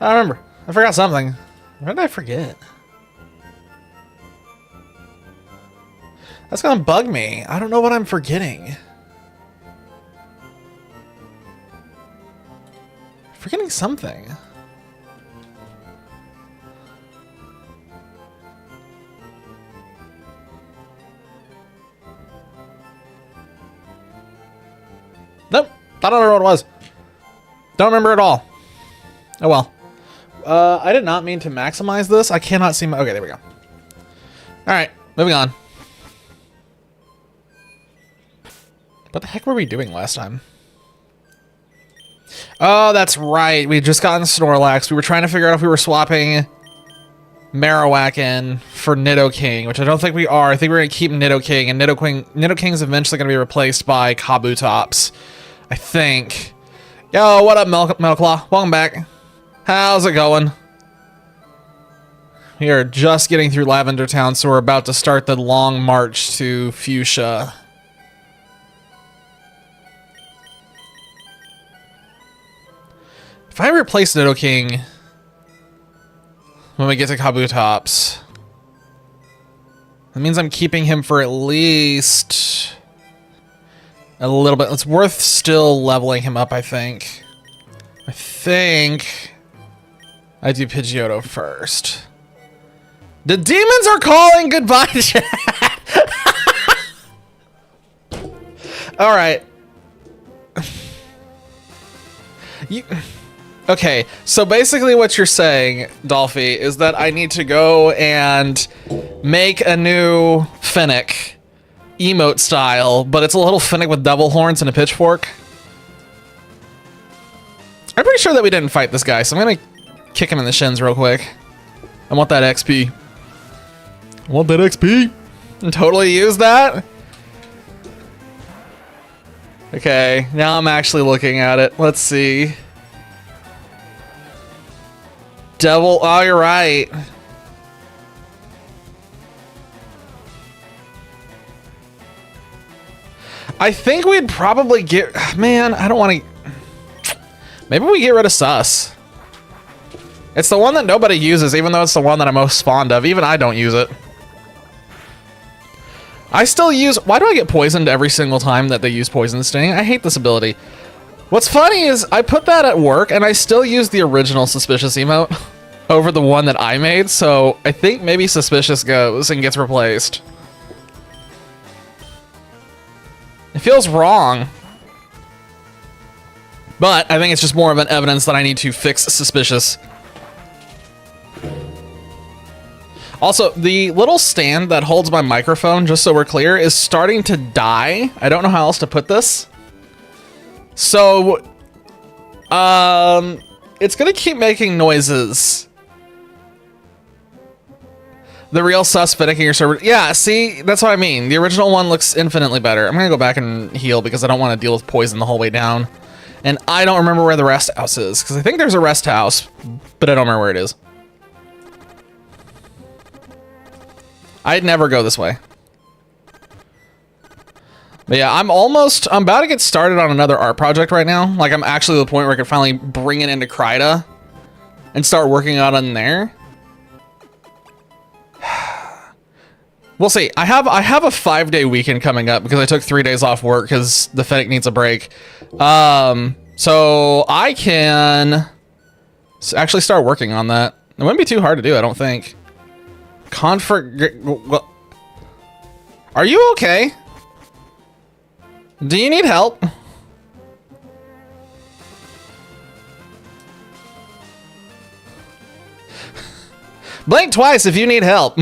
I remember. I forgot something. What did I forget? That's gonna bug me. I don't know what I'm forgetting. Forgetting something. Nope. I don't know what it was. Don't remember at all. Oh well. I did not mean to maximize this. I cannot see my... Okay, there we go. Alright, moving on. What the heck were we doing last time? Oh, that's right. We just gotten Snorlax. We were trying to figure out if we were swapping Marowak in for Nidoking, which I don't think we are. I think we're going to keep Nidoking, and Nidoking is eventually going to be replaced by Kabutops. I think. Yo, what up, Metalclaw? Welcome back. How's it going? We are just getting through Lavender Town, so we're about to start the long march to Fuchsia. If I replace Nidoking when we get to Kabutops, that means I'm keeping him for at least a little bit. It's worth still leveling him up, I think. I think I do Pidgeotto first. The demons are calling goodbye, chat. All right. Okay, so basically what you're saying, Dolphy, is that I need to go and make a new Finnick, emote style, but it's a little Finnick with devil horns and a pitchfork. I'm pretty sure that we didn't fight this guy, so I'm gonna kick him in the shins real quick. I want that XP. I want that XP. And totally use that. Okay, now I'm actually looking at it. Let's see. Devil, oh, you're right. I think we'd probably get, man, I don't want to, maybe we get rid of Sus. It's the one that nobody uses, even though it's the one that I'm most fond of. Even I don't use it. I still use, why do I get poisoned every single time that they use Poison Sting? I hate this ability. What's funny is I put that at work and I still use the original Suspicious emote over the one that I made, so I think maybe Suspicious goes and gets replaced. It feels wrong. But I think it's just more of an evidence that I need to fix Suspicious. Also, the little stand that holds my microphone, just so we're clear, is starting to die. I don't know how else to put this. So, it's gonna keep making noises. The real sus Finnick in your server. Yeah, see, that's what I mean. The original one looks infinitely better. I'm gonna go back and heal because I don't want to deal with poison the whole way down. And I don't remember where the rest house is, because I think there's a rest house, but I don't remember where it is. I'd never go this way. But yeah, I'm about to get started on another art project right now. Like, I'm actually at the point where I can finally bring it into Kryta and start working out on there. We'll see. I have a 5-day weekend coming up because I took 3 days off work because the Fennec needs a break. So I can actually start working on that. It wouldn't be too hard to do, I don't think. Are you okay? Do you need help? Blink twice if you need help.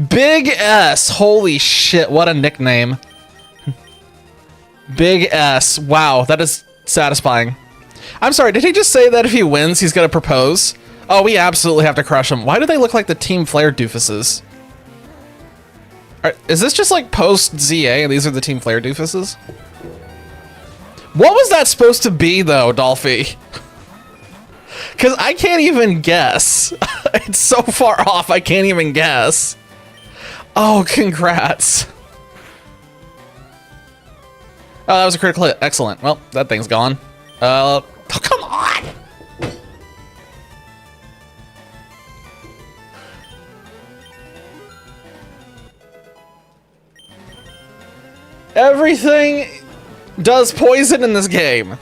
Big S. Holy shit, what a nickname. Big S. Wow, that is satisfying. I'm sorry, did he just say that if he wins, he's gonna propose? Oh, we absolutely have to crush him. Why do they look like the Team Flare doofuses? Is this just like post-ZA and these are the Team Flare doofuses? What was that supposed to be, though, Dolphy? Because I can't even guess. It's so far off, I can't even guess. Oh, congrats. Oh, that was a critical hit. Excellent. Well, that thing's gone. Oh, come on! Everything does poison in this game.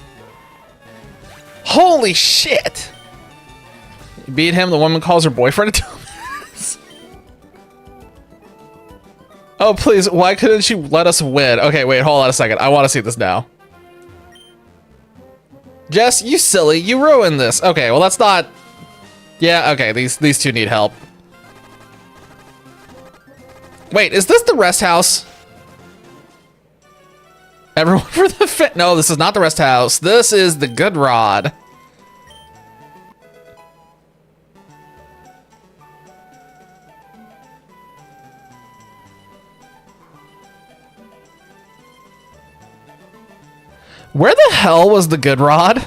Holy shit! You beat him, the woman calls her boyfriend a dumbass. Oh, please, why couldn't she let us win? Okay, wait, hold on a second. I want to see this now. Jess, you silly, you ruined this. Okay, well, that's not... Yeah, okay, these two need help. Wait, is this the rest house? Everyone for the fit. No, this is not the rest house. This is the good rod. Where the hell was the good rod?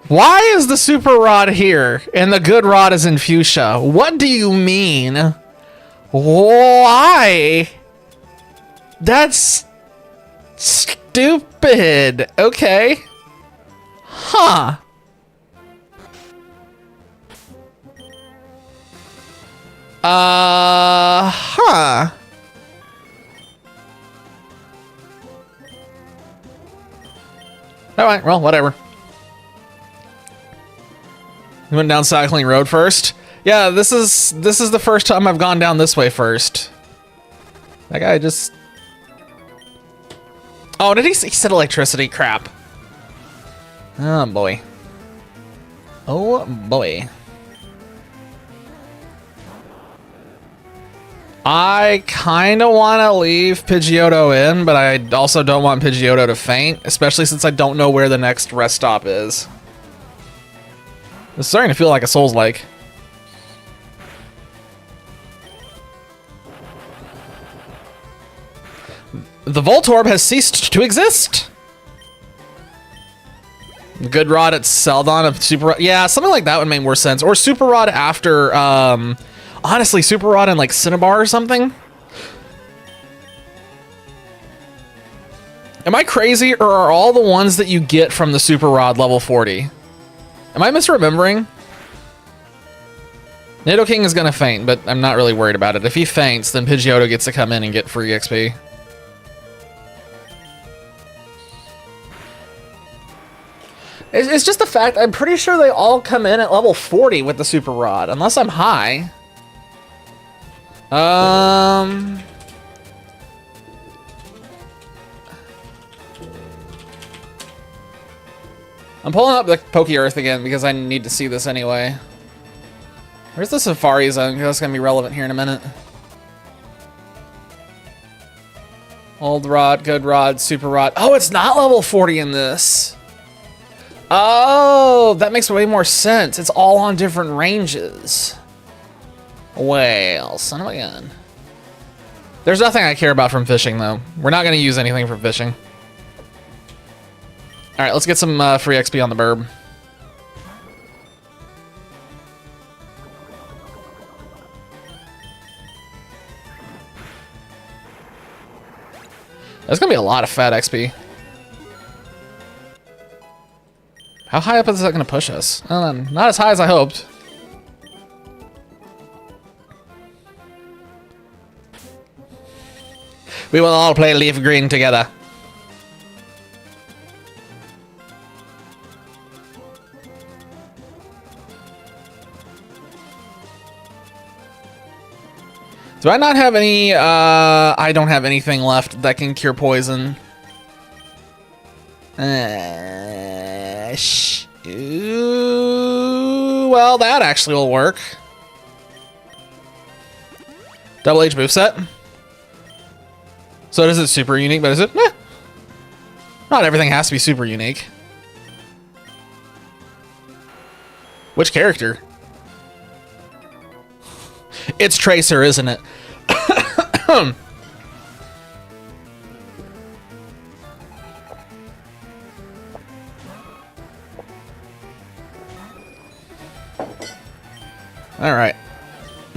Why is the super rod here and the good rod is in fuchsia? What do you mean? Why? That's stupid. Okay. Huh. Huh. Alright, well, whatever. You went down Cycling Road first? Yeah, this is the first time I've gone down this way first. That guy just... Oh, did he said electricity? Crap. Oh, boy. Oh, boy. I kind of want to leave Pidgeotto in, but I also don't want Pidgeotto to faint, especially since I don't know where the next rest stop is. It's starting to feel like a Souls-like. The Voltorb has ceased to exist. Good Rod at Celdon of Super Rod. Yeah, something like that would make more sense. Or Super Rod after, honestly, Super Rod and like Cinnabar or something. Am I crazy, or are all the ones that you get from the Super Rod level 40? Am I misremembering? Nidoking is gonna faint, but I'm not really worried about it. If he faints, then Pidgeotto gets to come in and get free XP. It's just the fact, I'm pretty sure they all come in at level 40 with the Super Rod, unless I'm high. I'm pulling up the Poke Earth again because I need to see this anyway. Where's the Safari Zone? Because that's going to be relevant here in a minute. Old Rod, Good Rod, Super Rod. Oh, it's not level 40 in this. Oh, that makes way more sense. It's all on different ranges. Well, son of a gun. There's nothing I care about from fishing, though. We're not going to use anything from fishing. All right, let's get some free XP on the burb. There's gonna be a lot of fat XP. How high up is that gonna push us? Not as high as I hoped. We will all play Leafgreen together. Do I not have any, I don't have anything left that can cure poison. Ooh, well, that actually will work. Double H moveset. So does it super unique, but is it? Eh. Not everything has to be super unique. Which character? It's Tracer, isn't it? All right.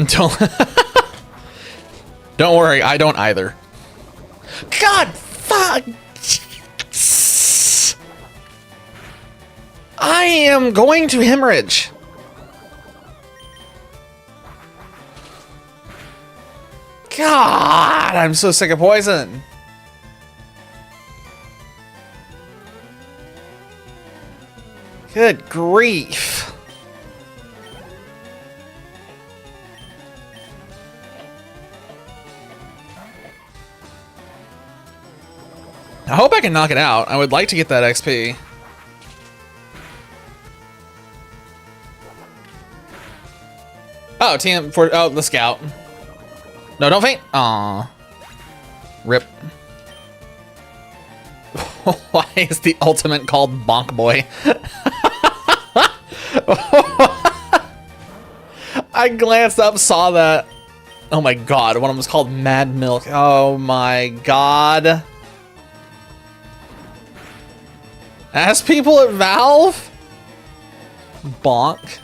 Don't, don't worry, I don't either. God, fuck! I am going to hemorrhage. God, I'm so sick of poison. Good grief. I hope I can knock it out. I would like to get that XP. Oh, TM for the scout. No, don't faint. Aw. Rip. Why is the ultimate called Bonk Boy? I glanced up, saw that. Oh my god, one of them was called Mad Milk. Oh my god. Ask people at Valve? Bonk.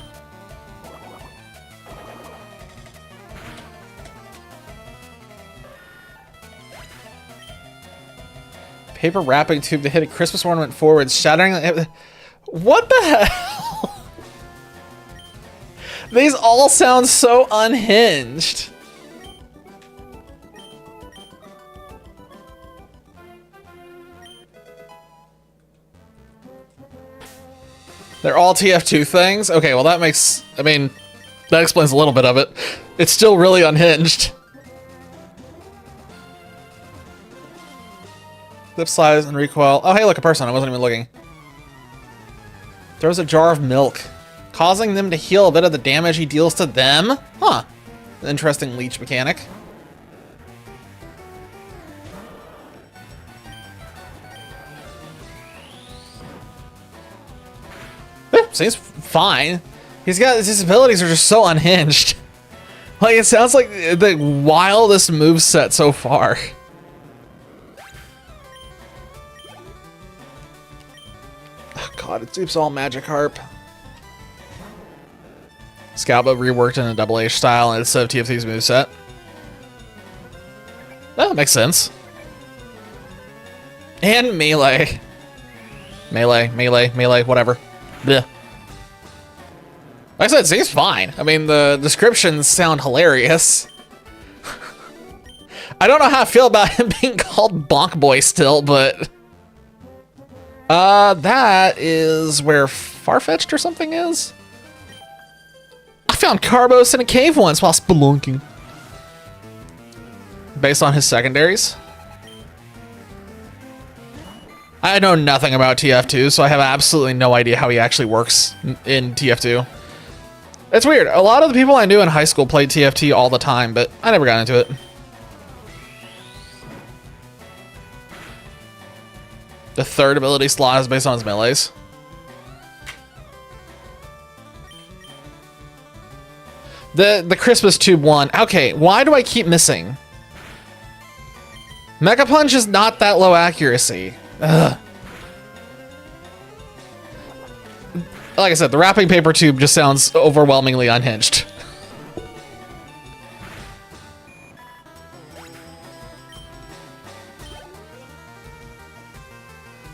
Paper wrapping tube to hit a Christmas ornament forward, shattering. What the hell? These all sound so unhinged. They're all TF2 things? Okay, well that makes, I mean, that explains a little bit of it. It's still really unhinged. Flip slides and recoil. Oh, hey, look, a person. I wasn't even looking. Throws a jar of milk, causing them to heal a bit of the damage he deals to them. Huh. Interesting leech mechanic. Seems fine. His abilities are just so unhinged. Like, it sounds like the wildest moveset so far. Oh god, it's all Magikarp. Scalpa reworked in a Double H style instead of TFT's moveset. That makes sense. And melee. Melee, whatever. Blech. Like I said, it seems fine. I mean, the descriptions sound hilarious. I don't know how I feel about him being called Bonk Boy still, but... that is where Farfetch'd or something is? I found Carbos in a cave once while spelunking. Based on his secondaries. I know nothing about TF2, so I have absolutely no idea how he actually works in TF2. It's weird. A lot of the people I knew in high school played TFT all the time, but I never got into it. The third ability slot is based on his melees. The Christmas Tube one. Okay, why do I keep missing? Mega Punch is not that low accuracy. Ugh. Like I said, the wrapping paper tube just sounds overwhelmingly unhinged.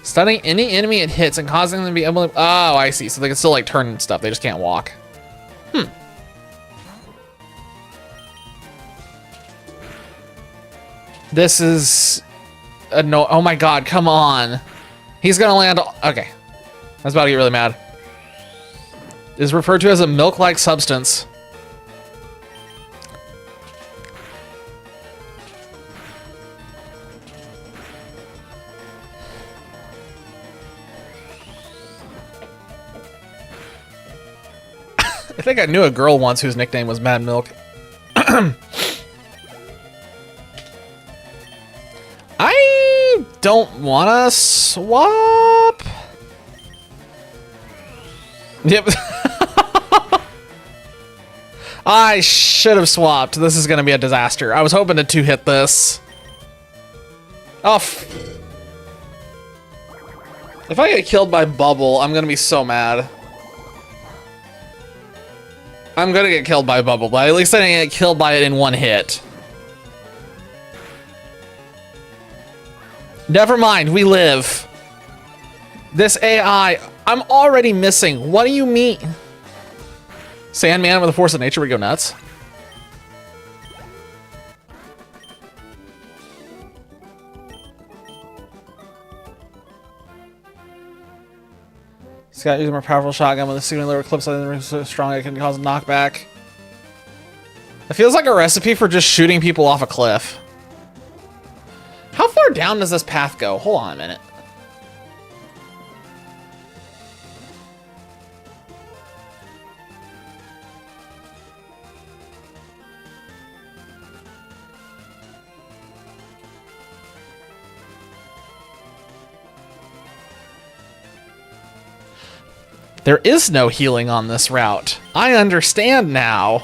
Stunning any enemy it hits and causing them to be able to... Oh, I see. So they can still like turn and stuff. They just can't walk. This is... no. Oh my god, come on. He's gonna land... Okay. I was about to get really mad. Is referred to as a milk-like substance. I think I knew a girl once whose nickname was Mad Milk. I don't want to swap. Yep. I should have swapped. This is going to be a disaster. I was hoping to two-hit this. Oh. If I get killed by Bubble, I'm going to be so mad. I'm gonna get killed by a bubble, but at least I didn't get killed by it in one hit. Never mind, we live. This AI, I'm already missing. What do you mean? Sandman with the force of nature would go nuts. Scott using a more powerful shotgun with a signature clips on the so strong it can cause a knockback. It feels like a recipe for just shooting people off a cliff. How far down does this path go? Hold on a minute. There is no healing on this route. I understand now.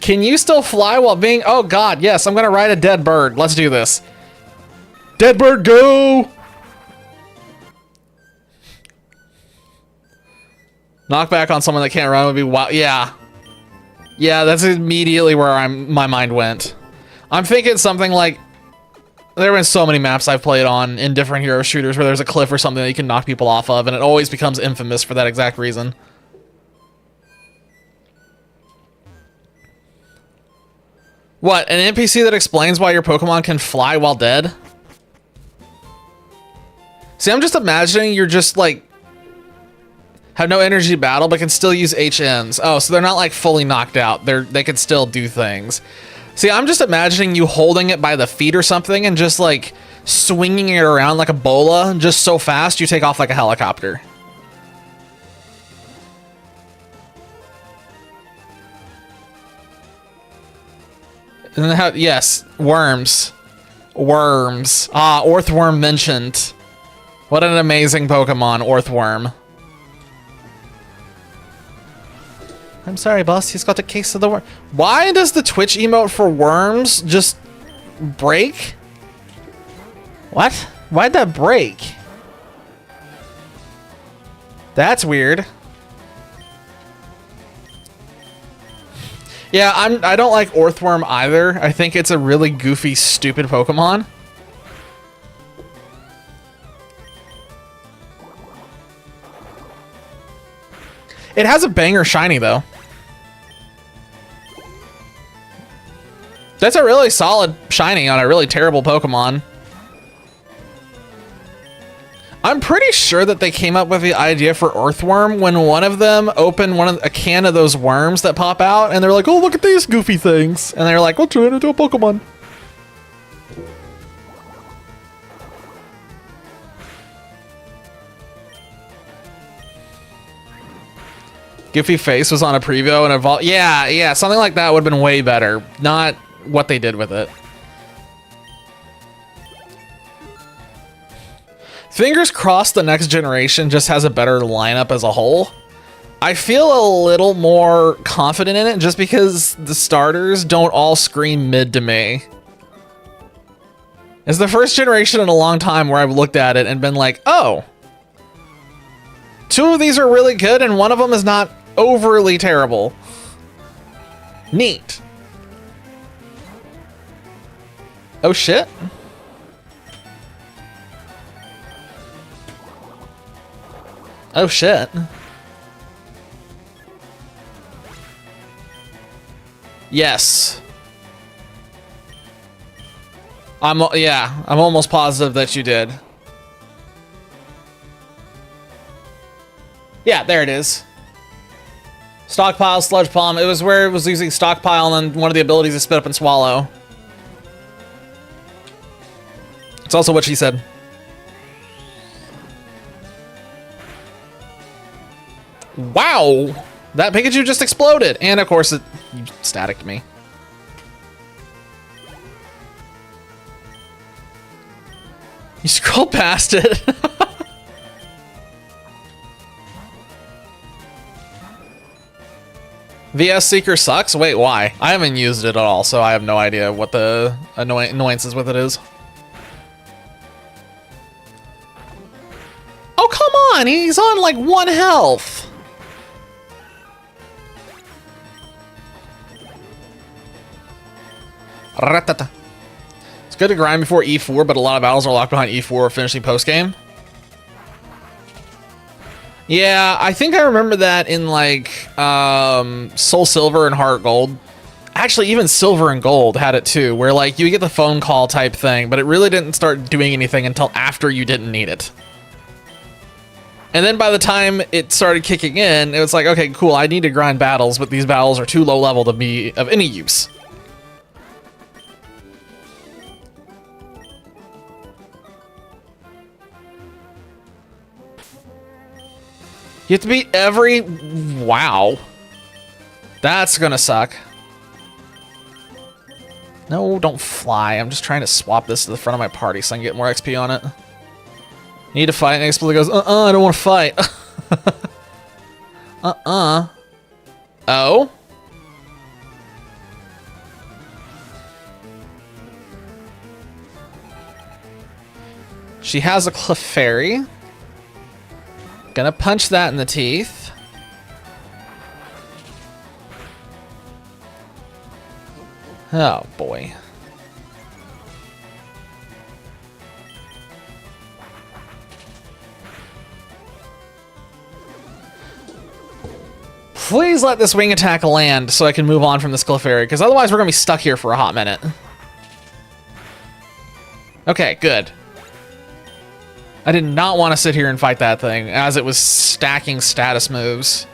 Can you still fly while being... Oh god, yes, I'm gonna ride a dead bird. Let's do this. Dead bird, go! Knockback on someone that can't run would be wow. Yeah. Yeah, that's immediately where my mind went. I'm thinking something like... There have been so many maps I've played on in different hero shooters where there's a cliff or something that you can knock people off of, and it always becomes infamous for that exact reason. What, an NPC that explains why your Pokemon can fly while dead? See, I'm just imagining you're just, like, have no energy to battle, but can still use HMs. Oh, so they're not, like, fully knocked out. They can still do things. See, I'm just imagining you holding it by the feet or something and just, like, swinging it around like a bola just so fast you take off like a helicopter. And then how, yes, worms. Worms. Ah, Orthworm mentioned. What an amazing Pokemon, Orthworm. I'm sorry, boss. He's got a case of the worm. Why does the Twitch emote for worms just break? What? Why'd that break? That's weird. Yeah, I don't like Orthworm either. I think it's a really goofy, stupid Pokemon. It has a banger shiny, though. That's a really solid shiny on a really terrible Pokemon. I'm pretty sure that they came up with the idea for Earthworm when one of them opened a can of those worms that pop out, and they're like, oh, look at these goofy things. And they're like, we'll turn it into a Pokemon. Goofy face was on a preview and evolved. Yeah, something like that would have been way better. Not what they did with it. Fingers crossed the next generation just has a better lineup as a whole. I feel a little more confident in it just because the starters don't all scream mid to me. It's the first generation in a long time where I've looked at it and been like, oh, two of these are really good and one of them is not overly terrible. Neat. Oh shit. Oh shit. Yes. I'm almost positive that you did. Yeah, there it is. Stockpile, Sludge Palm. It was where it was using Stockpile and then one of the abilities is Spit Up and Swallow. It's also what she said. Wow! That Pikachu just exploded! And of course it staticked me. You scroll past it. VS Seeker sucks? Wait, why? I haven't used it at all, so I have no idea what the annoyances with it is. Oh, come on! He's on like 1 health! Ratata. It's good to grind before E4, but a lot of battles are locked behind E4 finishing post-game. Yeah, I think I remember that in like Soul Silver and Heart Gold. Actually, even Silver and Gold had it too, where like you get the phone call type thing, but it really didn't start doing anything until after you didn't need it. And then by the time it started kicking in, it was like, okay, cool, I need to grind battles, but these battles are too low level to be of any use. You have to beat every... Wow. That's gonna suck. No, don't fly. I'm just trying to swap this to the front of my party so I can get more XP on it. Need to fight. And Explicit goes, I don't want to fight. Oh? She has a Clefairy. Gonna punch that in the teeth. Oh, boy. Please let this wing attack land so I can move on from this Clefairy, because otherwise we're going to be stuck here for a hot minute. Okay, good. I did not want to sit here and fight that thing as it was stacking status moves.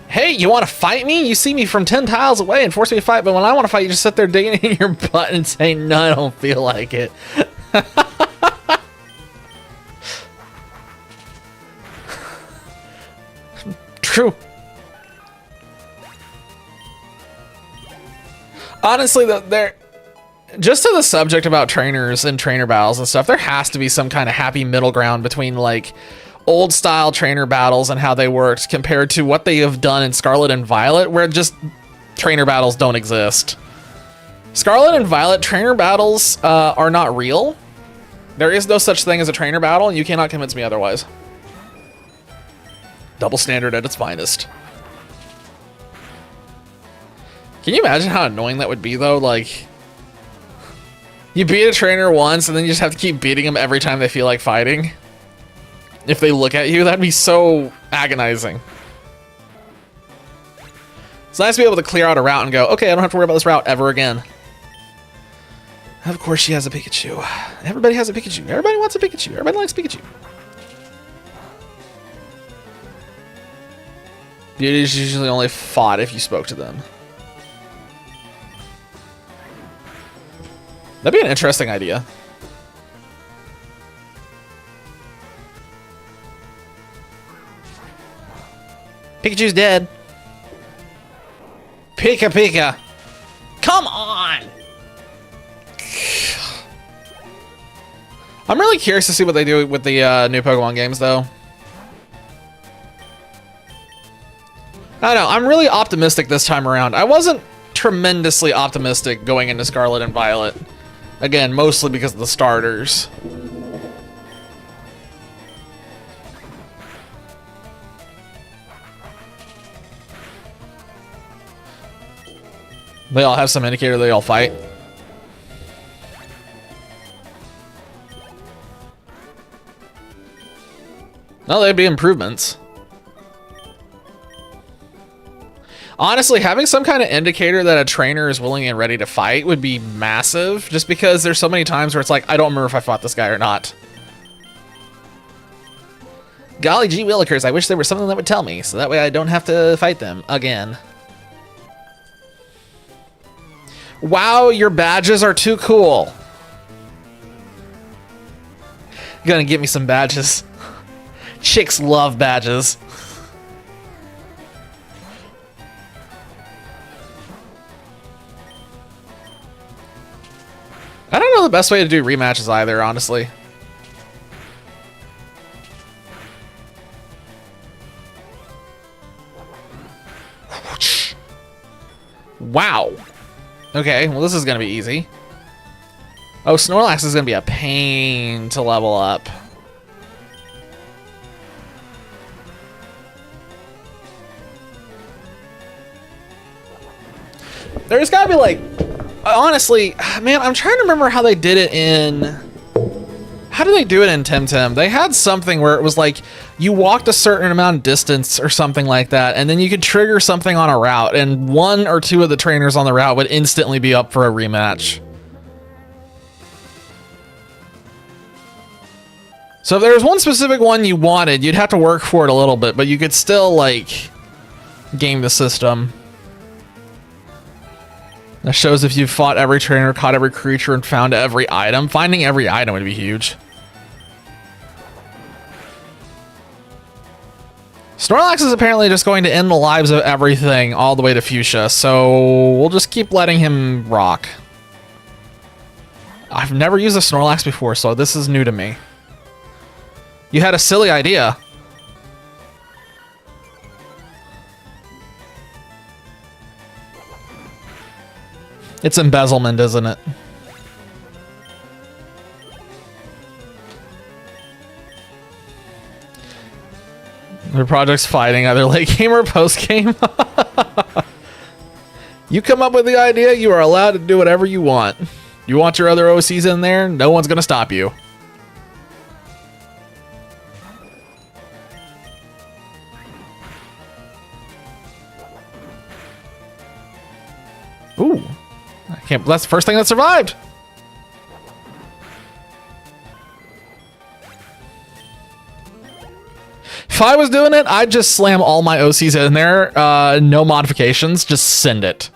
Hey, you want to fight me? You see me from 10 tiles away and force me to fight, but when I want to fight, you just sit there digging in your butt and say, no, I don't feel like it. True. Honestly, they're just to the subject about trainers and trainer battles and stuff, there has to be some kind of happy middle ground between like old style trainer battles and how they worked compared to what they have done in Scarlet and Violet, where just trainer battles don't exist. Scarlet and Violet trainer battles are not real. There is no such thing as a trainer battle, and you cannot convince me otherwise. Double standard at its finest. Can you imagine how annoying that would be, though? Like, you beat a trainer once, and then you just have to keep beating them every time they feel like fighting. If they look at you, that'd be so agonizing. It's nice to be able to clear out a route and go, okay, I don't have to worry about this route ever again. Of course she has a Pikachu. Everybody has a Pikachu. Everybody wants a Pikachu. Everybody likes Pikachu. Beauties usually only fought if you spoke to them. That'd be an interesting idea. Pikachu's dead. Pika Pika. Come on. I'm really curious to see what they do with the new Pokemon games, though. I don't know. I'm really optimistic this time around. I wasn't tremendously optimistic going into Scarlet and Violet. Again, mostly because of the starters. They all have some indicator they all fight. No, they'd be improvements. Honestly, having some kind of indicator that a trainer is willing and ready to fight would be massive, just because there's so many times where it's like, I don't remember if I fought this guy or not. Golly gee willikers, I wish there was something that would tell me, so that way I don't have to fight them again. Wow, your badges are too cool. You're gonna get me some badges. Chicks love badges. I don't know the best way to do rematches either, honestly. Wow. Okay, well this is gonna be easy. Oh, Snorlax is gonna be a pain to level up. There's gotta be like, honestly, man, I'm trying to remember how they did it in... How do they do it in Temtem? They had something where it was like you walked a certain amount of distance or something like that, and then you could trigger something on a route, and one or two of the trainers on the route would instantly be up for a rematch. So if there was one specific one you wanted, you'd have to work for it a little bit, but you could still, like, game the system. That shows if you've fought every trainer, caught every creature, and found every item. Finding every item would be huge. Snorlax is apparently just going to end the lives of everything all the way to Fuchsia, so we'll just keep letting him rock. I've never used a Snorlax before, so this is new to me. You had a silly idea. It's embezzlement, isn't it? The project's fighting either late game or post game. You come up with the idea, you are allowed to do whatever you want. You want your other OCs in there, no one's gonna stop you. Ooh. I can't, that's the first thing that survived. If I was doing it, I'd just slam all my OCs in there, no modifications, just send it.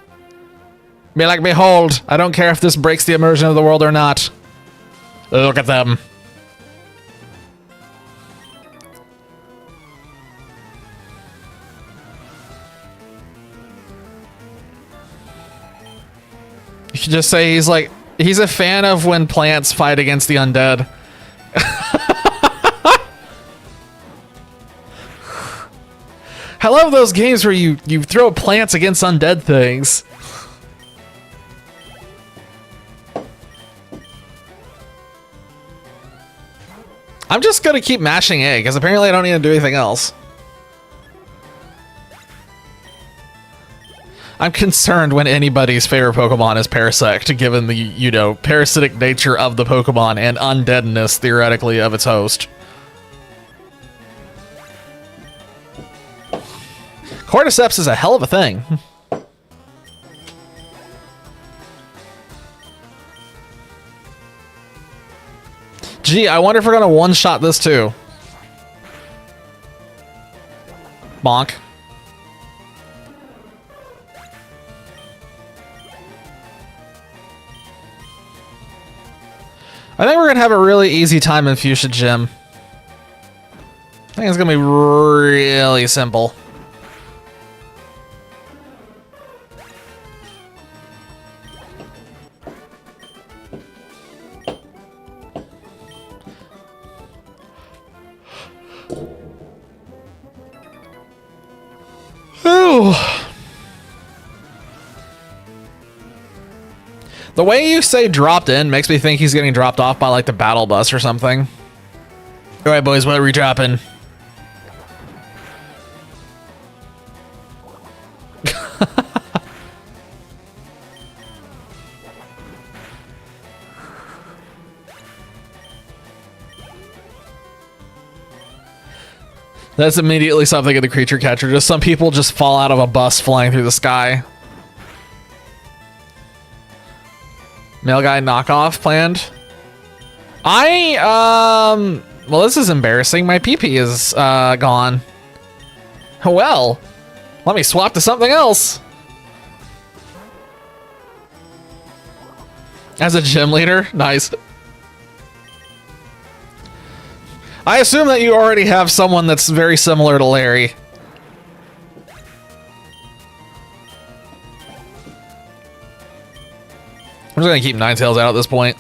Be like, behold, I don't care if this breaks the immersion of the world or not. Look at them. You should just say he's a fan of when plants fight against the undead. I love those games where you throw plants against undead things. I'm just gonna keep mashing A, because apparently I don't need to do anything else. I'm concerned when anybody's favorite Pokemon is Parasect, given the, you know, parasitic nature of the Pokemon and undeadness, theoretically, of its host. Cordyceps is a hell of a thing. Gee, I wonder if we're gonna one-shot this too. Bonk. I think we're gonna have a really easy time in Fuchsia Gym. I think it's gonna be really simple. Ooh. The way you say dropped in makes me think he's getting dropped off by like the battle bus or something. All right, boys, what are we dropping? That's immediately something in the creature catcher. Just some people just fall out of a bus flying through the sky. Male guy knockoff planned. Well, this is embarrassing. My PP is gone. Well, let me swap to something else. As a gym leader, nice. I assume that you already have someone that's very similar to Larry. I'm just gonna keep Ninetales out at this point.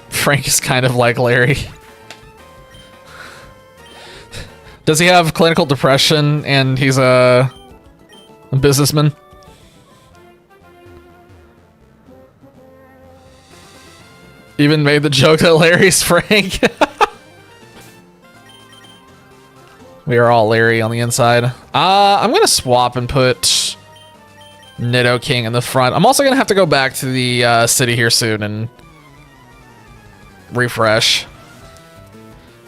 Frank is kind of like Larry. Does he have clinical depression and he's a businessman? Even made the joke that Larry's Frank. We are all Larry on the inside. I'm gonna swap and put Nidoking in the front. I'm also gonna have to go back to the city here soon and refresh.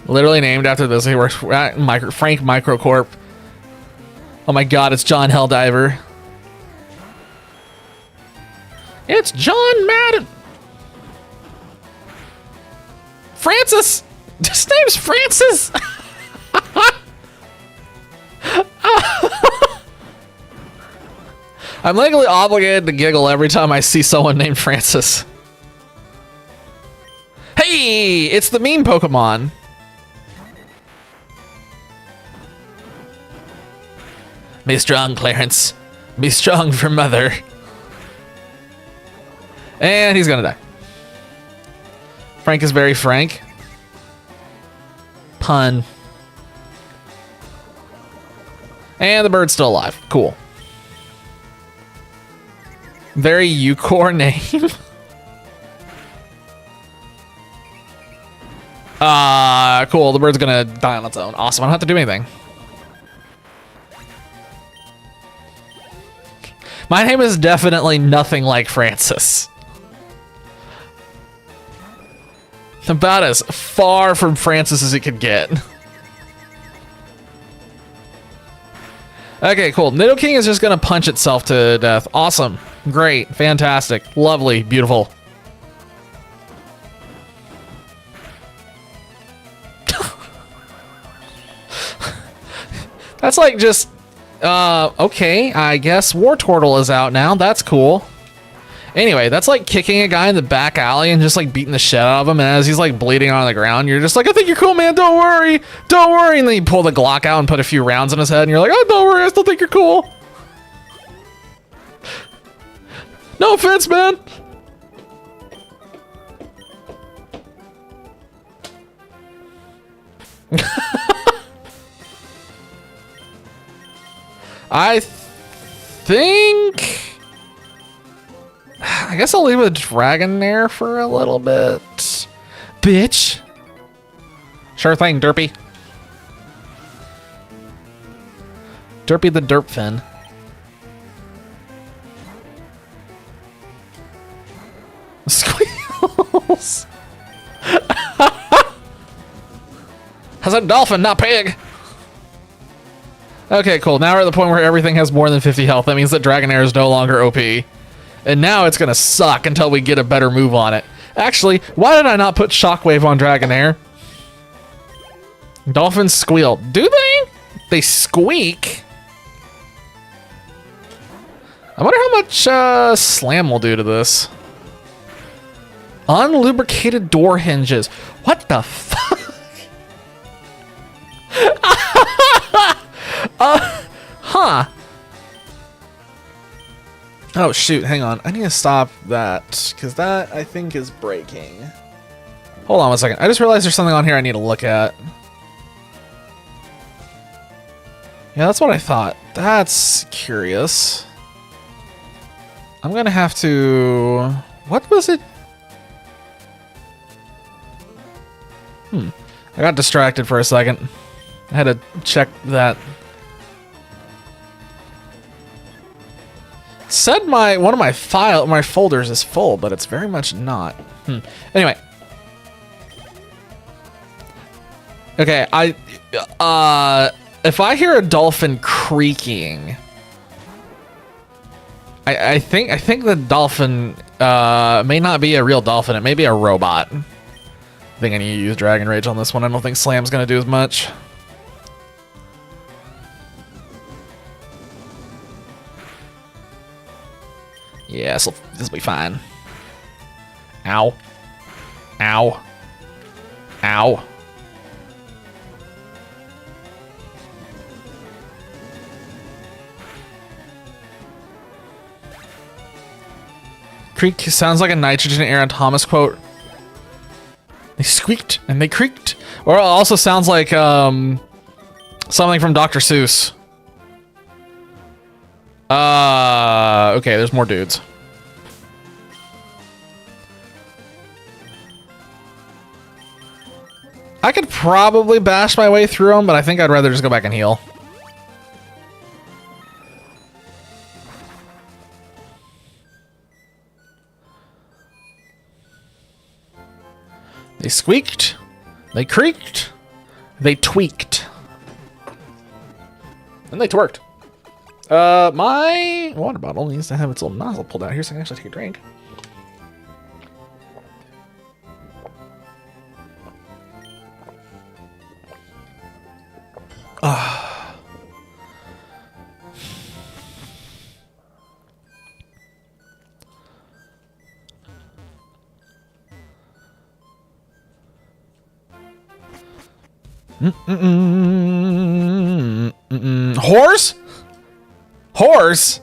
Literally named after this. He works at Frank Microcorp. Oh my god, it's John Helldiver. It's John Madden. Francis. His name's Francis. I'm legally obligated to giggle every time I see someone named Francis. Hey, it's the meme Pokemon. Be strong, Clarence. Be strong for mother. And he's gonna die. Frank is very frank. Pun. And the bird's still alive. Cool. Very Ucore name. Cool. The bird's gonna die on its own. Awesome. I don't have to do anything. My name is definitely nothing like Francis. About as far from Francis as it could get. Okay, cool. Nidoking is just gonna punch itself to death. Awesome. Great. Fantastic. Lovely. Beautiful. That's like just... okay, I guess Wartortle is out now. That's cool. Anyway, that's like kicking a guy in the back alley and just like beating the shit out of him. And as he's like bleeding on the ground, you're just like, I think you're cool, man. Don't worry. Don't worry. And then you pull the Glock out and put a few rounds in his head. And you're like, oh, don't worry. I still think you're cool. No offense, man. I guess I'll leave a Dragonair for a little bit. Bitch. Sure thing, Derpy. Derpy the Derpfin. Squeals. Has a dolphin, not pig. Okay, cool. Now we're at the point where everything has more than 50 health. That means that Dragonair is no longer OP. And now it's gonna suck until we get a better move on it. Actually, why did I not put Shockwave on Dragonair? Dolphins squeal. Do they? They squeak. I wonder how much Slam will do to this. Unlubricated door hinges. What the fuck? Huh. Oh, shoot. Hang on. I need to stop that, because that, I think, is breaking. Hold on one second. I just realized there's something on here I need to look at. Yeah, that's what I thought. That's curious. I'm going to have to... What was it? I got distracted for a second. I had to check that. It said one of my folders is full, but it's very much not. Anyway. Okay, if I hear a dolphin creaking, I think the dolphin may not be a real dolphin. It may be a robot. I think I need to use Dragon Rage on this one. I don't think Slam's gonna do as much. Yeah, this will be fine. Ow. Ow. Ow. Creak sounds like a Nitrogen Aaron Thomas quote. They squeaked and they creaked. Or it also sounds like something from Dr. Seuss. Okay, there's more dudes. I could probably bash my way through them, but I think I'd rather just go back and heal. They squeaked, they creaked, they tweaked, and they twerked. My water bottle needs to have its little nozzle pulled out here so I can actually take a drink. Horse? Horse?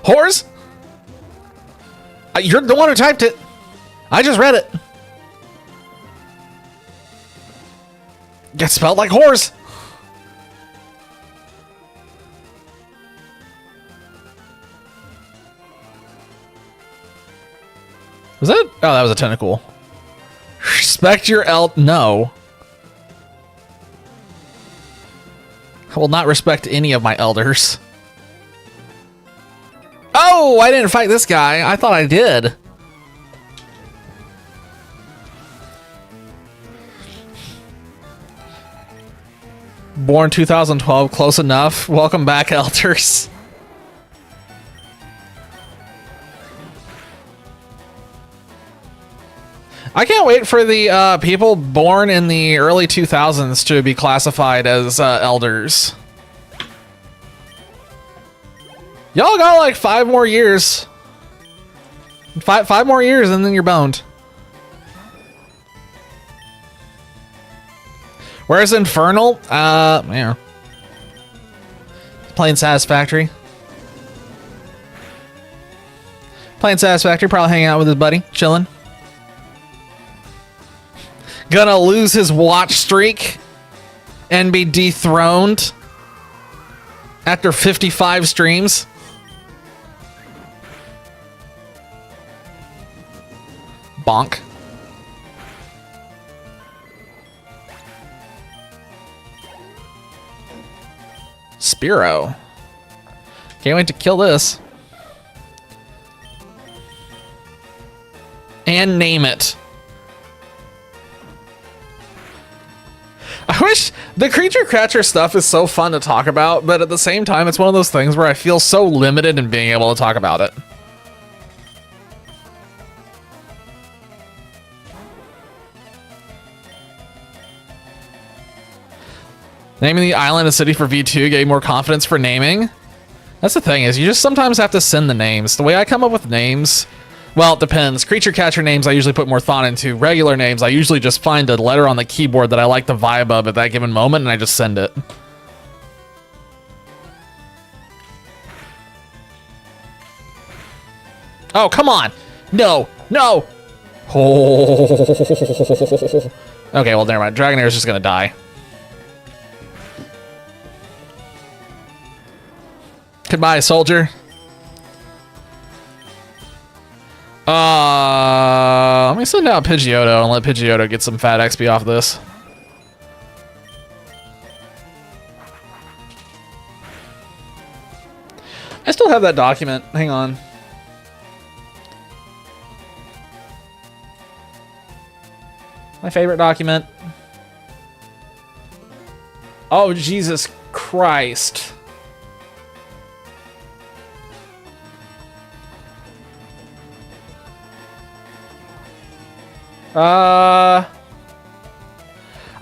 Horse? You're the one who typed it. I just read it. Gets spelled like horse. Was that? Oh, that was a tentacle. Respect your no. I will not respect any of my elders. Oh, I didn't fight this guy. I thought I did. Born 2012, close enough. Welcome back, elders. I can't wait for the people born in the early 2000s to be classified as elders. Y'all got like 5 more years. Five more years and then you're boned. Where's Infernal? Yeah. Playing Satisfactory. Playing Satisfactory, probably hanging out with his buddy, chilling. Gonna lose his watch streak and be dethroned after 55 streams. Bonk. Spearow. Can't wait to kill this. And name it. I wish the creature catcher stuff is so fun to talk about, but at the same time, it's one of those things where I feel so limited in being able to talk about it. Naming the island and city for V2 gave more confidence for naming. That's the thing, is you just sometimes have to send the names. The way I come up with names, well, it depends. Creature catcher names I usually put more thought into. Regular names, I usually just find a letter on the keyboard that I like the vibe of at that given moment, and I just send it. Oh, come on! No! No! Oh. Okay, well, never mind. Dragonair is just gonna die. Goodbye, soldier. Let me send out Pidgeotto and let Pidgeotto get some fat XP off this. I still have that document. Hang on. My favorite document. Oh, Jesus Christ. I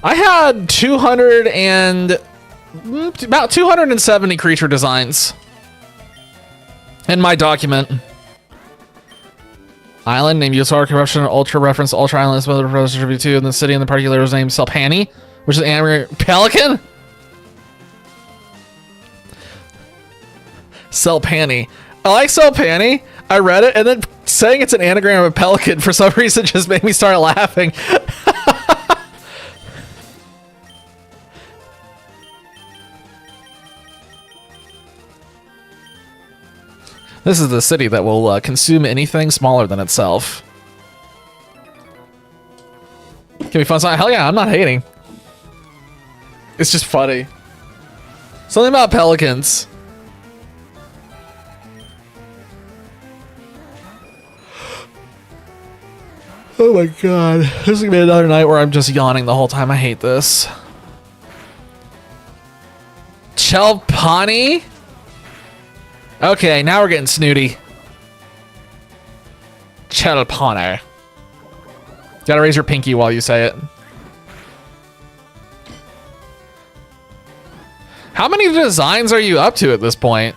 had 200 and about 270 creature designs in my document. Island named USR Corruption Ultra reference Ultra Island Weather Tribute 2, and the city and the particular was named Selpani, which is an anagram pelican. Selpani. I like Selpani. I read it, and then saying it's an anagram of a pelican for some reason just made me start laughing. This is the city that will consume anything smaller than itself. Can be fun. Hell yeah, I'm not hating. It's just funny. Something about pelicans. Oh my god. This is gonna be another night where I'm just yawning the whole time. I hate this. Chelpani? Okay, now we're getting snooty. Chelpani. Gotta raise your pinky while you say it. How many designs are you up to at this point?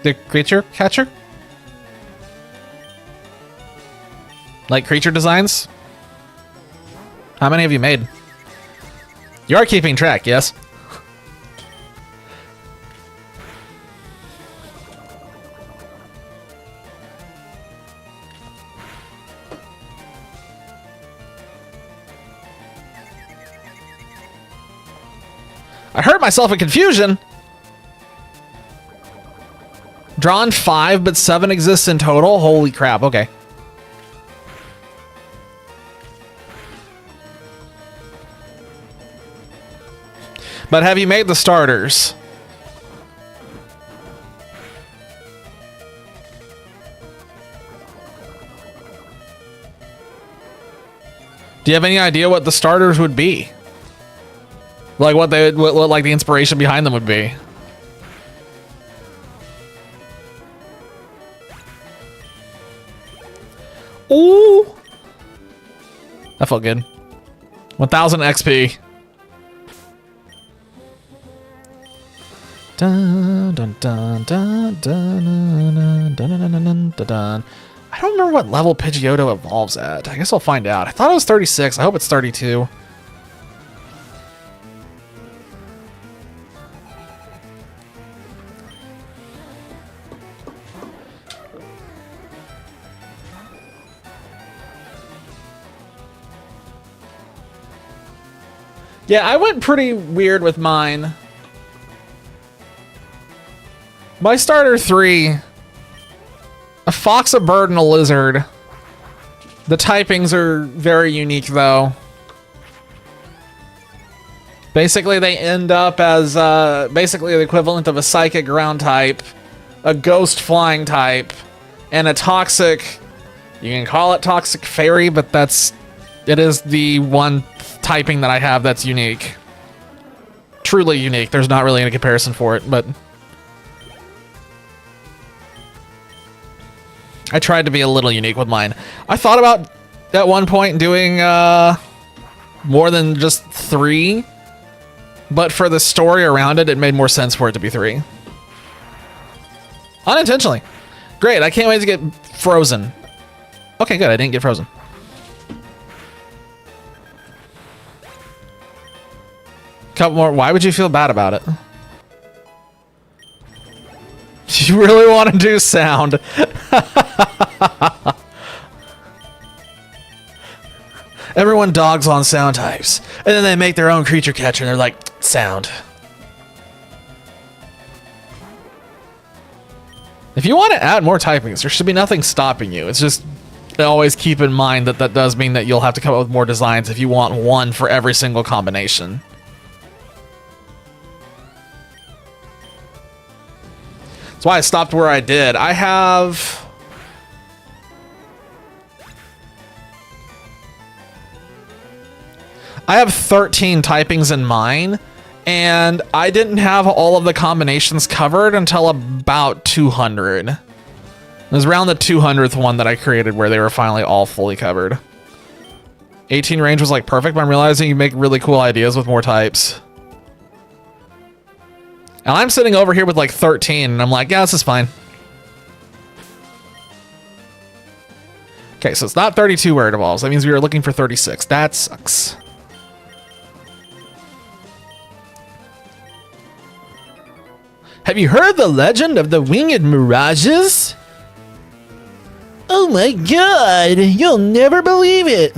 The creature catcher? Like creature designs? How many have you made? You are keeping track, yes? I hurt myself in confusion. Drawn 5, but 7 exists in total? Holy crap, okay. But have you made the starters? Do you have any idea what the starters would be? Like what like the inspiration behind them would be? Ooh! That felt good. 1000 XP. Dun, dun, dun, dun, dun, dun, dun, dun, dun, dun, dun. I don't remember what level Pidgeotto evolves at. I guess I'll find out. I thought it was 36. I hope it's 32. Yeah, I went pretty weird with mine. My starter 3, a fox, a bird, and a lizard. The typings are very unique, though. Basically, they end up as basically the equivalent of a psychic ground type, a ghost flying type, and a toxic. You can call it toxic fairy, but it is the one typing that I have that's unique. Truly unique. There's not really any comparison for it, but I tried to be a little unique with mine. I thought about at one point doing more than just 3, but for the story around it, it made more sense for it to be 3. Unintentionally. Great, I can't wait to get frozen. Okay, good, I didn't get frozen. Couple more. Why would you feel bad about it? You really want to do sound. Everyone dogs on sound types. And then they make their own creature catcher and they're like, sound. If you want to add more typings, there should be nothing stopping you. It's just always keep in mind that that does mean that you'll have to come up with more designs if you want one for every single combination. That's why I stopped where I did. I have 13 typings in mine, and I didn't have all of the combinations covered until about 200. It was around the 200th one that I created where they were finally all fully covered. 18 range was like perfect, but I'm realizing you make really cool ideas with more types. And I'm sitting over here with like 13, and I'm like, yeah, this is fine. Okay, so it's not 32 where it evolves. That means we were looking for 36. That sucks. Have you heard the legend of the winged mirages? Oh my god, you'll never believe it.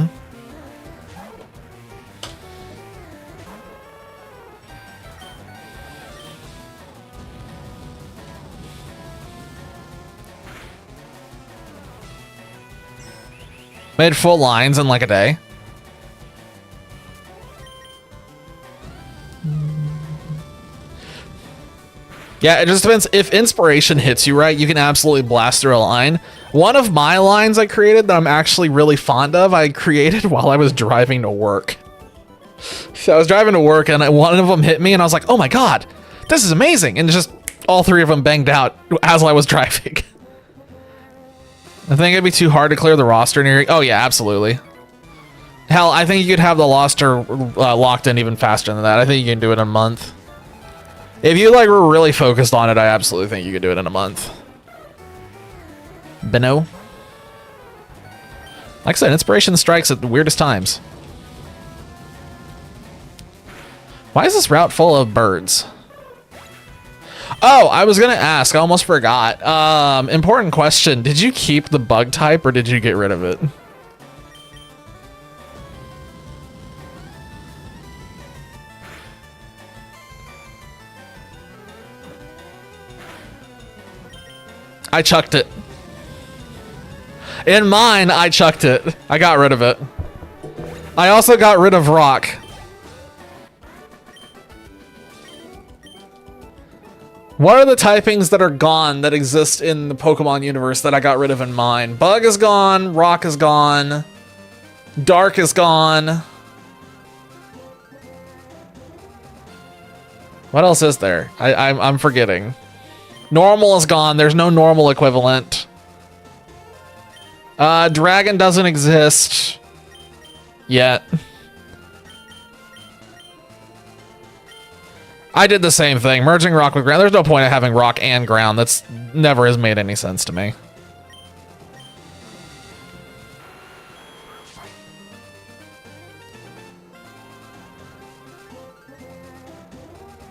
Made full lines in like a day. Yeah, it just depends. If inspiration hits you right, you can absolutely blast through a line. One of my lines I created that I'm actually really fond of, I created while I was driving to work. So I was driving to work and one of them hit me and I was like, oh my god, this is amazing. And just all three of them banged out as I was driving. I think it'd be too hard to clear the roster near. Oh yeah, absolutely. Hell, I think you could have the roster locked in even faster than that. I think you can do it in a month. If you like were really focused on it, I absolutely think you could do it in a month. Beno. Like I said, inspiration strikes at the weirdest times. Why is this route full of birds? Oh, I was gonna ask, I almost forgot. Important question. Did you keep the bug type or did you get rid of it? I chucked it. In mine, I chucked it. I got rid of it. I also got rid of rock. What are the typings that are gone that exist in the Pokemon universe that I got rid of in mine? Bug is gone, rock is gone, dark is gone. What else is there? I'm forgetting. Normal is gone. There's no normal equivalent. Dragon doesn't exist yet. I did the same thing. Merging rock with ground. There's no point in having rock and ground. That's never has made any sense to me.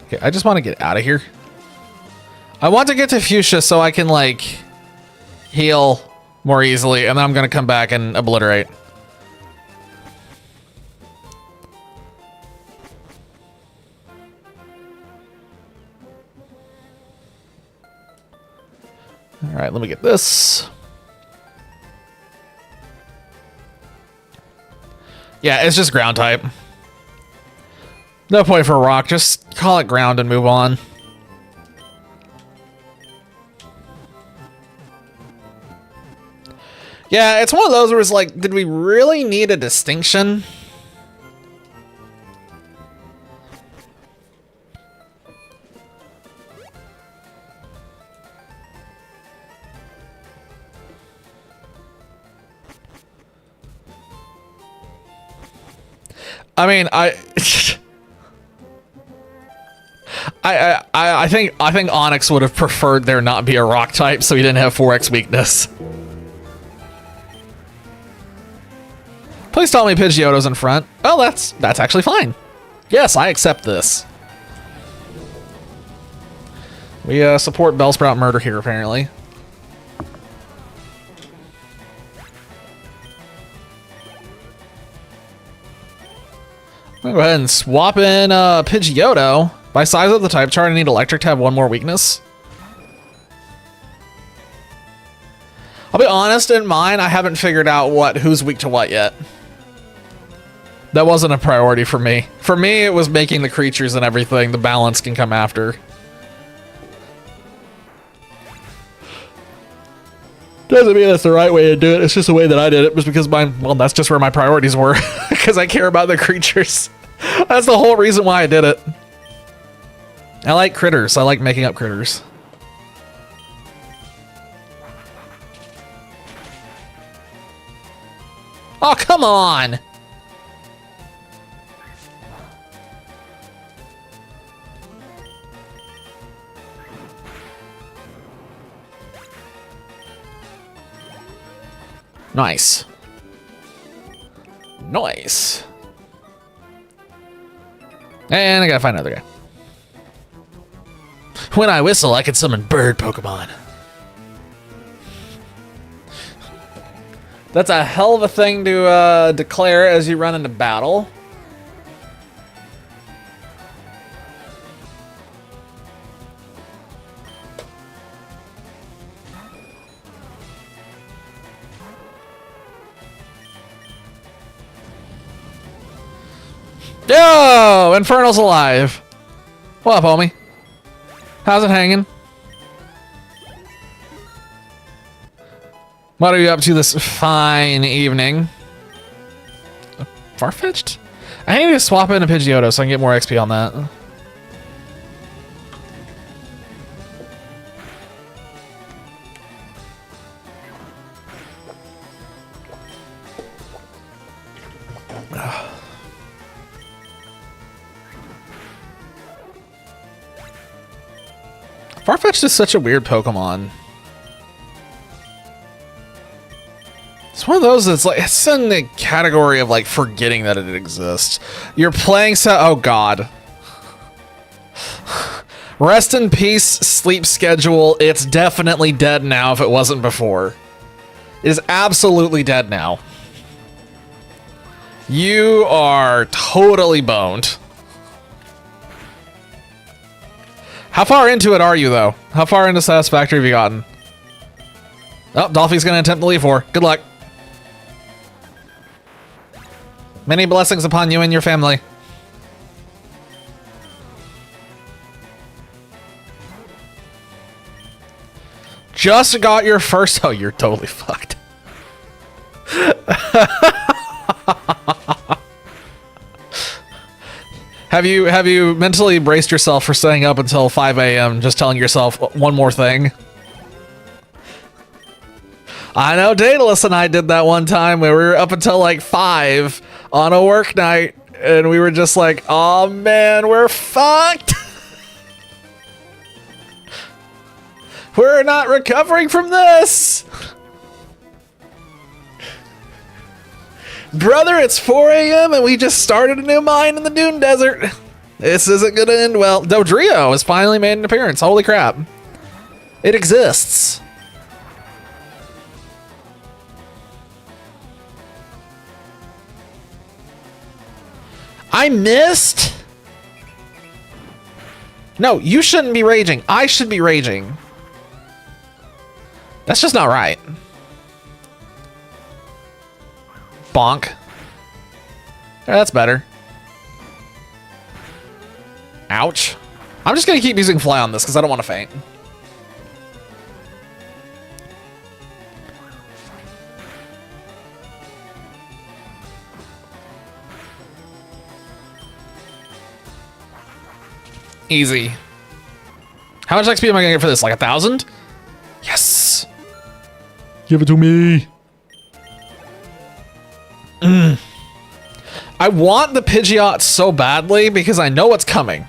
Okay, I just want to get out of here. I want to get to Fuchsia so I can, like, heal more easily, and then I'm going to come back and obliterate. All right, let me get this. Yeah, it's just ground type. No point for rock. Just call it ground and move on. Yeah, it's one of those where it's like, did we really need a distinction? I mean, I think Onyx would have preferred there not be a rock type, so he didn't have 4x weakness. Please tell me Pidgeotto's in front. Oh, that's actually fine. Yes, I accept this. We support Bellsprout murder here, apparently. I'm gonna go ahead and swap in Pidgeotto. By size of the type chart, I need Electric to have one more weakness. I'll be honest, in mine, I haven't figured out who's weak to what yet. That wasn't a priority for me. For me, it was making the creatures and everything. The balance can come after. Doesn't mean that's the right way to do it. It's just the way that I did it. Was because well, that's just where my priorities were. Because I care about the creatures. That's the whole reason why I did it. I like critters. I like making up critters. Oh, come on! Nice. Nice. And I gotta find another guy. When I whistle, I can summon bird Pokemon. That's a hell of a thing to declare as you run into battle. Yo! Infernal's alive. What up, homie? How's it hanging? What are you up to this fine evening? Farfetch'd? I need to swap in a Pidgeotto so I can get more XP on that. Farfetch'd is such a weird Pokemon. It's one of those that's like, it's in the category of like forgetting that it exists. You're playing oh god. Rest in peace, sleep schedule. It's definitely dead now if it wasn't before. It is absolutely dead now. You are totally boned. How far into it are you, though? How far into Satisfactory have you gotten? Oh, Dolphy's gonna attempt to leave for. Good luck. Many blessings upon you and your family. Just got your first. Oh, you're totally fucked. Have you mentally braced yourself for staying up until 5 a.m. just telling yourself one more thing? I know Daedalus and I did that one time where we were up until like 5 on a work night and we were just like, oh man, we're fucked. We're not recovering from this. Brother, it's 4 a.m. and we just started a new mine in the Dune Desert. This isn't gonna end well. Dodrio has finally made an appearance. Holy crap. It exists. I missed? No, you shouldn't be raging. I should be raging. That's just not right. Bonk. Yeah, that's better. Ouch. I'm just gonna keep using Fly on this because I don't want to faint. Easy. How much XP am I gonna get for this? Like 1,000? Yes. Give it to me. I want the Pidgeot so badly because I know what's coming.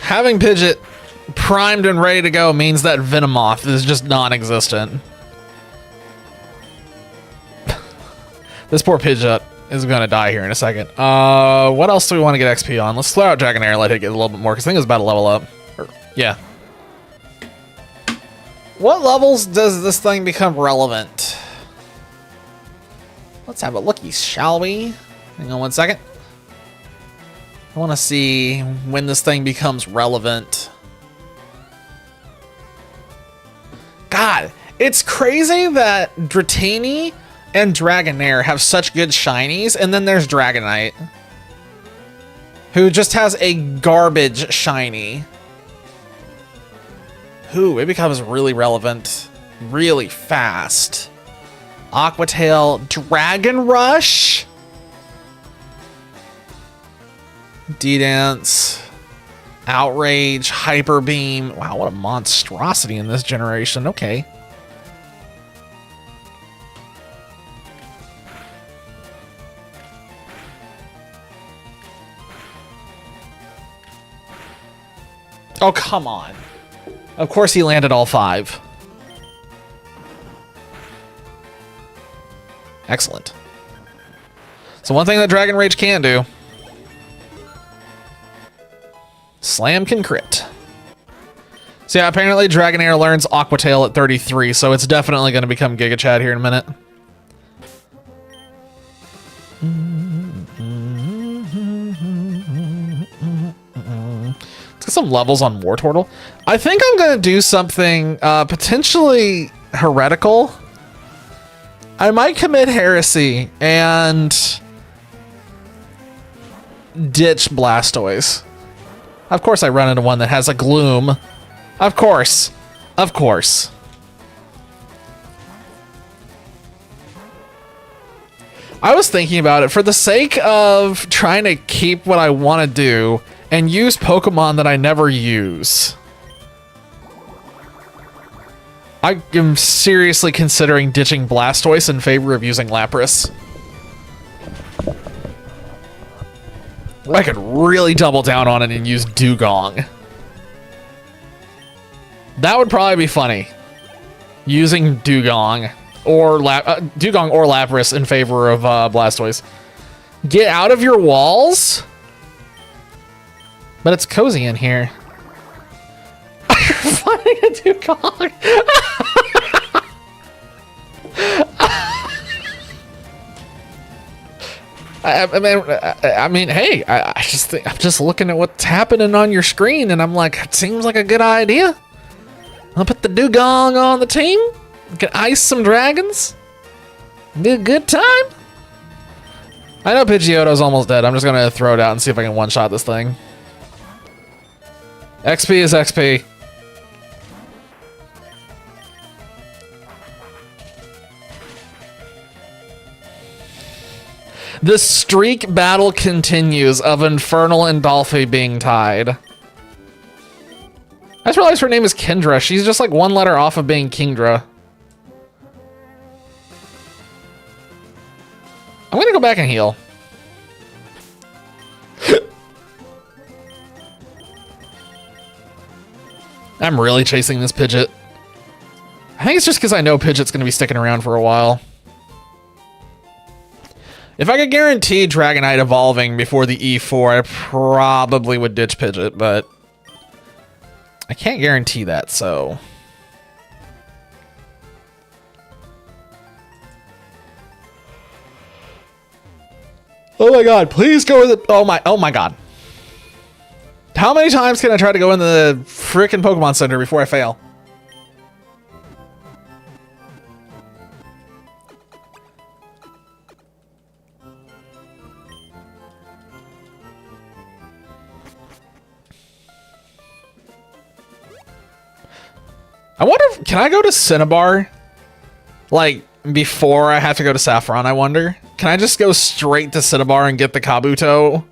Having Pidgeot primed and ready to go means that Venomoth is just non-existent. This poor Pidgeot is gonna die here in a second. What else do we want to get XP on? Let's throw out Dragonair and let it get a little bit more, because I think it's about to level up. Yeah. What levels does this thing become relevant? Let's have a looky, shall we? Hang on one second. I want to see when this thing becomes relevant. God, it's crazy that Dratini and Dragonair have such good shinies, and then there's Dragonite, who just has a garbage shiny. Ooh, it becomes really relevant really fast. Aquatail, Dragon Rush, D-Dance, Outrage, Hyper Beam. Wow, what a monstrosity in this generation. Okay. Oh, come on. Of course he landed all 5. Excellent. So one thing that Dragon Rage can do. Slam can crit. So yeah, apparently Dragonair learns Aquatail at 33, so it's definitely going to become Giga Chad here in a minute. It's get some levels on War Turtle. I think I'm going to do something potentially heretical. I might commit heresy and ditch Blastoise. Of course I run into one that has a Gloom. Of course. Of course. I was thinking about it for the sake of trying to keep what I want to do and use Pokemon that I never use. I am seriously considering ditching Blastoise in favor of using Lapras. I could really double down on it and use Dugong. That would probably be funny. Using Dugong or Dugong or Lapras in favor of Blastoise. Get out of your walls? But it's cozy in here. You're finding a Dugong. I mean, hey, I just think I'm just looking at what's happening on your screen, and I'm like, it seems like a good idea. I'll put the Dugong on the team. Can ice some dragons. Be a good time. I know Pidgeotto's almost dead. I'm just gonna throw it out and see if I can one-shot this thing. XP is XP. The streak battle continues of Infernal and Dolphy being tied. I just realized her name is Kendra. She's just like one letter off of being Kingdra. I'm gonna go back and heal. I'm really chasing this Pidgeot. I think it's just because I know Pidgeot's gonna be sticking around for a while. If I could guarantee Dragonite evolving before the E4, I probably would ditch Pidgeot, but I can't guarantee that, so. Oh my god, please go with it. Oh my god. How many times can I try to go in the frickin' Pokemon Center before I fail? I wonder if, can I go to Cinnabar? Like, before I have to go to Saffron, I wonder? Can I just go straight to Cinnabar and get the Kabuto?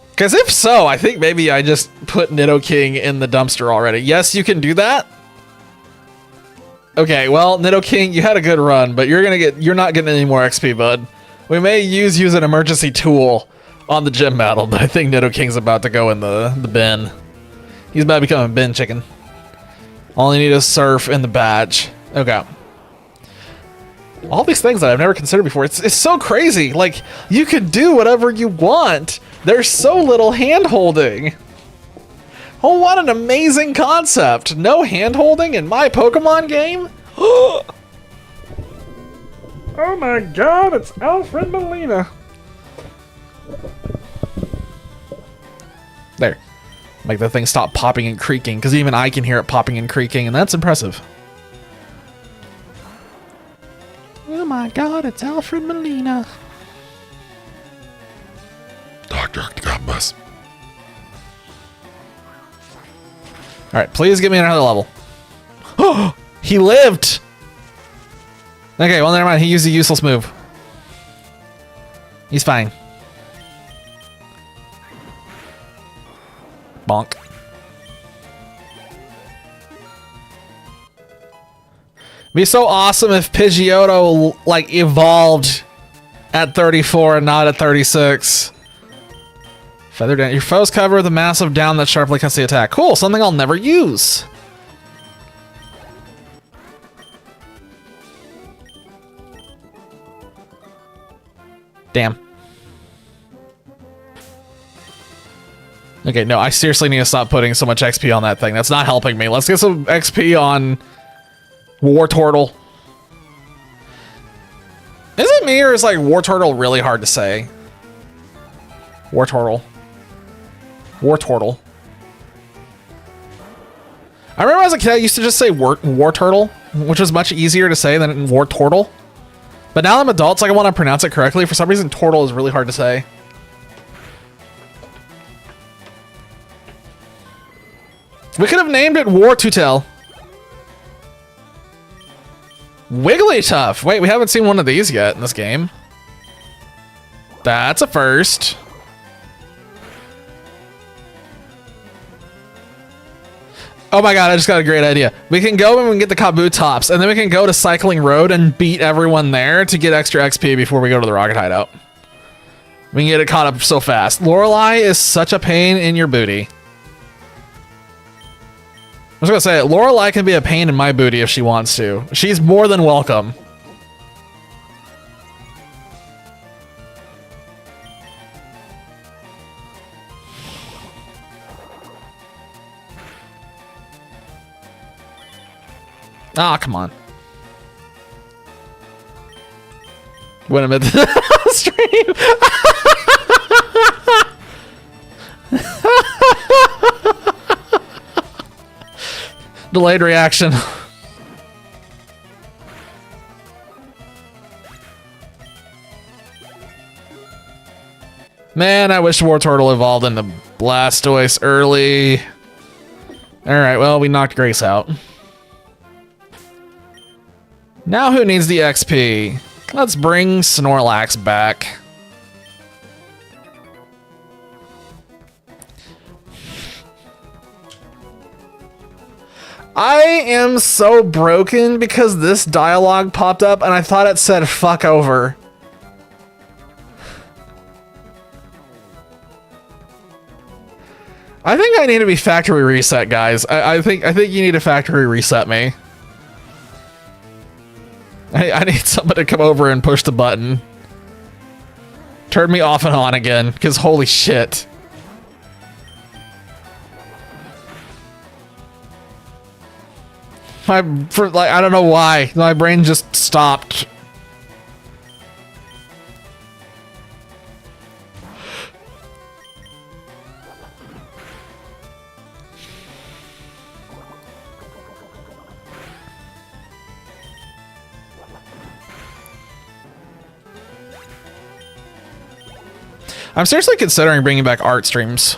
Because if so, I think maybe I just put Nidoking in the dumpster already. Yes, you can do that? Okay, well, Nidoking, you had a good run, but you're not getting any more XP, bud. We may use an emergency tool on the gym battle, but I think Nidoking's about to go in the bin. He's about to become a bin chicken. All you need is surf and the badge. Okay. All these things that I've never considered before. It's so crazy. Like, you could do whatever you want. There's so little hand-holding. Oh, what an amazing concept. No hand-holding in my Pokemon game? Oh my god, it's Alfred Molina. There. Make the thing stop popping and creaking, because even I can hear it popping and creaking, and that's impressive. Oh my god, it's Alfred Molina. Dr. Octopus. Alright, please give me another level. Oh, he lived! Okay, well, never mind. He used a useless move. He's fine. Bonk. It'd be so awesome if Pidgeotto, like, evolved at 34 and not at 36. Feather down. Your foes cover the massive down that sharply cuts the attack. Cool, something I'll never use. Damn. Okay, no, I seriously need to stop putting so much XP on that thing. That's not helping me. Let's get some XP on War Turtle. Is it me or is like War Turtle really hard to say? War Turtle. War Turtle. I remember as a kid, I used to just say war Turtle, which was much easier to say than War Turtle. But now that I'm adult, it's like I want to pronounce it correctly. For some reason, Turtle is really hard to say. We could have named it War Tutel. Wigglytuff. Wait, we haven't seen one of these yet in this game. That's a first. Oh my god, I just got a great idea. We can go and we can get the Kabutops, and then we can go to Cycling Road and beat everyone there to get extra XP before we go to the Rocket Hideout. We can get it caught up so fast. Lorelei is such a pain in your booty. I was gonna say, Lorelei can be a pain in my booty if she wants to. She's more than welcome. Ah, come on. Wait a minute. Stream. Delayed reaction. Man, I wish War Turtle evolved into Blastoise early. Alright, well, we knocked Grace out. Now who needs the XP? Let's bring Snorlax back. I am so broken because this dialogue popped up and I thought it said fuck over. I think I need to be factory reset, guys. I think you need to factory reset me. I need somebody to come over and push the button. Turn me off and on again, because holy shit. I don't know why. My brain just stopped. I'm seriously considering bringing back art streams.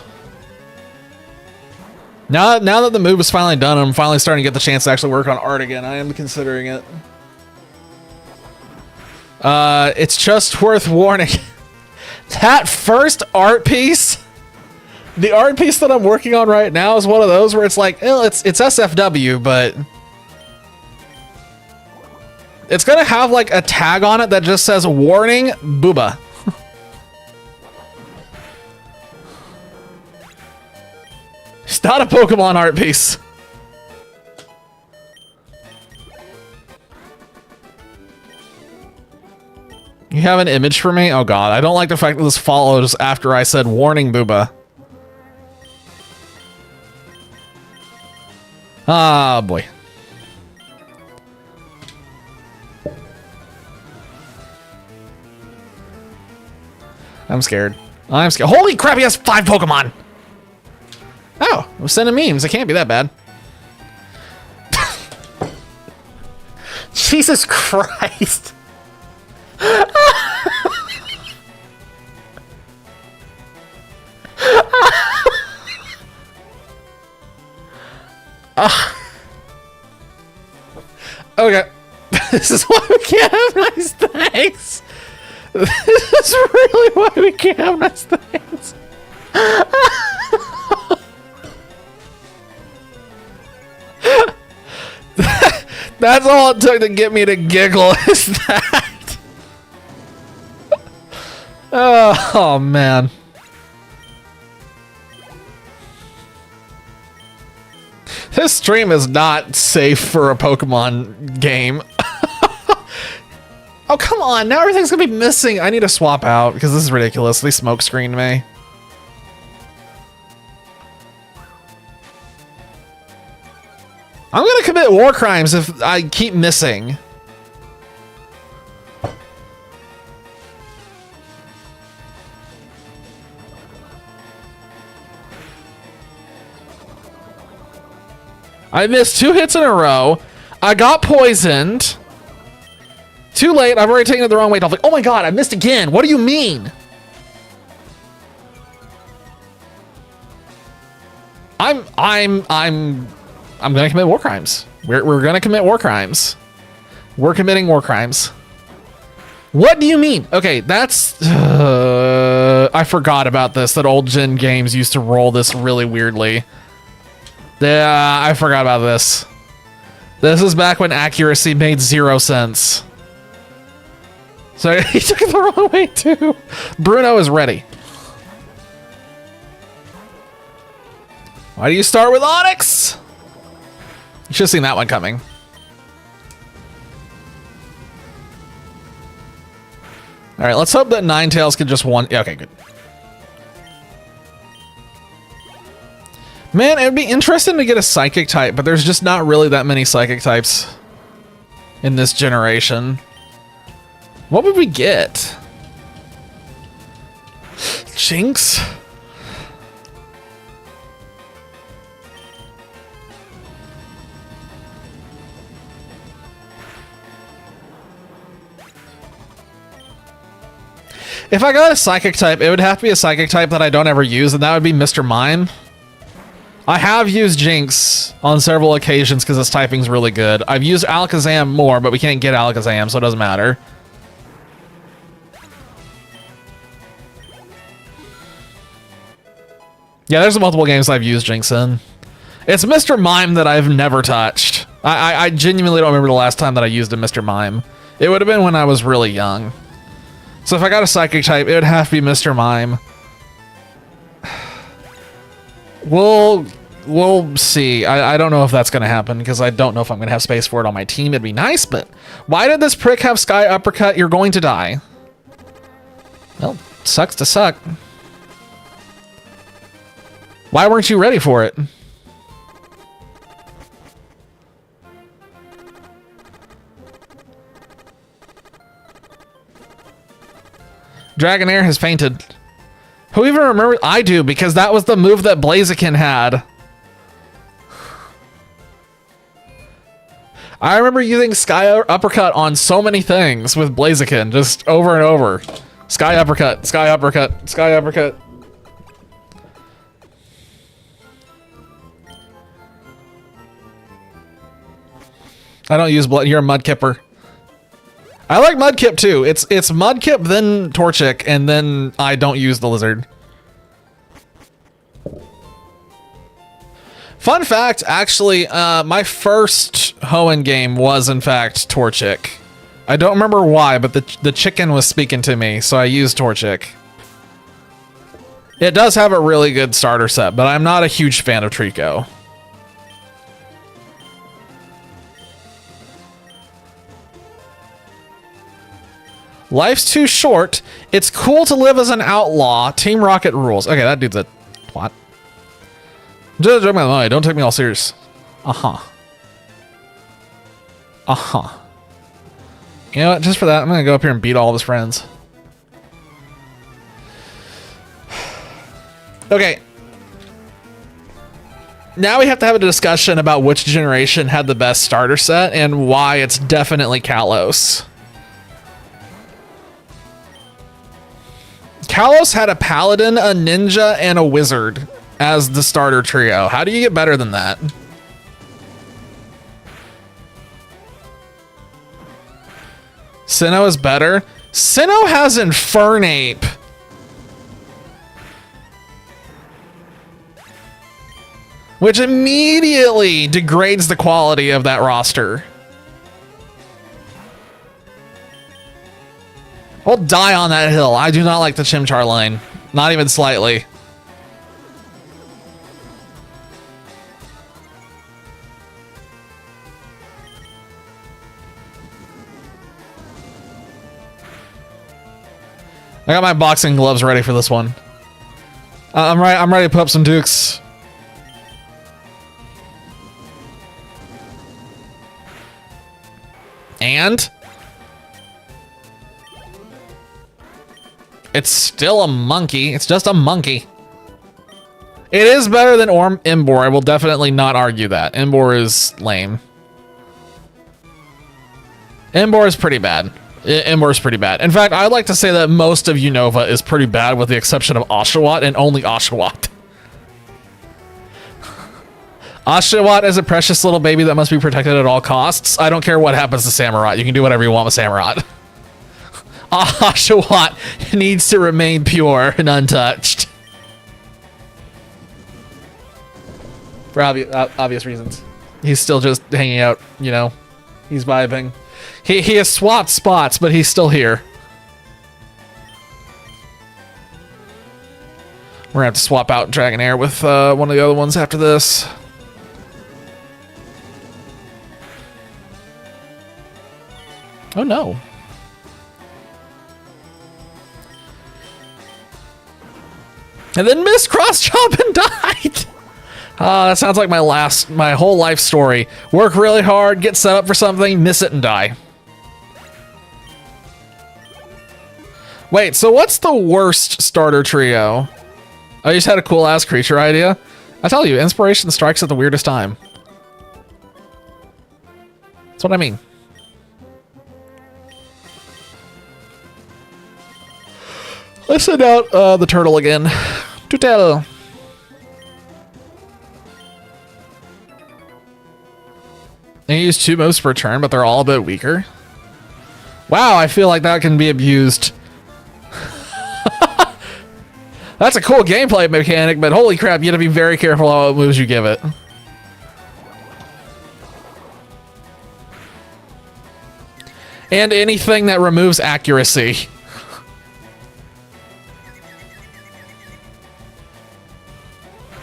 Now that the move is finally done, I'm finally starting to get the chance to actually work on art again. I am considering it. It's just worth warning. That first art piece, the art piece that I'm working on right now is one of those where it's like, it's SFW, but it's gonna have like a tag on it that just says warning, booba. It's not a Pokemon art piece. You have an image for me? Oh god, I don't like the fact that this follows after I said warning, booba. Ah, boy. I'm scared. I'm scared. Holy crap, he has 5 Pokemon! Oh, we're sending memes. It can't be that bad. Jesus Christ. Okay. This is why we can't have nice things. This is really why we can't have nice things. That's all it took to get me to giggle, is that. Oh man. This stream is not safe for a Pokemon game. Oh, come on. Now everything's gonna be missing. I need to swap out because this is ridiculous. They smoke screened me. I'm gonna commit war crimes if I keep missing. I missed 2 hits in a row. I got poisoned. Too late. I've already taken it the wrong way. I'm like, oh my god, I missed again. What do you mean? I'm gonna commit war crimes. We're gonna commit war crimes. We're committing war crimes. What do you mean? Okay, that's... I forgot about this, that old gen games used to roll this really weirdly. Yeah, I forgot about this. This is back when accuracy made 0 sense. So he took it the wrong way too. Bruno is ready. Why do you start with Onyx? You should have seen that one coming. All right, let's hope that Ninetales could just one. Yeah, okay, good. Man, it would be interesting to get a psychic type, but there's just not really that many psychic types in this generation. What would we get? Jinx? If I got a psychic type, it would have to be a psychic type that I don't ever use, and that would be Mr. Mime. I have used Jinx on several occasions because its typing's really good. I've used Alakazam more, but we can't get Alakazam, so it doesn't matter. Yeah, there's multiple games I've used Jinx in. It's Mr. Mime that I've never touched. I genuinely don't remember the last time that I used a Mr. Mime. It would have been when I was really young. So if I got a psychic type, it would have to be Mr. Mime. We'll see. I don't know if that's going to happen because I don't know if I'm going to have space for it on my team. It'd be nice, but why did this prick have Sky Uppercut? You're going to die. Well, sucks to suck. Why weren't you ready for it? Dragonair has fainted. Who even remembers? I do, because that was the move that Blaziken had. I remember using Sky Uppercut on so many things with Blaziken, just over and over. Sky Uppercut, Sky Uppercut, Sky Uppercut. I don't use blood. You're a Mudkipper. I like Mudkip too. It's Mudkip, then Torchic, and then I don't use the lizard. Fun fact, actually, my first Hoenn game was in fact Torchic. I don't remember why, but the chicken was speaking to me, so I used Torchic. It does have a really good starter set, but I'm not a huge fan of Trico. Life's too short. It's cool to live as an outlaw. Team Rocket rules. Okay, that dude's a twat. Just joking, don't take me all serious. Uh-huh. Uh-huh. You know what? Just for that, I'm gonna go up here and beat all of his friends. Okay. Now we have to have a discussion about which generation had the best starter set and why it's definitely Kalos. Kalos had a paladin, a ninja, and a wizard as the starter trio. How do you get better than that? Sinnoh is better. Sinnoh has Infernape. Which immediately degrades the quality of that roster. I'll die on that hill. I do not like the Chimchar line. Not even slightly. I got my boxing gloves ready for this one. I'm ready to put up some dukes. And it's still a monkey. It's just a monkey. It is better than Imbor. I will definitely not argue that. Imbor is lame. Imbor is pretty bad. Imbor is pretty bad. In fact, I'd like to say that most of Unova is pretty bad with the exception of Oshawott and only Oshawott. Oshawott is a precious little baby that must be protected at all costs. I don't care what happens to Samurott. You can do whatever you want with Samurott. Oshawott needs to remain pure and untouched. For obvious reasons. He's still just hanging out, you know. He's vibing. He has swapped spots, but he's still here. We're gonna have to swap out Dragonair with one of the other ones after this. Oh no. And then missed cross chop and died. That sounds like my whole life story. Work really hard, get set up for something, miss it and die. Wait, so what's the worst starter trio? I just had a cool ass creature idea. I tell you, inspiration strikes at the weirdest time. That's what I mean. Let's send out the turtle again. Tutel. They use 2 moves per turn, but they're all a bit weaker. Wow, I feel like that can be abused. That's a cool gameplay mechanic, but holy crap, you gotta be very careful what moves you give it. And anything that removes accuracy.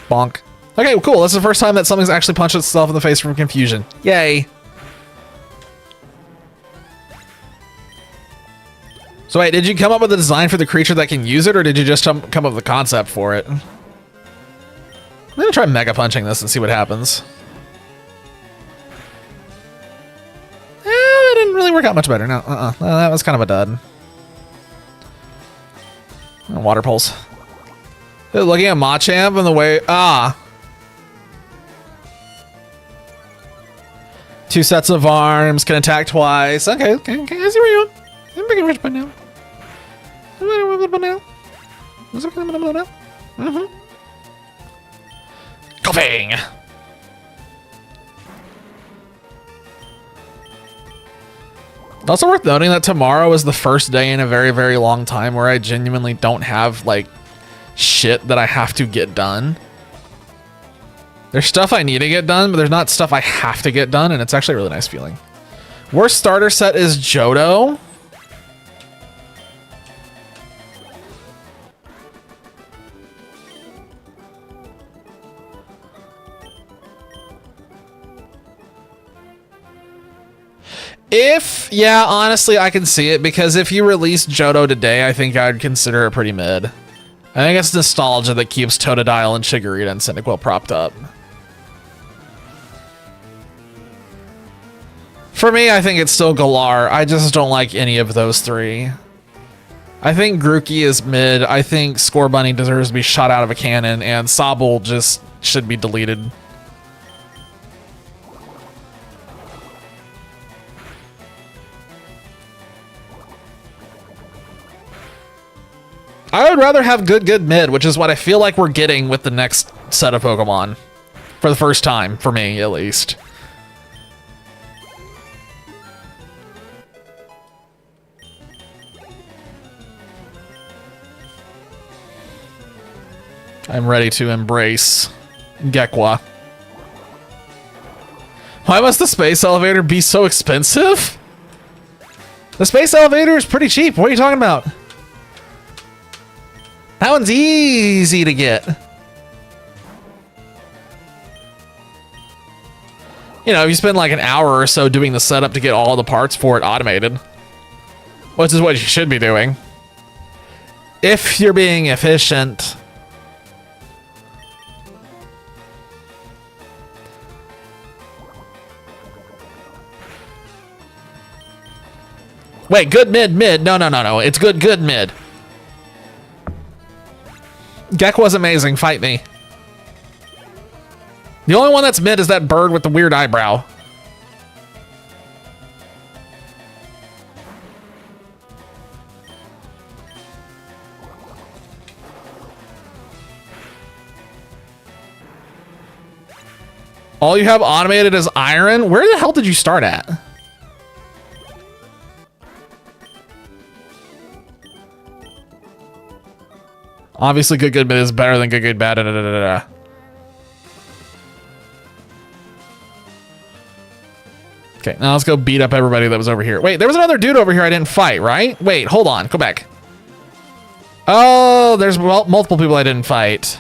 Bonk. Okay, well, cool. That's the first time that something's actually punched itself in the face from confusion. Yay. So wait, did you come up with a design for the creature that can use it, or did you just come up with a concept for it? I'm gonna try Mega Punching this and see what happens. That didn't really work out much better. No, that was kind of a dud. Water Pulse. Looking at Machamp and the way... 2 sets of arms, can attack twice. Okay, I see where you're going. I'm big rich by now. Coughing! Also worth noting that tomorrow is the first day in a very, very long time where I genuinely don't have, like, shit that I have to get done. There's stuff I need to get done, but there's not stuff I have to get done, and it's actually a really nice feeling. Worst starter set is Johto. Yeah, honestly, I can see it, because if you release Johto today, I think I'd consider it pretty mid. I think it's nostalgia that keeps Totodile and Chikorita and Cyndaquil propped up. For me, I think it's still Galar. I just don't like any of those 3. I think Grookey is mid. I think Scorbunny deserves to be shot out of a cannon, and Sobble just should be deleted. I would rather have good mid, which is what I feel like we're getting with the next set of Pokemon. For the first time, for me, at least. I'm ready to embrace Gekwa. Why must the space elevator be so expensive? The space elevator is pretty cheap. What are you talking about? That one's easy to get. You know, if you spend like an hour or so doing the setup to get all the parts for it automated, which is what you should be doing. If you're being efficient. Wait, good mid. No. It's good mid. Gekwa's amazing. Fight me. The only one that's mid is that bird with the weird eyebrow. All you have automated is iron? Where the hell did you start at? Obviously, good mid is better than good bad. Da, da, da, da, da. Okay, now let's go beat up everybody that was over here. Wait, there was another dude over here I didn't fight, right? Wait, hold on. Go back. Oh, there's multiple people I didn't fight.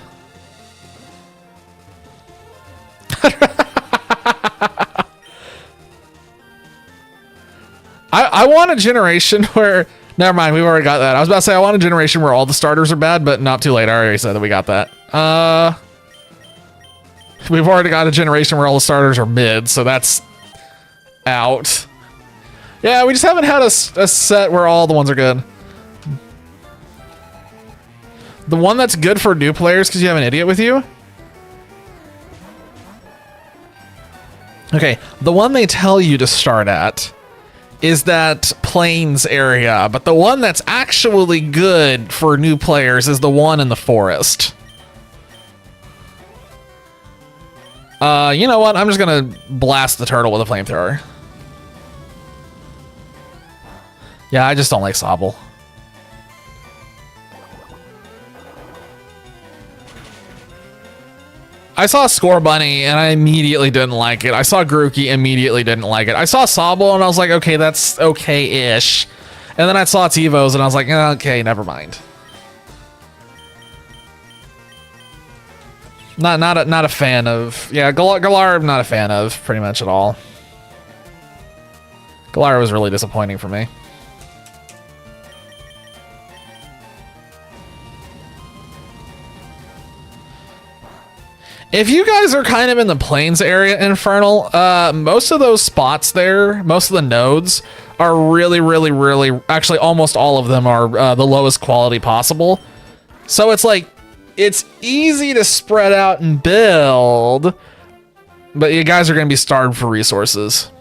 I want a generation where... Never mind, we've already got that. I was about to say I want a generation where all the starters are bad, but not too late. I already said that we got that. We've already got a generation where all the starters are mid, so that's out. Yeah, we just haven't had a set where all the ones are good. The one that's good for new players because you have an idiot with you? Okay, the one they tell you to start at is that plains area, but the one that's actually good for new players is the one in the forest. You know what? I'm just gonna blast the turtle with a flamethrower. Yeah, I just don't like Sobble. I saw Score Bunny and I immediately didn't like it. I saw Grookey, immediately didn't like it. I saw Sobble and I was like, okay, that's okay-ish. And then I saw Tivos and I was like, okay, never mind. Not a fan of. Yeah, Galar, I'm not a fan of pretty much at all. Galar was really disappointing for me. If you guys are kind of in the plains area, Infernal, most of those spots there, most of the nodes are really, actually almost all of them are the lowest quality possible. So it's like, it's easy to spread out and build, but you guys are going to be starved for resources.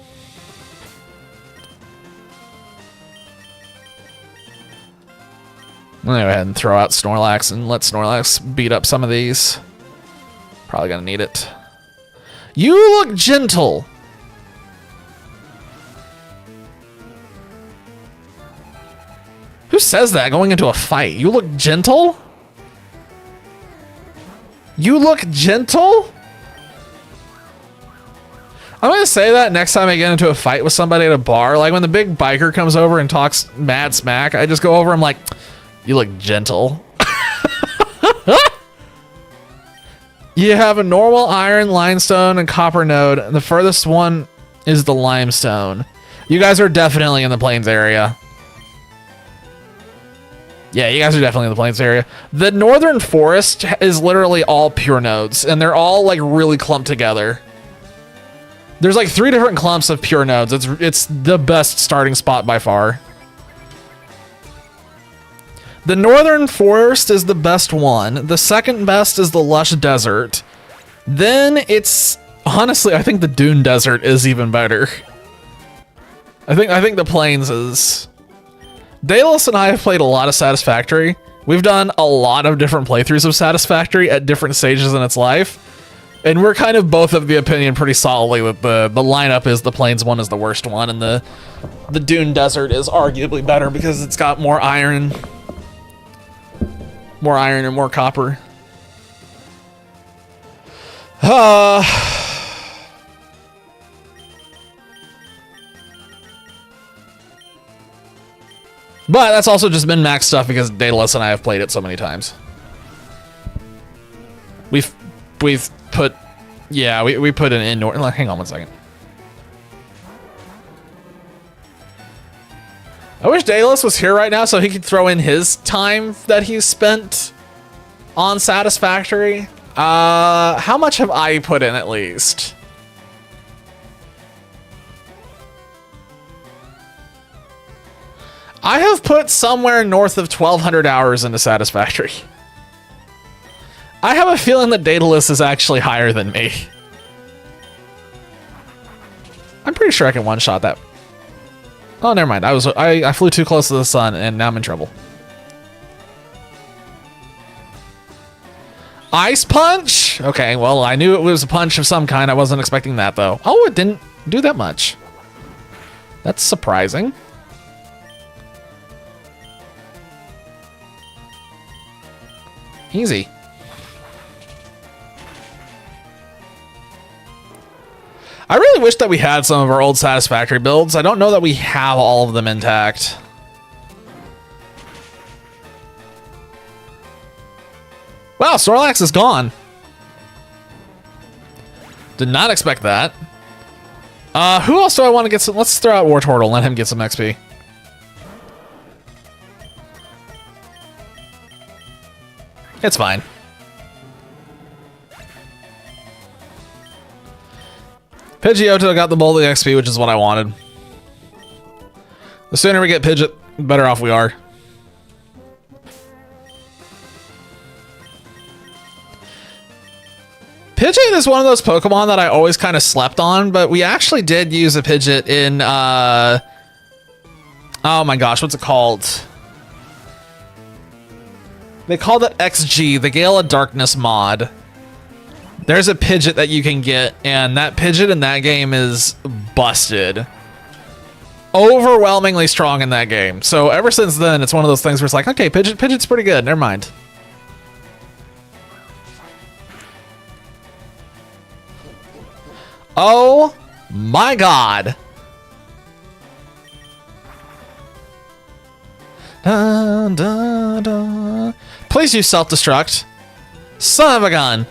I'm going to go ahead and throw out Snorlax and let Snorlax beat up some of these. Probably gonna need it. You look gentle. Who says that going into a fight? You look gentle? You look gentle? I'm gonna say that next time I get into a fight with somebody at a bar. Like when the big biker comes over and talks mad smack, I just go over, I'm like, you look gentle. You have a normal iron, limestone, and copper node. And the furthest one is the limestone. You guys are definitely in the plains area. Yeah, you guys are definitely in the plains area. The northern forest is literally all pure nodes, and they're all like really clumped together. There's like 3 different clumps of pure nodes. It's the best starting spot by far. The northern forest is the best one. The second best is the lush desert. Then it's honestly, I think the dune desert is even better. I think the plains is. Daedalus and I have played a lot of Satisfactory. We've done a lot of different playthroughs of Satisfactory at different stages in its life. And we're kind of both of the opinion pretty solidly that the lineup is the plains one is the worst one, and the dune desert is arguably better because it's got more iron. More iron and more copper. But that's also just min-max stuff because Daedalus and I have played it so many times. We've put, yeah, we put an indoor. Hang on one second. I wish Daedalus was here right now so he could throw in his time that he's spent on Satisfactory. How much have I put in at least? I have put somewhere north of 1,200 hours into Satisfactory. I have a feeling that Daedalus is actually higher than me. pretty sure I can one-shot that. Oh, never mind. I flew too close to the sun, and now I'm in trouble. Ice punch? Okay, well, I knew it was a punch of some kind. I wasn't expecting that, though. Oh, it didn't do that much. That's surprising. Easy. I really wish that we had some of our old Satisfactory builds. I don't know that we have all of them intact. Wow, Snorlax is gone. Did not expect that. Who else do I want to get some? Let's throw out Wartortle and let him get some XP. It's fine. Pidgeotto got the Bolt XP, which is what I wanted. The sooner we get Pidgeot, the better off we are. Pidgeot is one of those Pokemon that I always kind of slept on, but we actually did use a Pidgeot in, oh my gosh, what's it called? They called it XG, the Gale of Darkness mod. There's a Pidgeot that you can get, and that Pidgeot in that game is busted. Overwhelmingly strong in that game. So ever since then, it's one of those things where it's like, okay, Pidgeot's pretty good, never mind. Oh my god. Dun, dun, dun. Please use self-destruct. Son of a gun.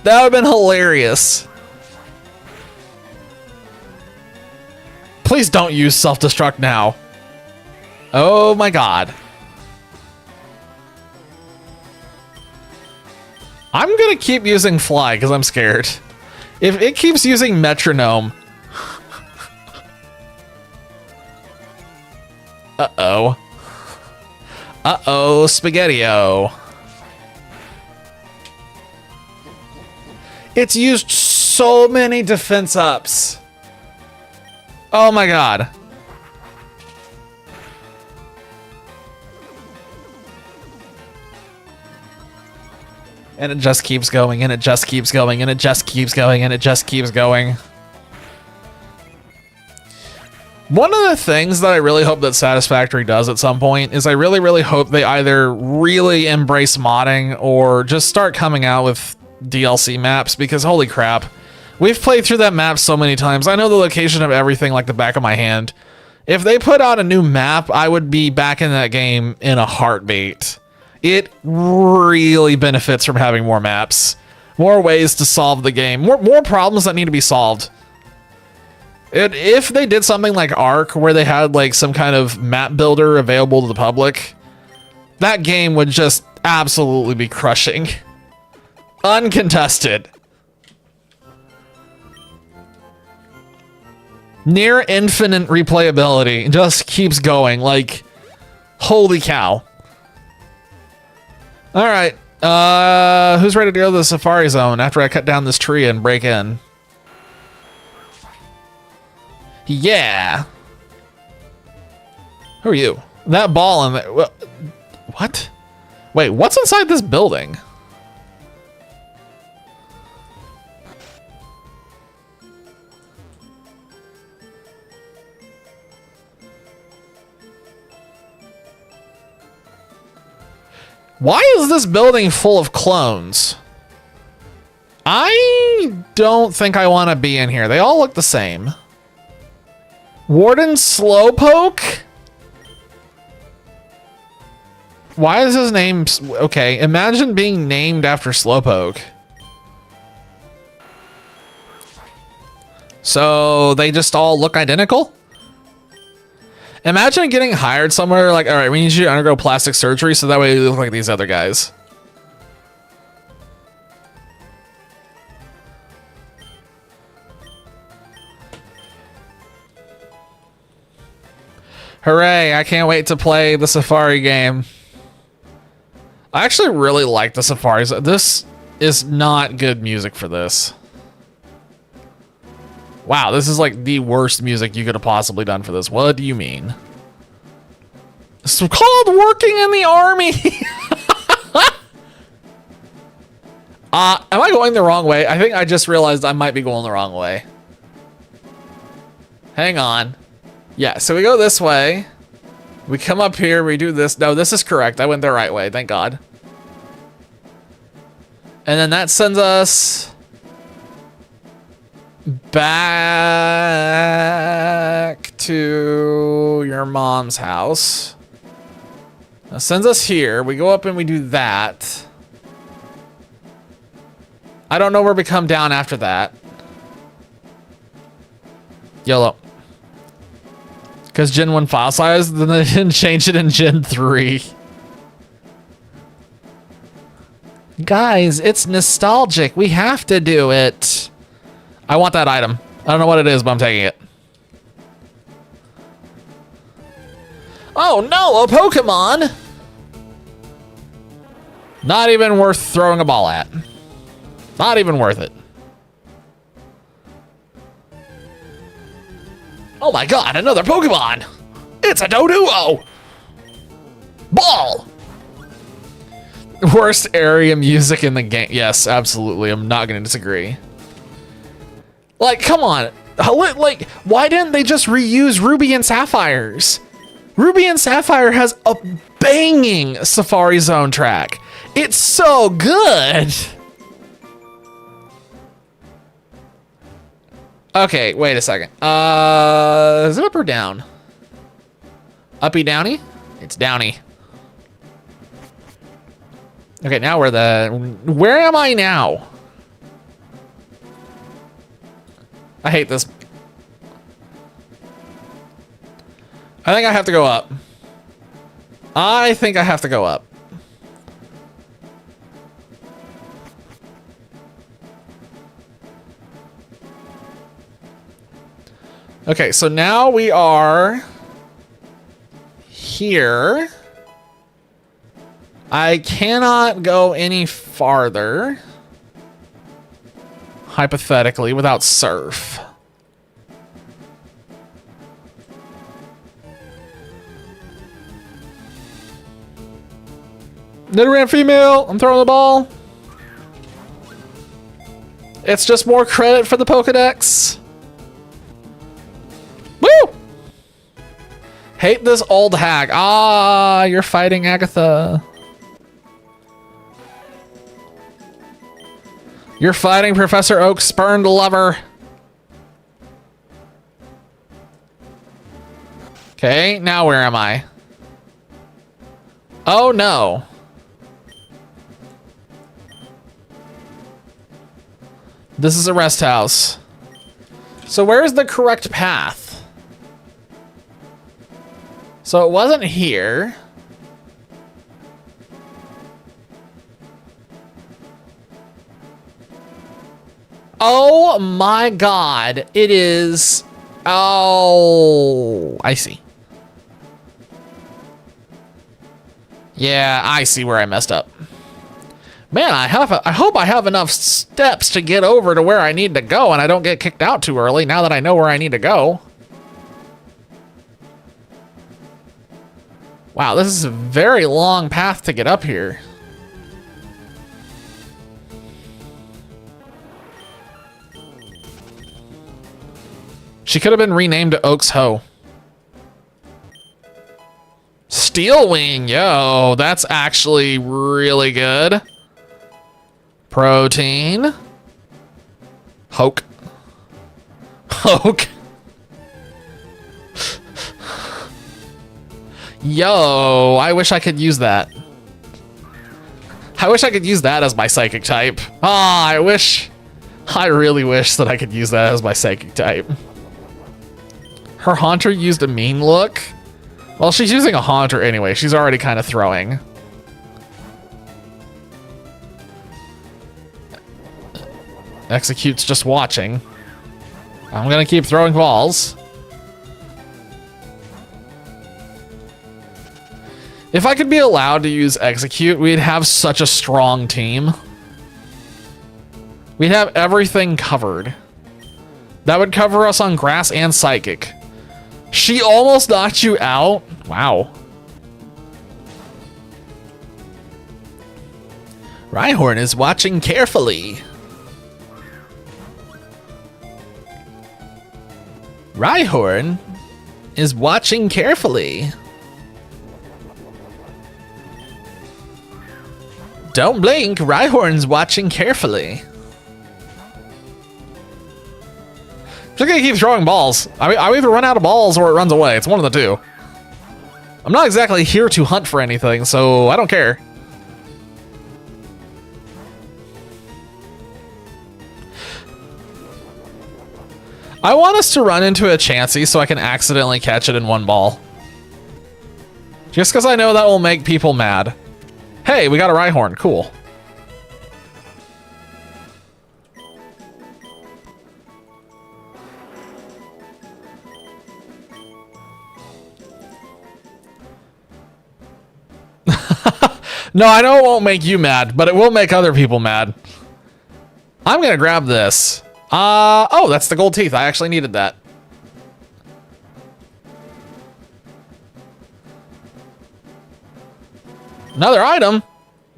That would have been hilarious. Please don't use self-destruct now. Oh my god. I'm gonna keep using fly because I'm scared. If it keeps using metronome. Uh-oh. Uh-oh, Spaghetti-O. It's used so many defense ups. Oh my god. And it just keeps going, and it just keeps going, and it just keeps going, and it just keeps going. One of the things that I really hope that Satisfactory does at some point is I really, really hope they either really embrace modding or just start coming out with DLC maps, because holy crap. We've played through that map so many times. I know the location of everything like the back of my hand. If they put out a new map, I would be back in that game in a heartbeat. It really benefits from having more maps, more ways to solve the game, more problems that need to be solved. If they did something like Ark, where they had like some kind of map builder available to the public, that game would just absolutely be crushing. Uncontested. Near infinite replayability. Just keeps going. Like, holy cow. Alright. Who's ready to go to the Safari Zone after I cut down this tree and break in? Yeah. Who are you? That ball in there. What? Wait, what's inside this building? Why is this building full of clones? I don't think I want to be in here. They all look the same. Warden Slowpoke? Why is his name... Okay, imagine being named after Slowpoke. So they just all look identical? Imagine getting hired somewhere like, all right, we need you to undergo plastic surgery so that way you look like these other guys. Hooray, I can't wait to play the Safari game. I actually really like the Safaris. This is not good music for this. Wow, this is like the worst music you could have possibly done for this. What do you mean? It's called working in the army. Am I going the wrong way? I think I just realized I might be going the wrong way. Hang on. Yeah, so we go this way. We come up here, we do this. No, this is correct. I went the right way, thank God. And then that sends us back to your mom's house. That sends us here. We go up and we do that. I don't know where we come down after that. YOLO. Because Gen 1 file size, then they didn't change it in Gen 3. Guys, it's nostalgic. We have to do it. I want that item. I don't know what it is, but I'm taking it. Oh no, a Pokemon! Not even worth throwing a ball at. Not even worth it. Oh my god, another Pokemon! It's a Doduo! Ball! Worst area music in the game. Yes, absolutely. I'm not gonna disagree. Like, come on. Like, why didn't they just reuse Ruby and Sapphire's? Ruby and Sapphire has a banging Safari Zone track. It's so good. Okay, wait a second. Is it up or down? Uppy downy? It's downy. Okay, now where am I now? I hate this. I think I have to go up. I think I have to go up. Okay, so now we are here. I cannot go any farther, hypothetically, without surf. Nidoran female, I'm throwing the ball. It's just more credit for the Pokedex. Woo! Hate this old hag. Ah, you're fighting Agatha. You're fighting Professor Oak's spurned lover. Okay, now where am I? Oh no. This is a rest house. So where's the correct path? So it wasn't here. Oh my god, it is. Oh, I see. Yeah, I see where I messed up. Man, I hope I have enough steps to get over to where I need to go and I don't get kicked out too early now that I know where I need to go. Wow, this is a very long path to get up here. She could have been renamed to Oak's Hoe. Steel Wing, yo, that's actually really good. Protein. Hoke. Hoke. Yo, I wish I could use that. I wish I could use that as my psychic type. Ah, I really wish that I could use that as my psychic type. Her Haunter used a mean look. Well, she's using a Haunter anyway. She's already kind of throwing. Execute's just watching. I'm gonna keep throwing balls. If I could be allowed to use Execute, we'd have such a strong team. We'd have everything covered. That would cover us on grass and psychic. She almost knocked you out? Wow. Rhyhorn is watching carefully. Rhyhorn is watching carefully. Don't blink, Rhyhorn's watching carefully. Just gonna keep throwing balls. I either run out of balls or it runs away. It's one of the two. I'm not exactly here to hunt for anything, so I don't care. I want us to run into a Chansey so I can accidentally catch it in one ball. Just because I know that will make people mad. Hey, we got a Rhyhorn. Cool. No, I know it won't make you mad, but it will make other people mad. I'm gonna grab this. Oh, that's the gold teeth. I actually needed that. Another item.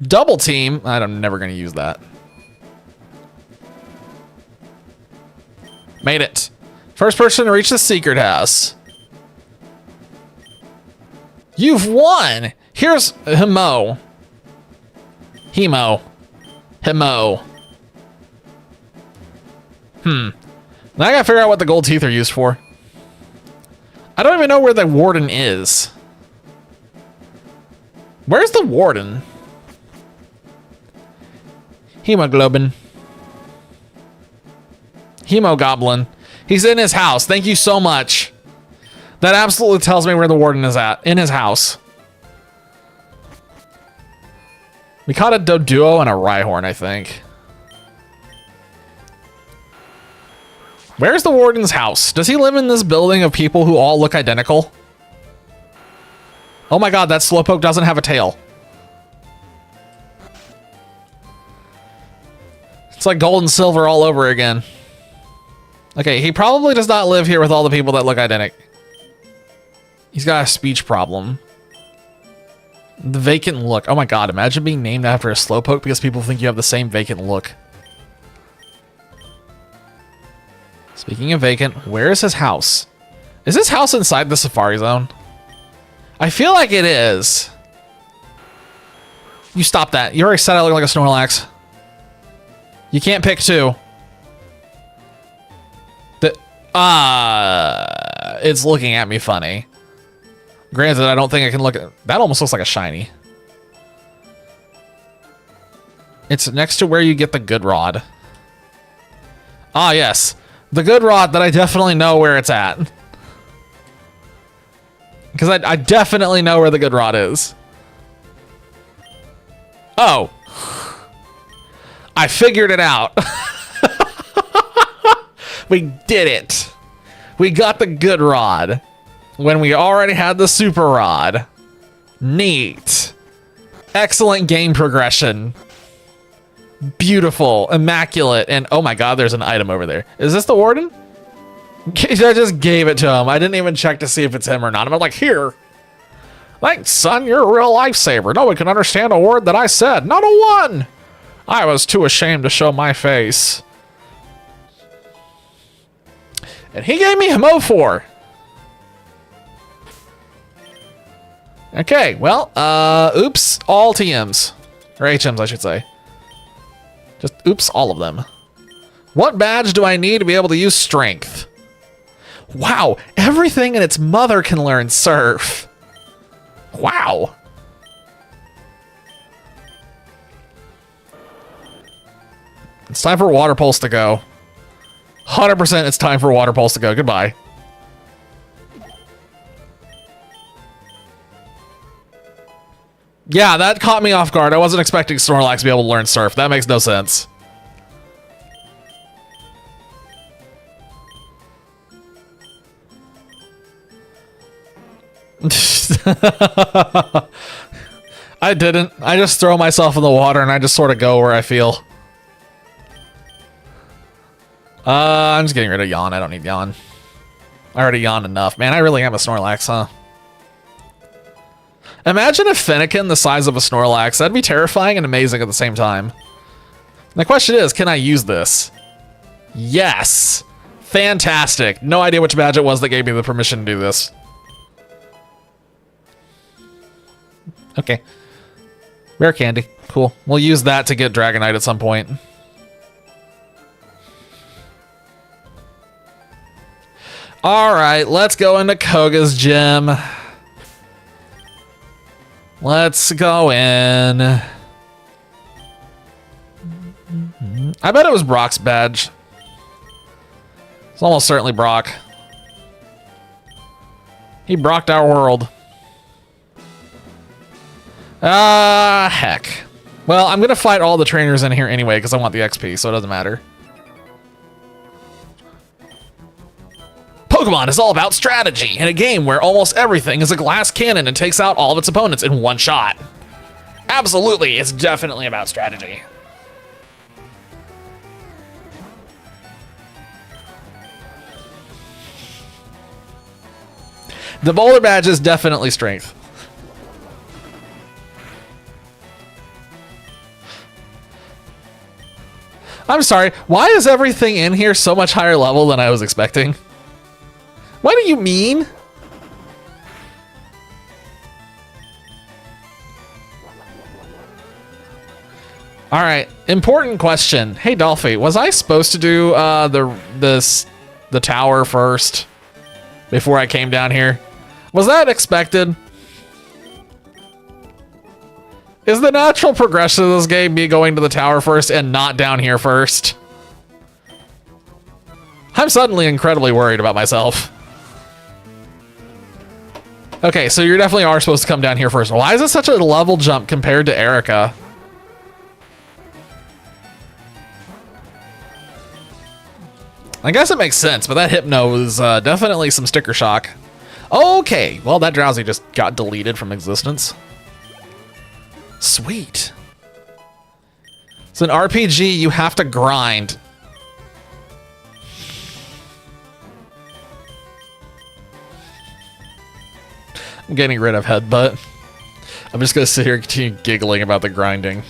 Double team. I'm never gonna use that. Made it. First person to reach the secret house. You've won. Here's Hemo. Hemo. Now I gotta figure out what the gold teeth are used for. I don't even know where the warden is. Where's the warden? Hemoglobin. Hemogoblin. He's in his house. Thank you so much. That absolutely tells me where the warden is at. In his house. We caught a Doduo and a Rhyhorn, I think. Where's the warden's house? Does he live in this building of people who all look identical? Oh my god, that Slowpoke doesn't have a tail. It's like gold and silver all over again. Okay, he probably does not live here with all the people that look identical. He's got a speech problem. The vacant look. Oh my god, imagine being named after a Slowpoke because people think you have the same vacant look. Speaking of vacant, where is his house? Is his house inside the Safari Zone? I feel like it is. You stop that. You already said I look like a Snorlax. You can't pick two. It's looking at me funny. Granted, I don't think I can look at... That almost looks like a shiny. It's next to where you get the good rod. Ah, yes. The good rod that I definitely know where it's at. Because I definitely know where the good rod is. Oh. I figured it out. We did it. We got the good rod when we already had the super rod. Neat. Excellent game progression. Beautiful, immaculate, and oh my god, there's an item over there. Is this the warden? I just gave it to him. I didn't even check to see if it's him or not. I'm like, here. Thanks, son. You're a real lifesaver. No one can understand a word that I said. Not a one. I was too ashamed to show my face. And he gave me Hemo 4. Okay, well, oops, all TMs. Or HMs, I should say. Just oops, all of them. What badge do I need to be able to use strength? Wow, everything and its mother can learn surf. Wow. It's time for Water Pulse to go. 100% it's time for Water Pulse to go. Goodbye. Yeah, that caught me off guard. I wasn't expecting Snorlax to be able to learn Surf. That makes no sense. I didn't. I just throw myself in the water and I just sort of go where I feel. I'm just getting rid of yawn. I don't need yawn. I already yawned enough. Man, I really am a Snorlax, huh? Imagine a Fennekin the size of a Snorlax. That'd be terrifying and amazing at the same time. The question is, can I use this? Yes. Fantastic. No idea which badge it was that gave me the permission to do this. Okay. Rare candy. Cool. We'll use that to get Dragonite at some point. Alright, let's go into Koga's gym. Let's go in. I bet it was Brock's badge. It's almost certainly Brock. He Brocked our world. Heck. Well, I'm gonna fight all the trainers in here anyway because I want the XP, so it doesn't matter. Pokemon is all about strategy in a game where almost everything is a glass cannon and takes out all of its opponents in one shot. Absolutely, it's definitely about strategy. The Boulder badge is definitely strength. I'm sorry, why is everything in here so much higher level than I was expecting? What do you mean? All right, important question. Hey, Dolphy, was I supposed to do the tower first before I came down here? Was that expected? Is the natural progression of this game me going to the tower first and not down here first? I'm suddenly incredibly worried about myself. Okay, so you definitely are supposed to come down here first. Why is it such a level jump compared to Erica? I guess it makes sense, but that Hypno is definitely some sticker shock. Okay, well, that Drowsy just got deleted from existence. Sweet. It's an RPG, you have to grind. I'm getting rid of Headbutt. I'm just gonna sit here and continue giggling about the grinding.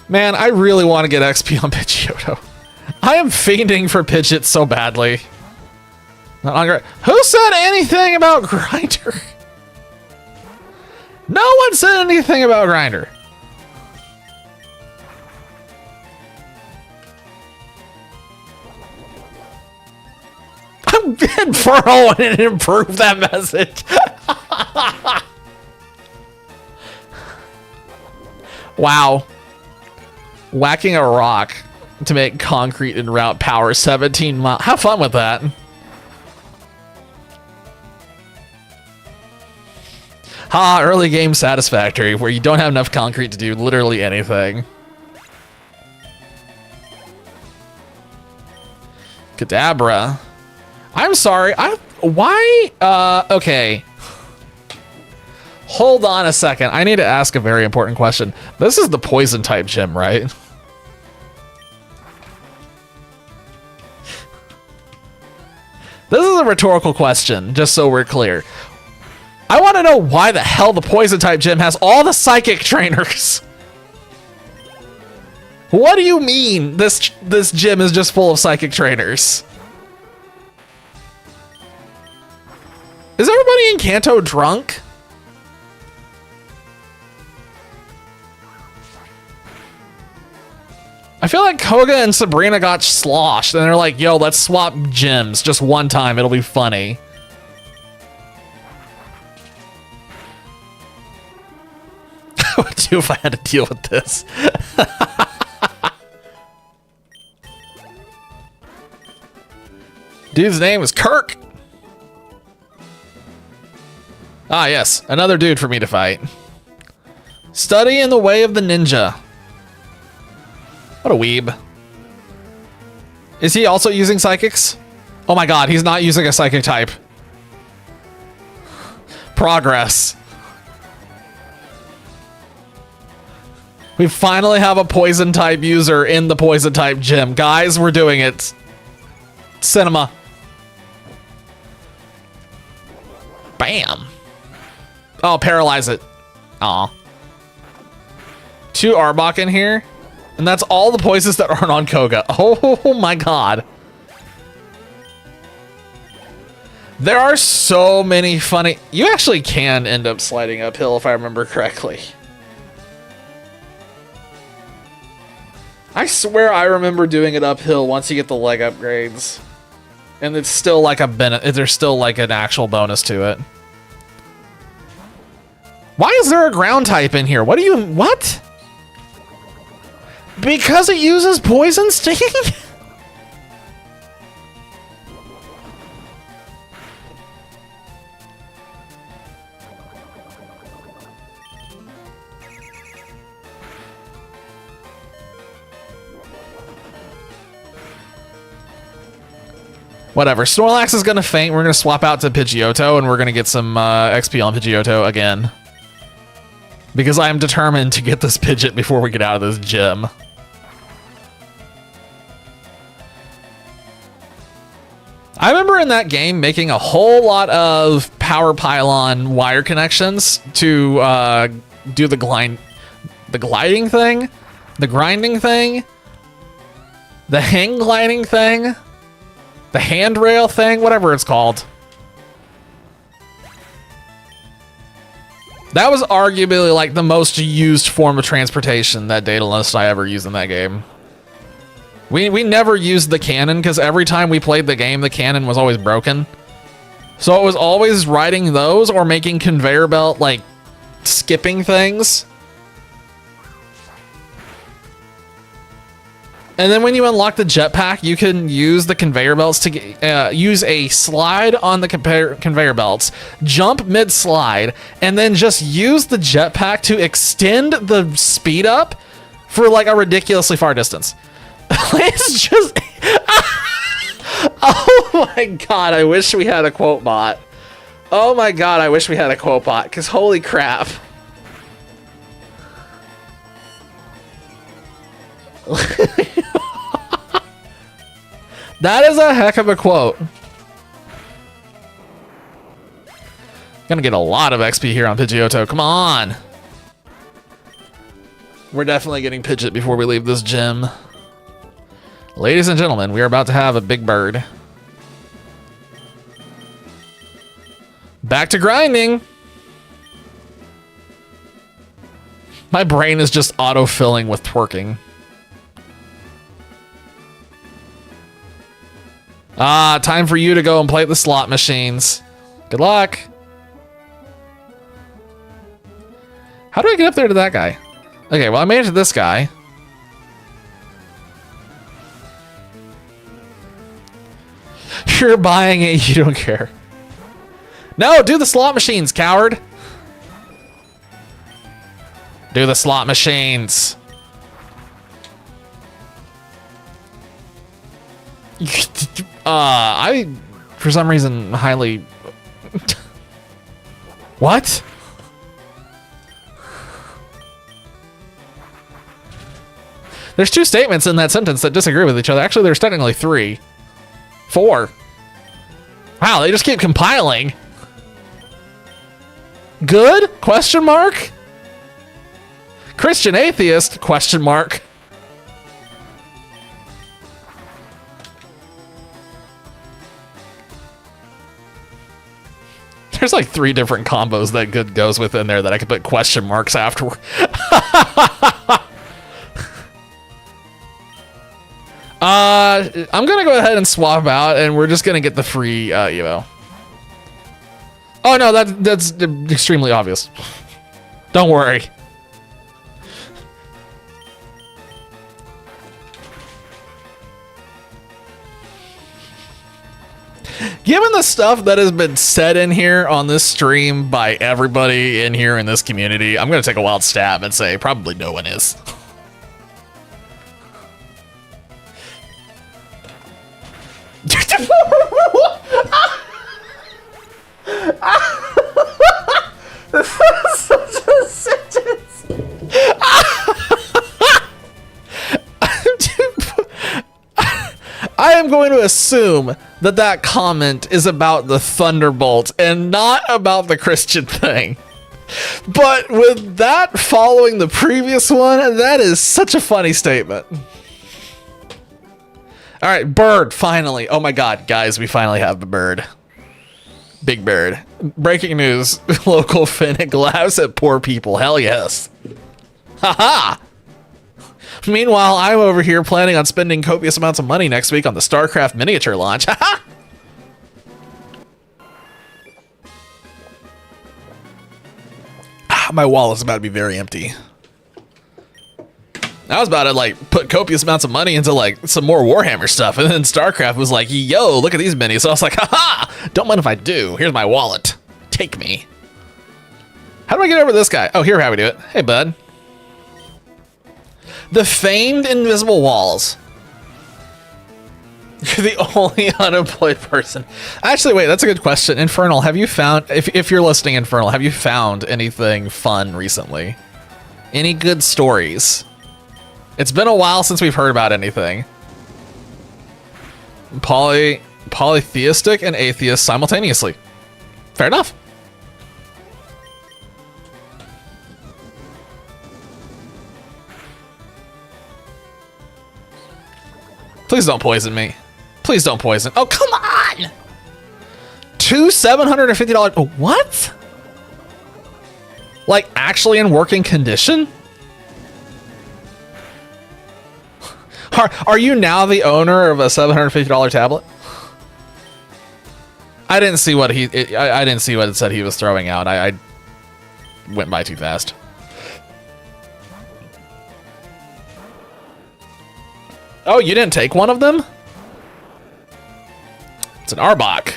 Man, I really want to get XP on Pidgeotto. I am fiending for Pidgeot so badly. Who said anything about Grinder? No one said anything about Grinder. I'm Infernal and improve that message. Wow. Whacking a rock to make concrete en route power 17 miles. Have fun with that. Ha, early game satisfactory, where you don't have enough concrete to do literally anything. Kadabra. I'm sorry, okay. Hold on a second, I need to ask a very important question. This is the poison type gym, right? This is a rhetorical question, just so we're clear. I want to know why the hell the poison type gym has all the psychic trainers. What do you mean this gym is just full of psychic trainers? Is everybody in Kanto drunk? I feel like Koga and Sabrina got sloshed and they're like, yo, let's swap gyms just one time. It'll be funny. I would do if I had to deal with this. Dude's name is Kirk. Ah, yes. Another dude for me to fight. Study in the way of the ninja. What a weeb. Is he also using psychics? Oh my god, he's not using a psychic type. Progress. We finally have a poison type user in the poison type gym. Guys, we're doing it. Cinema. Bam. Oh, paralyze it. Aw. 2 Arbok in here. And that's all the poisons that aren't on Koga. Oh my god. There are so many funny... You actually can end up sliding uphill if I remember correctly. I swear I remember doing it uphill once you get the leg upgrades. And it's still like a benefit. There's still like an actual bonus to it. Why is there a ground type in here? What do you... What? Because it uses poison stinging? Whatever. Snorlax is going to faint. We're going to swap out to Pidgeotto, and we're going to get some XP on Pidgeotto again. Because I am determined to get this Pidgeot before we get out of this gym. I remember in that game making a whole lot of power pylon wire connections to do the gliding thing, the grinding thing, the hang gliding thing, the handrail thing, whatever it's called. That was arguably like the most used form of transportation that Daedalus and I ever used in that game. We never used the cannon because every time we played the game, the cannon was always broken. So it was always riding those or making conveyor belt, like, skipping things. And then when you unlock the jetpack, you can use the conveyor belts to use a slide on the conveyor belts, jump mid-slide, and then just use the jetpack to extend the speed up for, like, a ridiculously far distance. It's just... Oh my god, I wish we had a quote bot. Oh my god, I wish we had a quote bot, because holy crap. That is a heck of a quote. Gonna get a lot of XP here on Pidgeotto, come on. We're definitely getting Pidgeot before we leave this gym. Ladies and gentlemen, we are about to have a big bird. Back to grinding. My brain is just auto-filling with twerking. Ah, time for you to go and play the slot machines. Good luck. How do I get up there to that guy? Okay, well, I made it to this guy. You're buying it, you don't care. No, do the slot machines, coward. Do the slot machines. I, for some reason, highly... What? There's 2 statements in that sentence that disagree with each other. Actually, there's technically 3. 4. Wow, they just keep compiling. Good? Question mark? Christian atheist? Question mark. There's like 3 different combos that good goes within there that I could put question marks afterward. I'm gonna go ahead and swap out, and we're just gonna get the free Evo. Oh no, that's extremely obvious. Don't worry. Given the stuff that has been said in here on this stream by everybody in here in this community, I'm gonna take a wild stab and say probably no one is. I'm going to assume that that comment is about the Thunderbolt and not about the Christian thing. But with that following the previous one, that is such a funny statement. All right, bird, finally. Oh my God, guys, we finally have the bird. Big bird. Breaking news, local Finnick laughs at poor people. Hell yes. Haha. Meanwhile, I'm over here planning on spending copious amounts of money next week on the StarCraft miniature launch. Haha. My wallet's about to be very empty. I was about to like put copious amounts of money into like some more Warhammer stuff, and then StarCraft was like, yo, look at these minis. So I was like, haha, don't mind if I do. Here's my wallet. Take me. How do I get over this guy? Oh, here, how we do it. Hey, bud. The famed invisible walls. You're the only unemployed person. Actually, wait, that's a good question. Infernal, have you found, if you're listening, Infernal, have you found anything fun recently? Any good stories? It's been a while since we've heard about anything. Polytheistic and atheist simultaneously. Fair enough. Please don't poison me. Please don't poison. Oh, come on! Two $750. Oh, what? Like, actually in working condition? Are you now the owner of a $750 tablet? I didn't see what I didn't see what it said he was throwing out. I went by too fast. Oh, you didn't take one of them? It's an Arbok.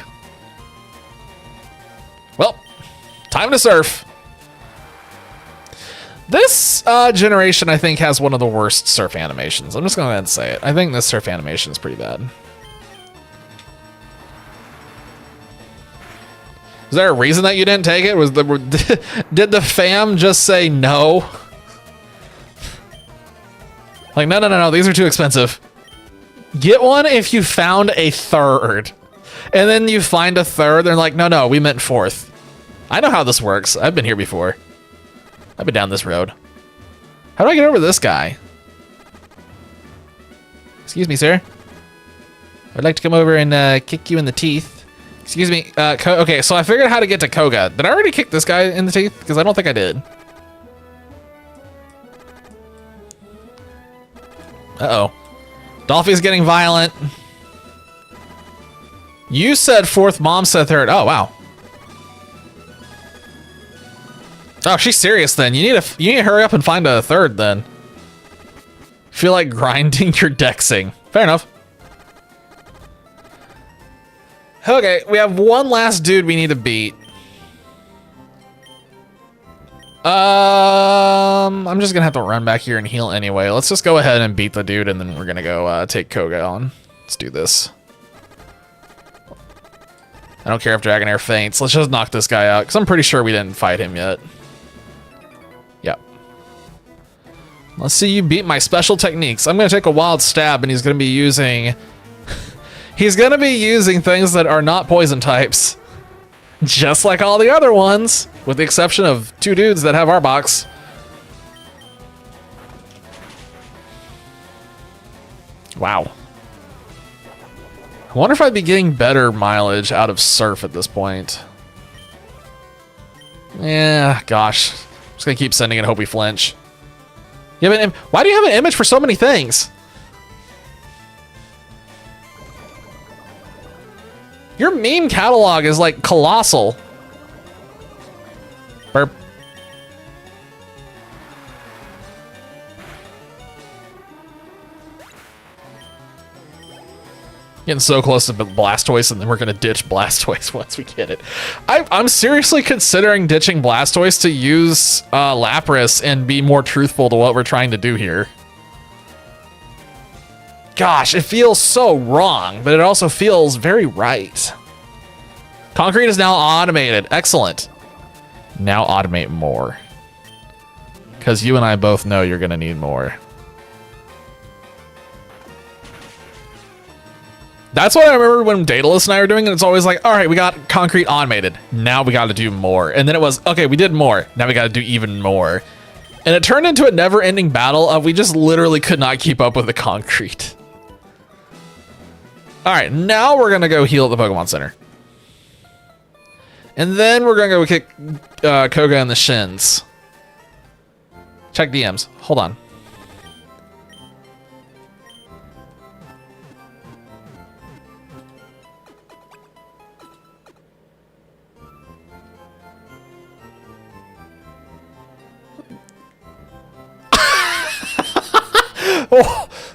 Well, time to surf. This generation, I think, has one of the worst surf animations. I'm just going to go ahead and say it. I think this surf animation is pretty bad. Is there a reason that you didn't take it? Did the fam just say no? Like, no, these are too expensive. Get one if you found a third. And then you find a third, they're like, no, we meant fourth. I know how this works. I've been here before. I've been down this road. How do I get over this guy? Excuse me, sir. I'd like to come over and kick you in the teeth. Excuse me. Okay, so I figured out how to get to Koga. Did I already kick this guy in the teeth? Because I don't think I did. Uh-oh. Dolphy's getting violent. You said fourth, mom said third. Oh, wow. Oh, she's serious then. You need to hurry up and find a third then. Feel like grinding your dexing. Fair enough. Okay, we have one last dude we need to beat. I'm just gonna have to run back here and heal anyway. Let's just go ahead and beat the dude, and then we're gonna go take Koga on. Let's do this. I don't care if Dragonair faints. Let's just knock this guy out, because I'm pretty sure we didn't fight him yet. Yep. Let's see you beat my special techniques. I'm gonna take a wild stab, and he's gonna be using... he's gonna be using things that are not poison types. Just like all the other ones, with the exception of two dudes that have Arboks. Wow. I wonder if I'd be getting better mileage out of Surf at this point. Yeah, gosh. I'm just gonna keep sending it and hope we flinch. You have why do you have an image for so many things? Your meme catalog is like colossal. Burp. Getting so close to Blastoise, and then we're gonna ditch Blastoise once we get it. I'm seriously considering ditching Blastoise to use Lapras and be more truthful to what we're trying to do here. Gosh, it feels so wrong, but it also feels very right. Concrete is now automated. Excellent. Now automate more. Because you and I both know you're going to need more. That's what I remember when Daedalus and I were doing, and it's always like, all right, we got concrete automated. Now we got to do more. And then it was, okay, we did more. Now we got to do even more. And it turned into a never-ending battle of we just literally could not keep up with the concrete. All right, now we're going to go heal at the Pokemon Center. And then we're going to go kick Koga in the shins. Check DMs. Hold on.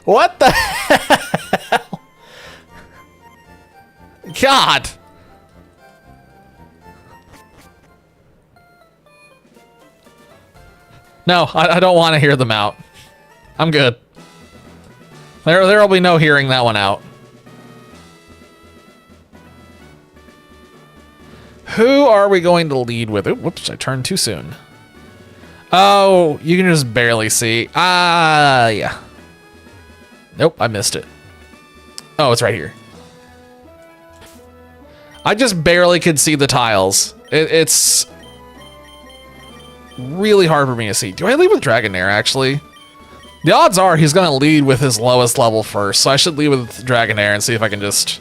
What the hell? God. No, I don't want to hear them out. I'm good. There'll be no hearing that one out. Who are we going to lead with? Ooh, whoops, I turned too soon. Oh, you can just barely see. Yeah. Nope, I missed it. Oh, it's right here. I just barely could see the tiles. It's really hard for me to see. Do I lead with Dragonair, actually? The odds are he's going to lead with his lowest level first, so I should lead with Dragonair and see if I can just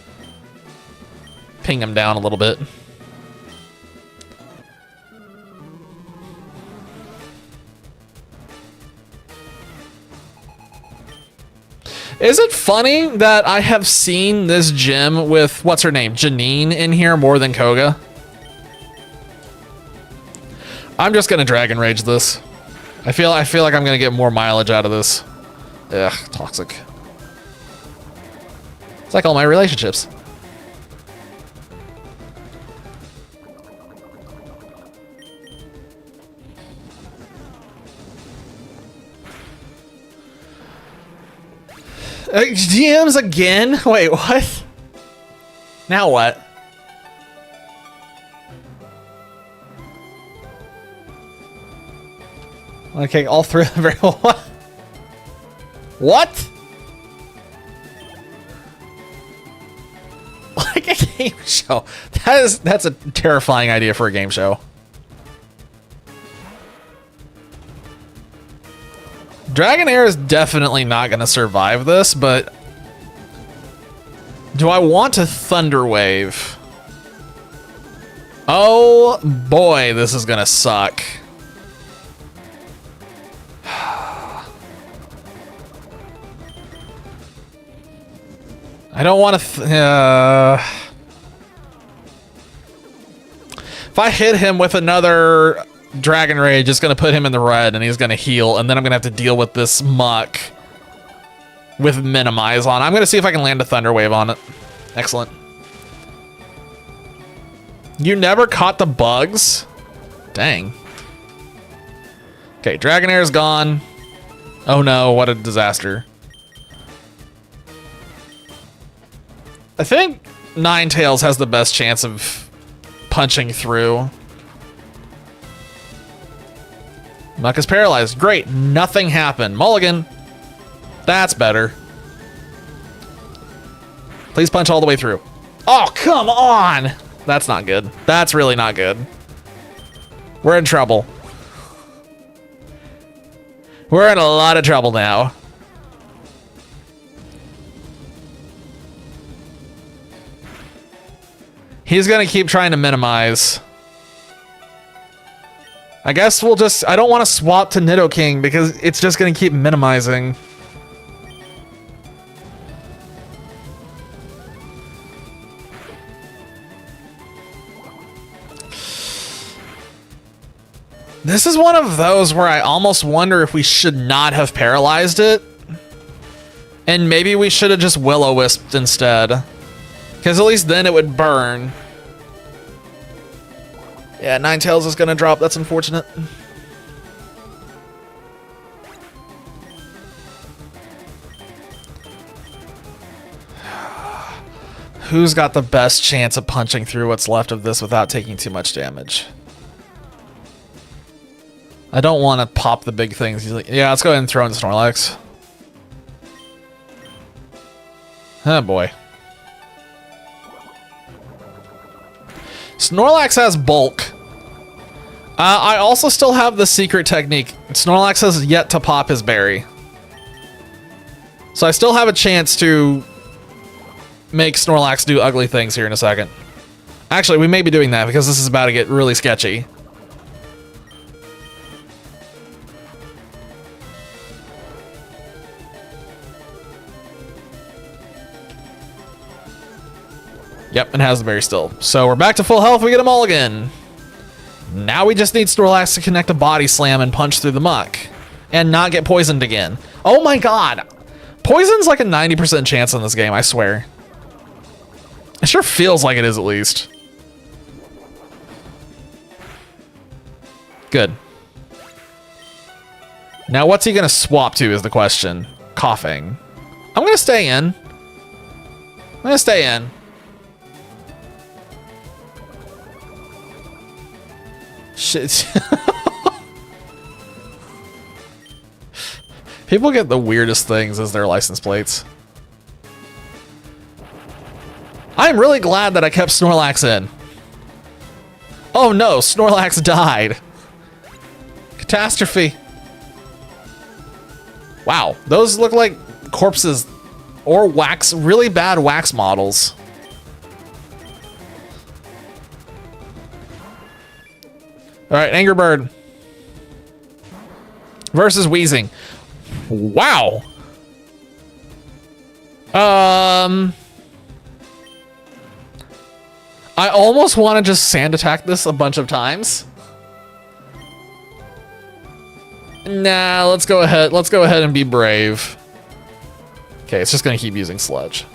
ping him down a little bit. Is it funny that I have seen this gym with, what's her name, Janine in here more than Koga? I'm just gonna Dragon Rage this. I feel like I'm gonna get more mileage out of this. Ugh, toxic. It's like all my relationships. DMs again? Wait, what? Now what? Okay, all three of them. What? What? Like a game show. That's a terrifying idea for a game show. Dragonair is definitely not going to survive this, but do I want to Thunder Wave? Oh boy, this is going to suck. I don't want to... if I hit him with another Dragon Rage, it's going to put him in the red, and he's going to heal, and then I'm going to have to deal with this muck with Minimize on. I'm going to see if I can land a Thunder Wave on it. Excellent. You never caught the bugs? Dang. Okay, Dragonair's gone. Oh no, what a disaster. I think Ninetales has the best chance of punching through. Muck is paralyzed. Great. Nothing happened. Mulligan. That's better. Please punch all the way through. Oh, come on. That's not good. That's really not good. We're in trouble. We're in a lot of trouble now. He's going to keep trying to minimize. I guess we'll just... I don't want to swap to Nidoking because it's just going to keep minimizing. This is one of those where I almost wonder if we should not have paralyzed it. And maybe we should have just Will-O-Wisped instead. Because at least then it would burn. Yeah, Ninetales is going to drop. That's unfortunate. Who's got the best chance of punching through what's left of this without taking too much damage? I don't want to pop the big things. Yeah, let's go ahead and throw in Snorlax. Oh boy. Snorlax has bulk. I also still have the secret technique. Snorlax has yet to pop his berry. So I still have a chance to make Snorlax do ugly things here in a second. Actually, we may be doing that because this is about to get really sketchy. Yep, and has the berry still. So we're back to full health. We get them all again. Now we just need Snorlax to connect a body slam and punch through the muck. And not get poisoned again. Oh my god. Poison's like a 90% chance in this game, I swear. It sure feels like it is at least. Good. Now what's he gonna swap to is the question. Coughing. I'm gonna stay in. I'm gonna stay in. Shit. People get the weirdest things as their license plates. I'm really glad that I kept Snorlax in. Oh no, Snorlax died. Catastrophe. Wow, those look like corpses or wax, really bad wax models. All right, Angry Bird versus Weezing. Wow. I almost want to just sand attack this a bunch of times. Nah, let's go ahead. Let's go ahead and be brave. Okay, it's just gonna keep using Sludge.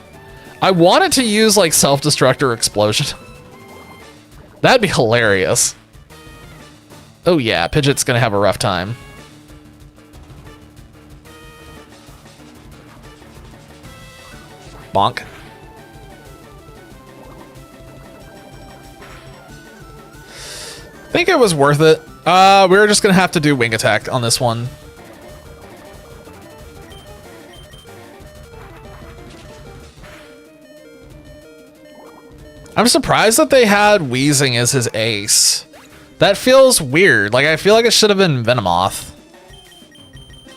I wanted to use like self-destruct or explosion. That'd be hilarious. Oh yeah, Pidgeot's gonna have a rough time. Bonk. I think it was worth it. We were just gonna have to do wing attack on this one. I'm surprised that they had Weezing as his ace. That feels weird. Like, I feel like it should have been Venomoth.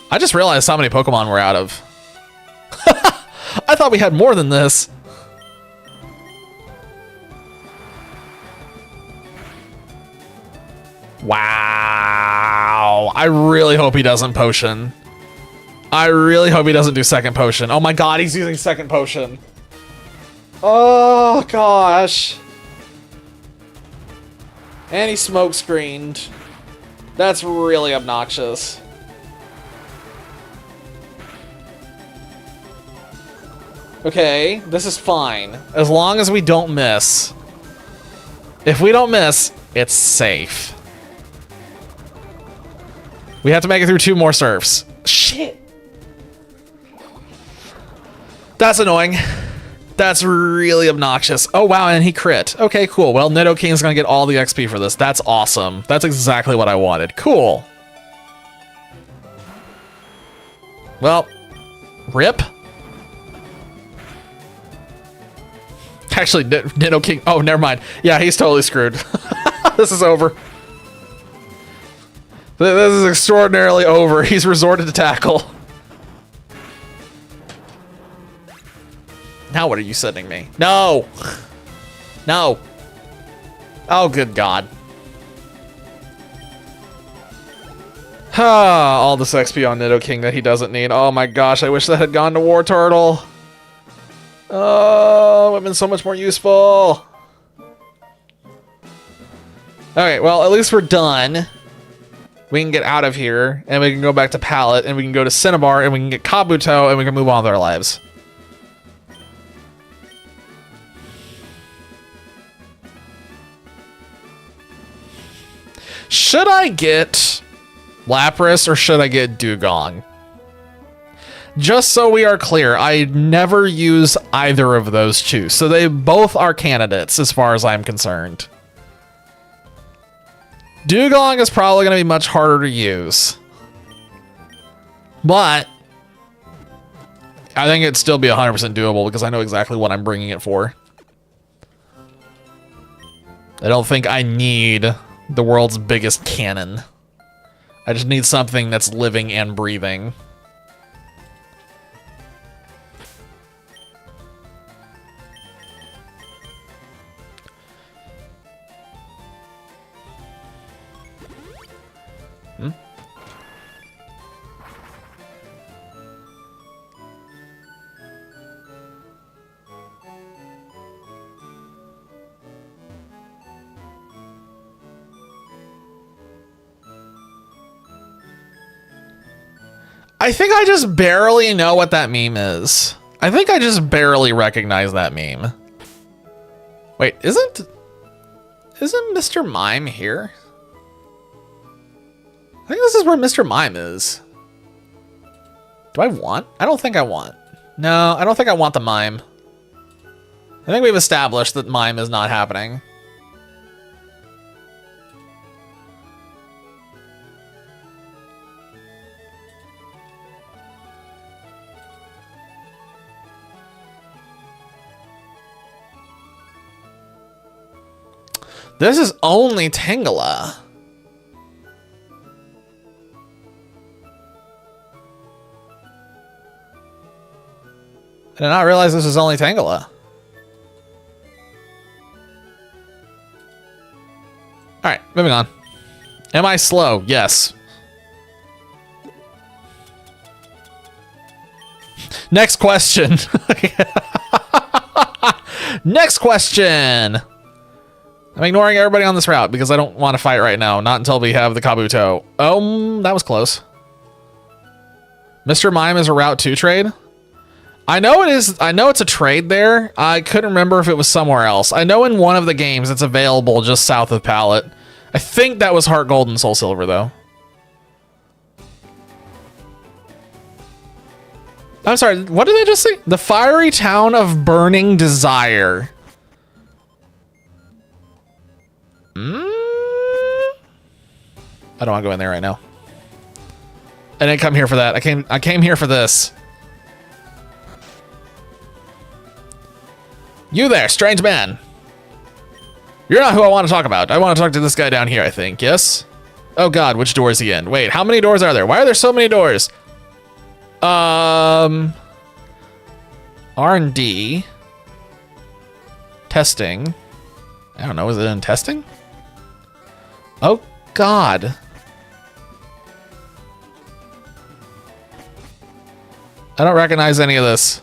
I just realized how many Pokemon we're out of. I thought we had more than this. Wow. I really hope he doesn't potion. I really hope he doesn't do second potion. Oh my god, he's using second potion. Oh gosh. And he smoke screened. That's really obnoxious. Okay, this is fine. As long as we don't miss. If we don't miss, it's safe. We have to make it through 2 more surfs. Shit. That's annoying. That's really obnoxious. Oh, wow, and he crit. Okay, cool. Well, Nidoking's gonna get all the XP for this. That's awesome. That's exactly what I wanted. Cool. Well, rip. Actually, Nidoking. Oh, never mind. Yeah, he's totally screwed. This is over. This is extraordinarily over. He's resorted to tackle. Now what are you sending me? No! No! Oh, good God. All this XP on Nidoking that he doesn't need. Oh my gosh, I wish that had gone to War Turtle. Oh, it would have been so much more useful. Okay, well, at least we're done. We can get out of here, and we can go back to Pallet, and we can go to Cinnabar, and we can get Kabuto, and we can move on with our lives. Should I get Lapras or should I get Dugong? Just so we are clear, I never use either of those two, so they both are candidates as far as I'm concerned. Dugong is probably going to be much harder to use, but I think it'd still be 100% doable because I know exactly what I'm bringing it for. I don't think I need the world's biggest cannon. I just need something that's living and breathing. I think I just barely know what that meme is. I think I just barely recognize that meme. Wait, isn't Mr. Mime here? I think this is where Mr. Mime is. Do I want? I don't think I want. No, I don't think I want the mime. I think we've established that mime is not happening. This is only Tangela. I did not realize this was only Tangela. Alright, moving on. Am I slow? Yes. Next question. Next question. I'm ignoring everybody on this route because I don't want to fight right now. Not until we have the Kabuto. That was close. Mr. Mime is a Route 2 trade? I know it is. I know it's a trade there. I couldn't remember if it was somewhere else. I know in one of the games it's available just south of Pallet. I think that was Heart Gold and Soul Silver, though. I'm sorry, what did I just say? The Fiery Town of Burning Desire. I don't want to go in there right now. I didn't come here for that. I came here for this. You there, strange man. You're not who I want to talk about. I want to talk to this guy down here, I think. Yes? Oh god, which door is he in? Wait, how many doors are there? Why are there so many doors? R&D. Testing. I don't know, is it in testing? Oh god. I don't recognize any of this.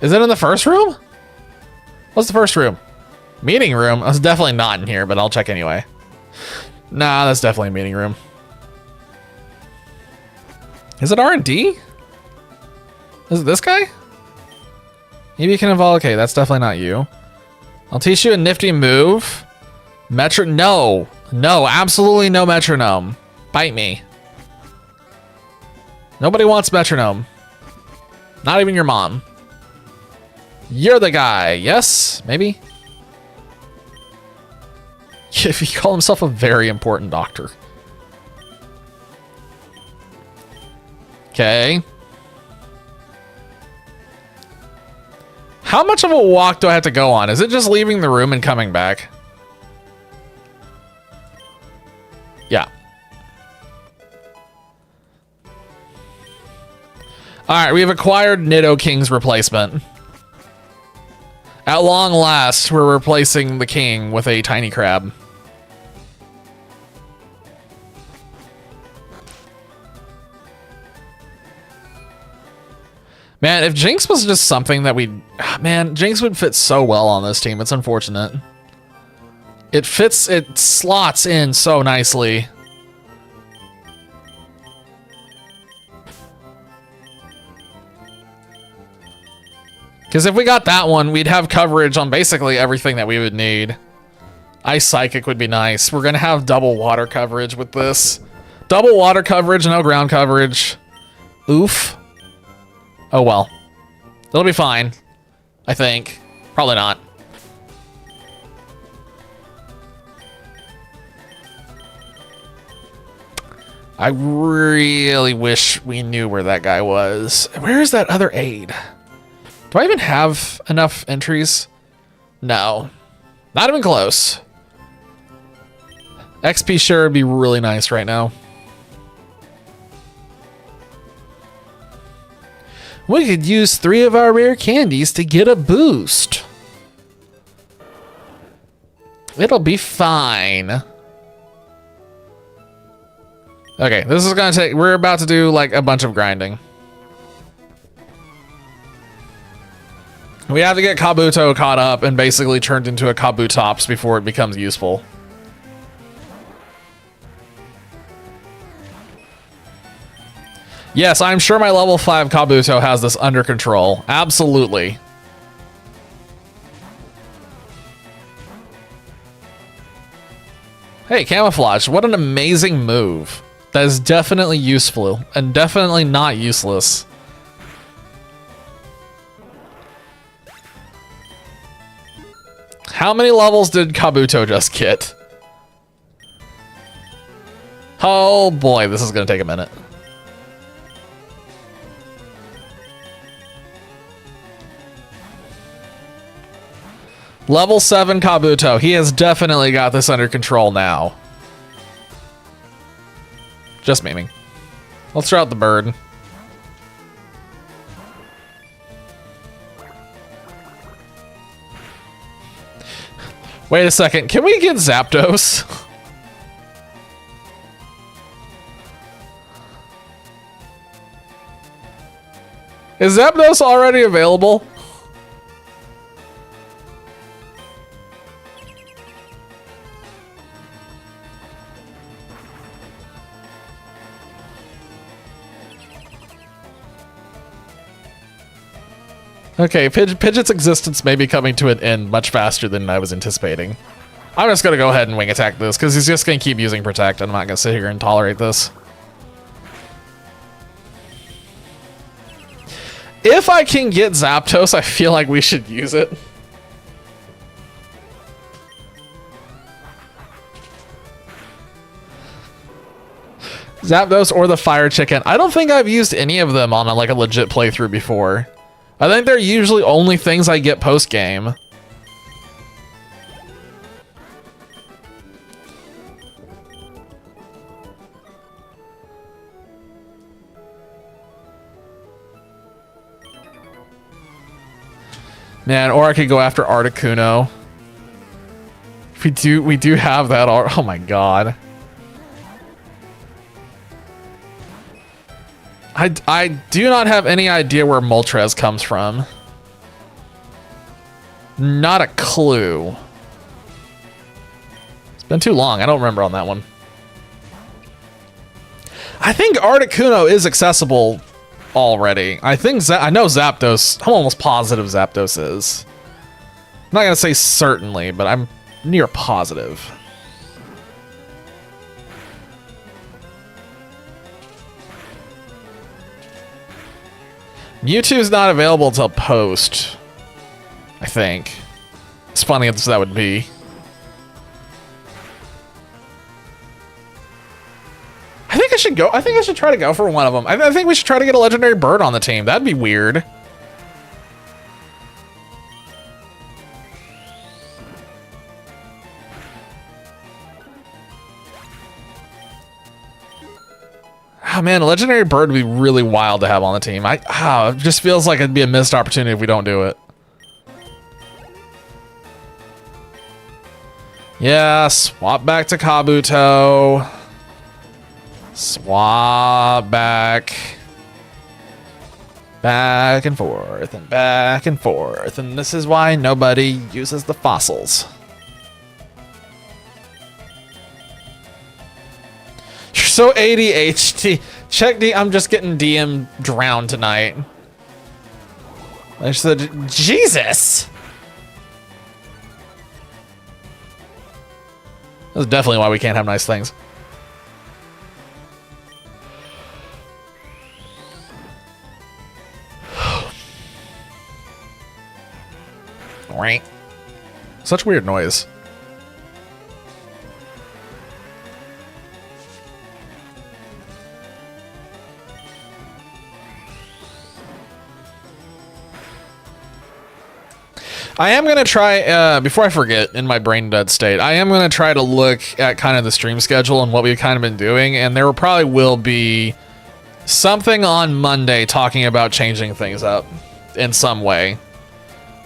Is it in the first room? What's the first room? Meeting room? It's definitely not in here, but I'll check anyway. Nah, that's definitely a meeting room. Is it R&D? Is it this guy? Maybe you can evolve. Okay, that's definitely not you. I'll teach you a nifty move. No, absolutely no metronome. Bite me. Nobody wants metronome. Not even your mom. You're the guy. Yes, maybe. If he called himself a very important doctor. Okay. How much of a walk do I have to go on? Is it just leaving the room and coming back? Yeah. Alright, we have acquired Nidoking's replacement. At long last, we're replacing the king with a tiny crab. Man, if Jinx was just something that we... Man, Jinx would fit so well on this team. It's unfortunate. It slots in so nicely. Because if we got that one, we'd have coverage on basically everything that we would need. Ice Psychic would be nice. We're going to have double water coverage with this. Double water coverage, no ground coverage. Oof. Oh well. It'll be fine. I think. Probably not. I really wish we knew where that guy was. Where is that other aide? Do I even have enough entries? No. Not even close. XP share would be really nice right now. We could use 3 of our rare candies to get a boost. It'll be fine. Okay, this is gonna take... We're about to do, like, a bunch of grinding. We have to get Kabuto caught up and basically turned into a Kabutops before it becomes useful. Yes, I'm sure my level 5 Kabuto has this under control. Absolutely. Hey, Camouflage, what an amazing move. That is definitely useful and definitely not useless. How many levels did Kabuto just get? Oh boy, this is gonna take a minute. Level 7 Kabuto. He has definitely got this under control now. Just memeing. Let's throw out the bird. Wait a second. Can we get Zapdos? Is Zapdos already available? Okay, Pidgeot's existence may be coming to an end much faster than I was anticipating. I'm just gonna go ahead and wing attack this, because he's just gonna keep using Protect, and I'm not gonna sit here and tolerate this. If I can get Zapdos, I feel like we should use it. Zapdos or the Fire Chicken. I don't think I've used any of them on a legit playthrough before. I think they're usually only things I get post-game. Man, or I could go after Articuno. We do have that. Oh my god. I do not have any idea where Moltres comes from. Not a clue. It's been too long. I don't remember on that one. I think Articuno is accessible already. I know Zapdos. I'm almost positive Zapdos is. I'm not gonna say certainly, but I'm near positive. Mewtwo's not available till post, I think. As funny as that would be. I think I should go. I think I should try to go for one of them. I think we should try to get a legendary bird on the team. That'd be weird. Oh man, a legendary bird would be really wild to have on the team. It just feels like it'd be a missed opportunity if we don't do it. Yeah, swap back to Kabuto. Swap back. Back and forth and back and forth. And this is why nobody uses the fossils. You're so ADHD. Check D. I'm just getting DM drowned tonight. I said, Jesus. That's definitely why we can't have nice things. Such weird noise. I am going to try, before I forget in my brain dead state, I am going to try to look at kind of the stream schedule and what we've kind of been doing, and there probably will be something on Monday talking about changing things up in some way.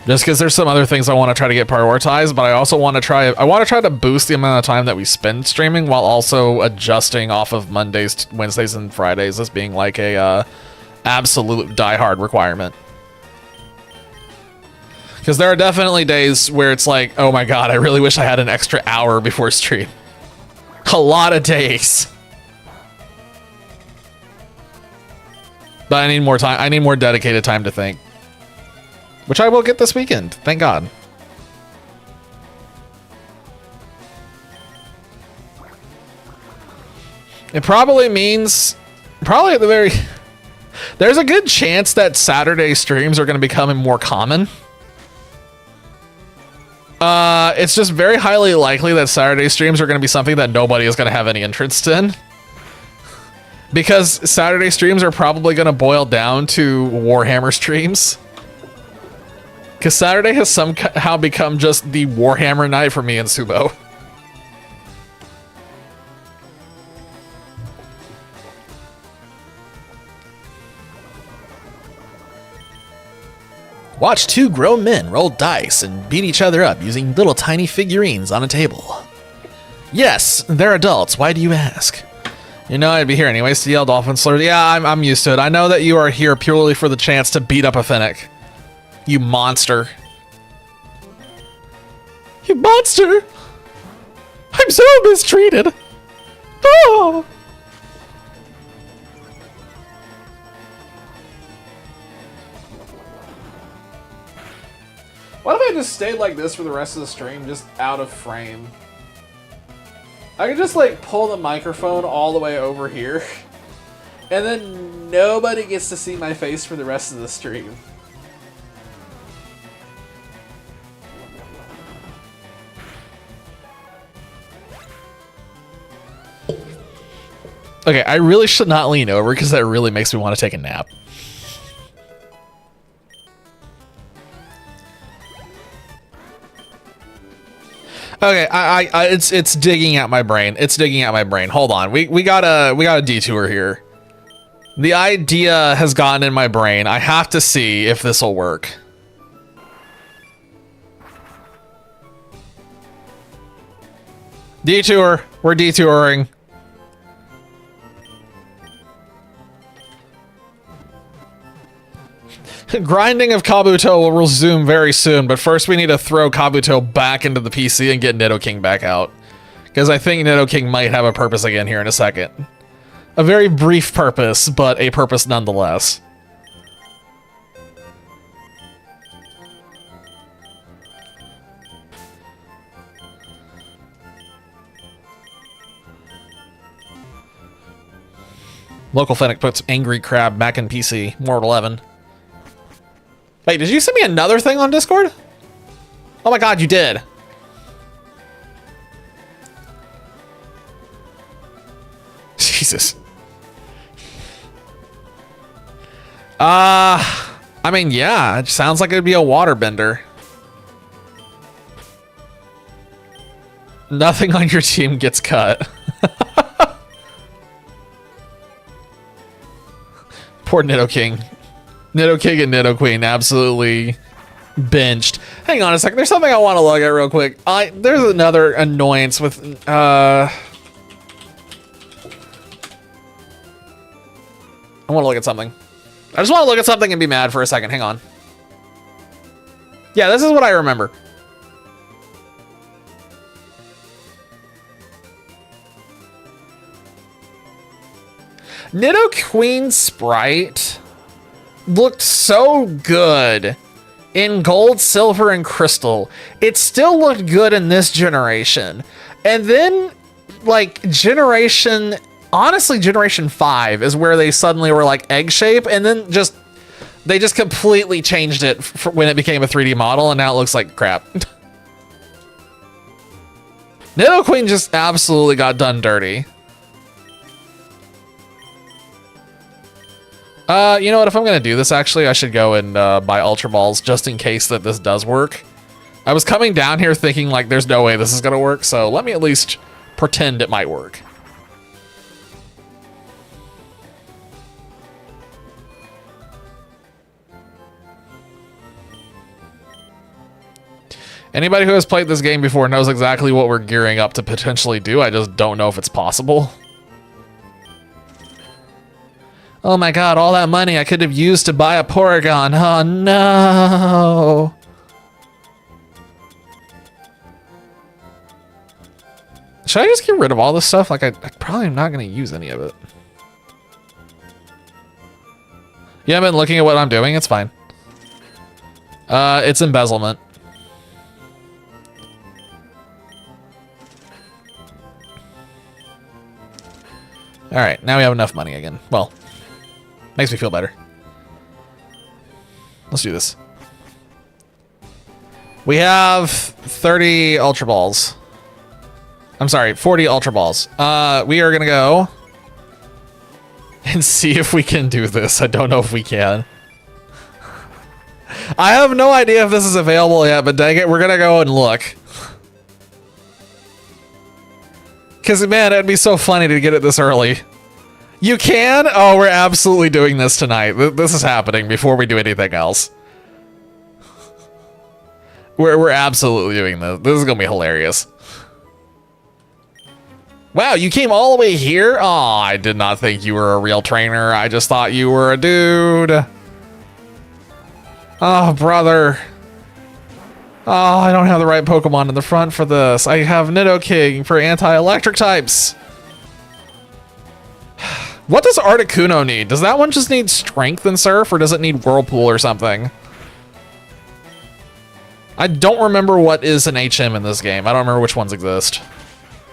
Just because there's some other things I want to try to get prioritized, but I also want to try to boost the amount of time that we spend streaming while also adjusting off of Mondays, Wednesdays, and Fridays as being like a absolute diehard requirement. Because there are definitely days where it's like, oh my god, I really wish I had an extra hour before stream. A lot of days. But I need more time. I need more dedicated time to think. Which I will get this weekend, thank god. It probably means, probably at the very, there's a good chance that Saturday streams are going to become more common. It's just very highly likely that Saturday streams are going to be something that nobody is going to have any interest in. Because Saturday streams are probably going to boil down to Warhammer streams. Because Saturday has somehow become just the Warhammer night for me and Subo. Watch two grown men roll dice and beat each other up using little tiny figurines on a table. Yes, they're adults. Why do you ask? You know I'd be here anyways to yell dolphin slur. Yeah, I'm used to it. I know that you are here purely for the chance to beat up a Finnick. You monster. You monster! I'm so mistreated! Oh! What if I just stayed like this for the rest of the stream, just out of frame? I could just like pull the microphone all the way over here, and then nobody gets to see my face for the rest of the stream. Okay, I really should not lean over because that really makes me want to take a nap. Okay, it's digging at my brain. It's digging at my brain. Hold on, we got a detour here. The idea has gotten in my brain. I have to see if this will work. Detour. We're detouring. Grinding of Kabuto will resume very soon, but first we need to throw Kabuto back into the PC and get Nidoking back out. Because I think Nidoking might have a purpose again here in a second. A very brief purpose, but a purpose nonetheless. Local Fennec puts Angry Crab back in PC. World 11. Wait, did you send me another thing on Discord? Oh my god, you did. Jesus. I mean, yeah, it sounds like it'd be a waterbender. Nothing on your team gets cut. Poor Nidoking. Nidoking and Nidoqueen absolutely benched. Hang on a second. There's something I want to look at real quick. There's another annoyance with I want to look at something. I just want to look at something and be mad for a second. Hang on. Yeah, this is what I remember. Nidoqueen sprite looked so good in gold, silver, and crystal. It still looked good in this generation. And then, like, honestly, generation 5 is where they suddenly were like egg shape, and then they just completely changed it when it became a 3D model, and now it looks like crap. Nidoqueen just absolutely got done dirty. You know what? If I'm going to do this, actually, I should go and buy Ultra Balls just in case that this does work. I was coming down here thinking like there's no way this is gonna work, so let me at least pretend it might work. Anybody who has played this game before knows exactly what we're gearing up to potentially do. I just don't know if it's possible. Oh my god, all that money I could have used to buy a Porygon. Oh no. Should I just get rid of all this stuff? Like, I probably am not going to use any of it. You haven't been looking at what I'm doing? It's fine. It's embezzlement. All right, now we have enough money again. Well, makes me feel better. Let's do this. We have 30 Ultra Balls. I'm sorry, 40 Ultra Balls. We are gonna go and see if we can do this. I don't know if we can. I have no idea if this is available yet, but dang it, we're gonna go and look. Because, man, it'd be so funny to get it this early. You can? Oh, we're absolutely doing this tonight. This is happening before we do anything else. We're absolutely doing this. This is gonna be hilarious. Wow, you came all the way here? Oh, I did not think you were a real trainer. I just thought you were a dude. Oh, brother. Oh, I don't have the right Pokemon in the front for this. I have Nidoking for anti-electric types. What does Articuno need? Does that one just need Strength and Surf, or does it need Whirlpool or something? I don't remember what is an HM in this game. I don't remember which ones exist.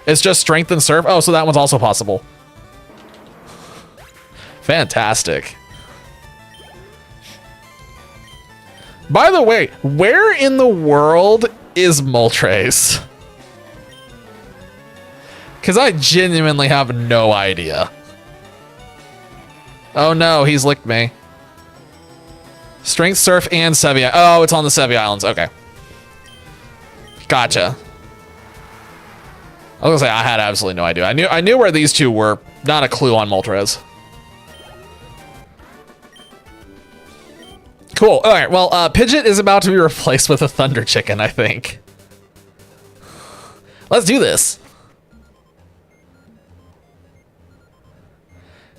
It's just Strength and Surf? Oh, so that one's also possible. Fantastic. By the way, where in the world is Moltres? Because I genuinely have no idea. Oh no, he's licked me. Strength, Surf, and Sevi. Oh, it's on the Sevi Islands. Okay. Gotcha. I was gonna say, I had absolutely no idea. I knew where these two were. Not a clue on Moltres. Cool. All right. Well, Pidgeot is about to be replaced with a Thunder Chicken, I think. Let's do this.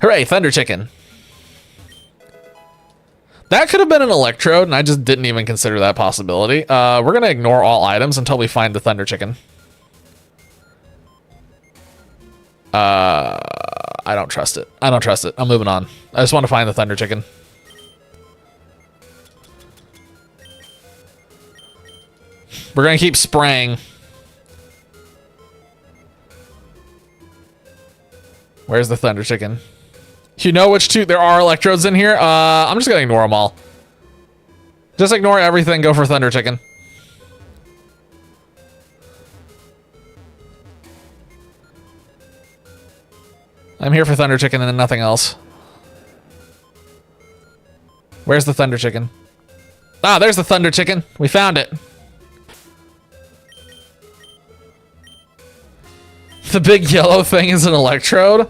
Hooray, Thunder Chicken. That could have been an Electrode, and I just didn't even consider that possibility. We're going to ignore all items until we find the Thunder Chicken. I don't trust it. I don't trust it. I'm moving on. I just want to find the Thunder Chicken. We're going to keep spraying. Where's the Thunder Chicken? You know which two? There are Electrodes in here. I'm just going to ignore them all. Just ignore everything. Go for Thunder Chicken. I'm here for Thunder Chicken and nothing else. Where's the Thunder Chicken? Ah, there's the Thunder Chicken. We found it. The big yellow thing is an Electrode?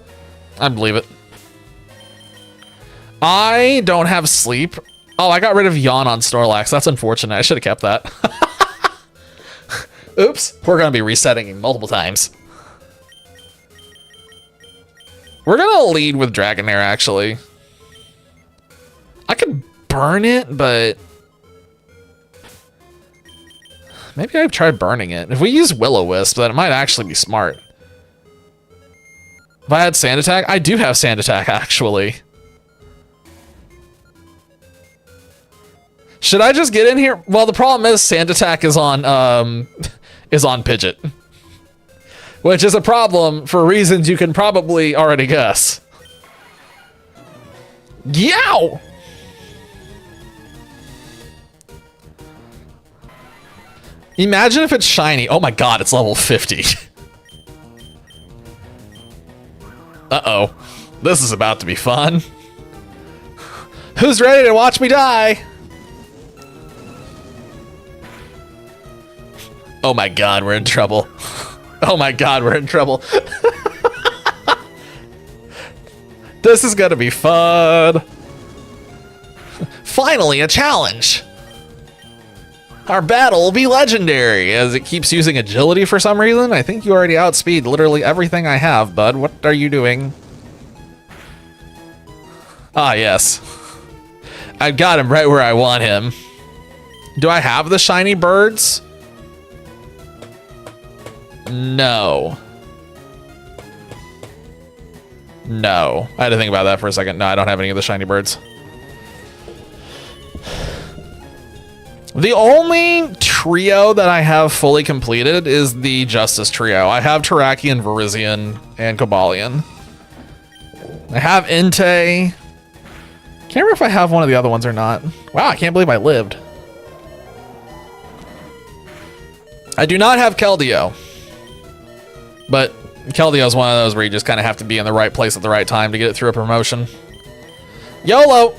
I believe it. I don't have sleep. Oh, I got rid of Yawn on Snorlax. That's unfortunate. I should have kept that. Oops. We're going to be resetting multiple times. We're going to lead with Dragonair, actually. I could burn it, but... maybe I've tried burning it. If we use Will-O-Wisp, then it might actually be smart. If I had Sand Attack? I do have Sand Attack, actually. Should I just get in here? Well, the problem is Sand Attack is on Pidgeot. Which is a problem for reasons you can probably already guess. Yow! Imagine if it's shiny. Oh my god, it's level 50. Uh-oh. This is about to be fun. Who's ready to watch me die? Oh my god, we're in trouble. Oh my god, we're in trouble. This is gonna be fun. Finally, a challenge. Our battle will be legendary as it keeps using agility for some reason. I think you already outspeed literally everything I have, bud. What are you doing? Ah, yes. I've got him right where I want him. Do I have the shiny birds? No. No. I had to think about that for a second. No, I don't have any of the shiny birds. The only trio that I have fully completed is the Justice trio. I have Tarakian, Virizion, and Cobalion. I have Entei. Can't remember if I have one of the other ones or not. Wow, I can't believe I lived. I do not have Keldeo. But Keldeo is one of those where you just kind of have to be in the right place at the right time to get it through a promotion. YOLO!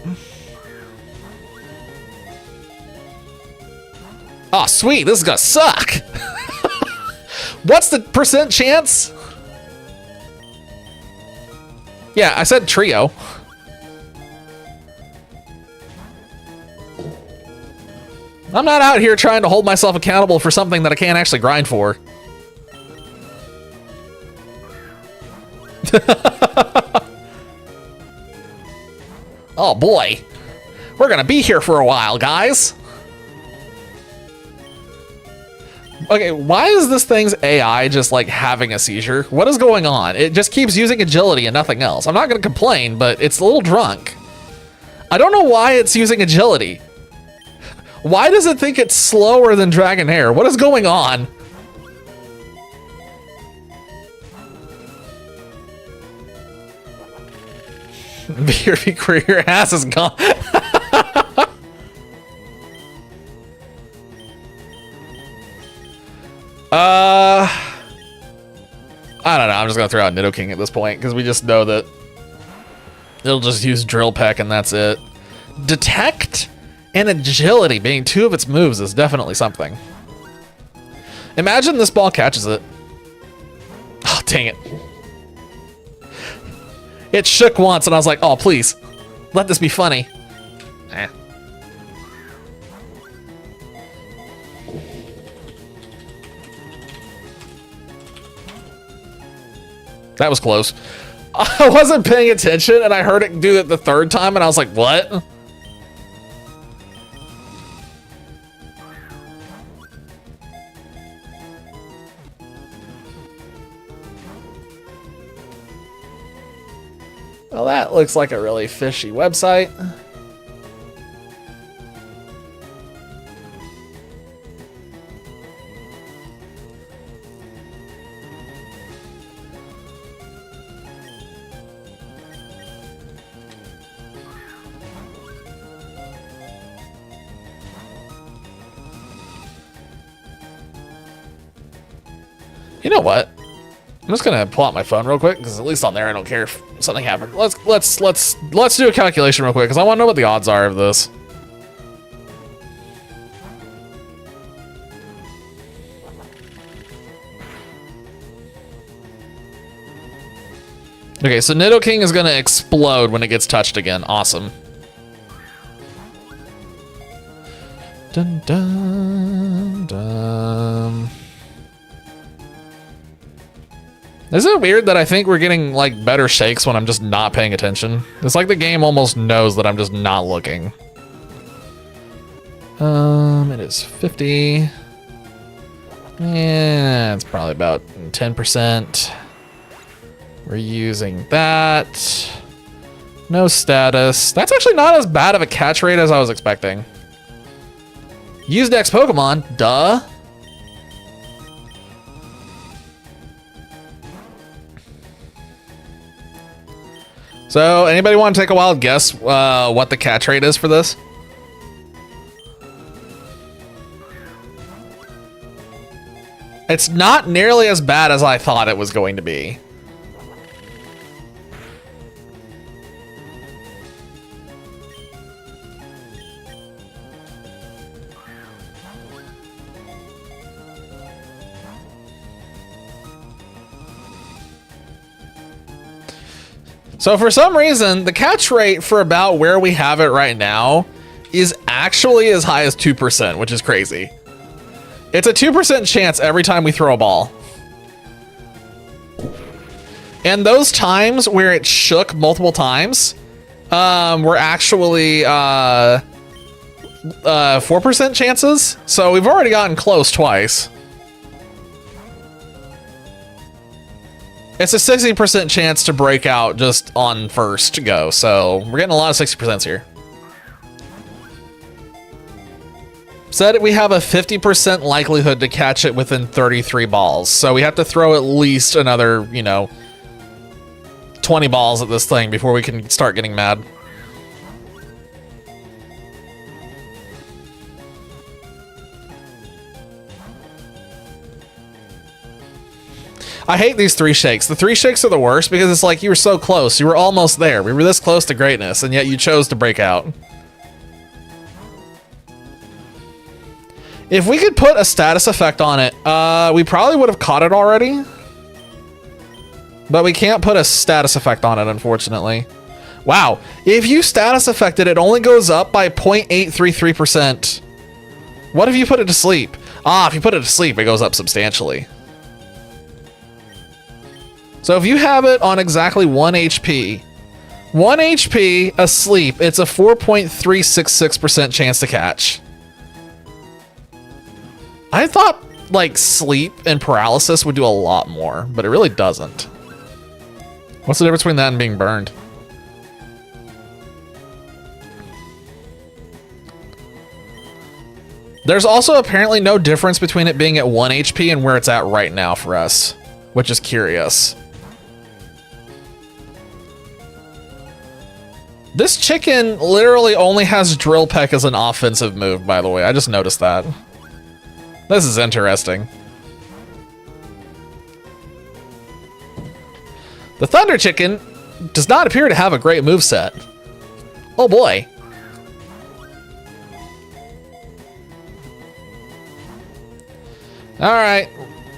Oh, sweet, this is gonna suck. What's the percent chance? Yeah, I said trio. I'm not out here trying to hold myself accountable for something that I can't actually grind for. Oh boy. We're gonna be here for a while, guys. Okay, why is this thing's AI just like having a seizure? What is going on? It just keeps using agility and nothing else. I'm not gonna complain, but it's a little drunk. I don't know why it's using agility. Why does it think it's slower than Dragonair? What is going on? BRB career ass is gone. I don't know. I'm just gonna throw out Nidoking at this point because we just know that it'll just use Drill Peck and that's it. Detect and Agility being two of its moves is definitely something. Imagine this ball catches it. Oh, dang it. It shook once and I was like, oh, please, let this be funny. Eh. That was close. I wasn't paying attention and I heard it do it the third time and I was like, what? Well, that looks like a really fishy website. You know what? I'm just gonna pull out my phone real quick because at least on there I don't care if something happened. Let's do a calculation real quick because I want to know what the odds are of this. Okay, so Nidoking is gonna explode when it gets touched again. Awesome. Dun dun dun. Is it weird that I think we're getting like better shakes when I'm just not paying attention? It's like the game almost knows that I'm just not looking. It is 50. Yeah, it's probably about 10%. We're using that. No status. That's actually not as bad of a catch rate as I was expecting. Use Dex Pokemon, duh. So, anybody want to take a wild guess what the catch rate is for this? It's not nearly as bad as I thought it was going to be. So for some reason, the catch rate for about where we have it right now is actually as high as 2%, which is crazy. It's a 2% chance every time we throw a ball. And those times where it shook multiple times were actually 4% chances. So we've already gotten close twice. It's a 60% chance to break out just on first go. So we're getting a lot of 60% here. Said we have a 50% likelihood to catch it within 33 balls. So we have to throw at least another, 20 balls at this thing before we can start getting mad. I hate these 3 shakes. The 3 shakes are the worst because it's like you were so close. You were almost there. We were this close to greatness, and yet you chose to break out. If we could put a status effect on it, we probably would have caught it already. But we can't put a status effect on it, unfortunately. Wow. If you status affect it, it only goes up by 0.833%. What if you put it to sleep? If you put it to sleep, it goes up substantially. So if you have it on exactly 1 HP, 1 HP asleep, it's a 4.366% chance to catch. I thought like sleep and paralysis would do a lot more, but it really doesn't. What's the difference between that and being burned? There's also apparently no difference between it being at 1 HP and where it's at right now for us, which is curious. This chicken literally only has drill peck as an offensive move, by the way. I just noticed that. This is interesting. The Thunder Chicken does not appear to have a great moveset. Oh boy. Alright.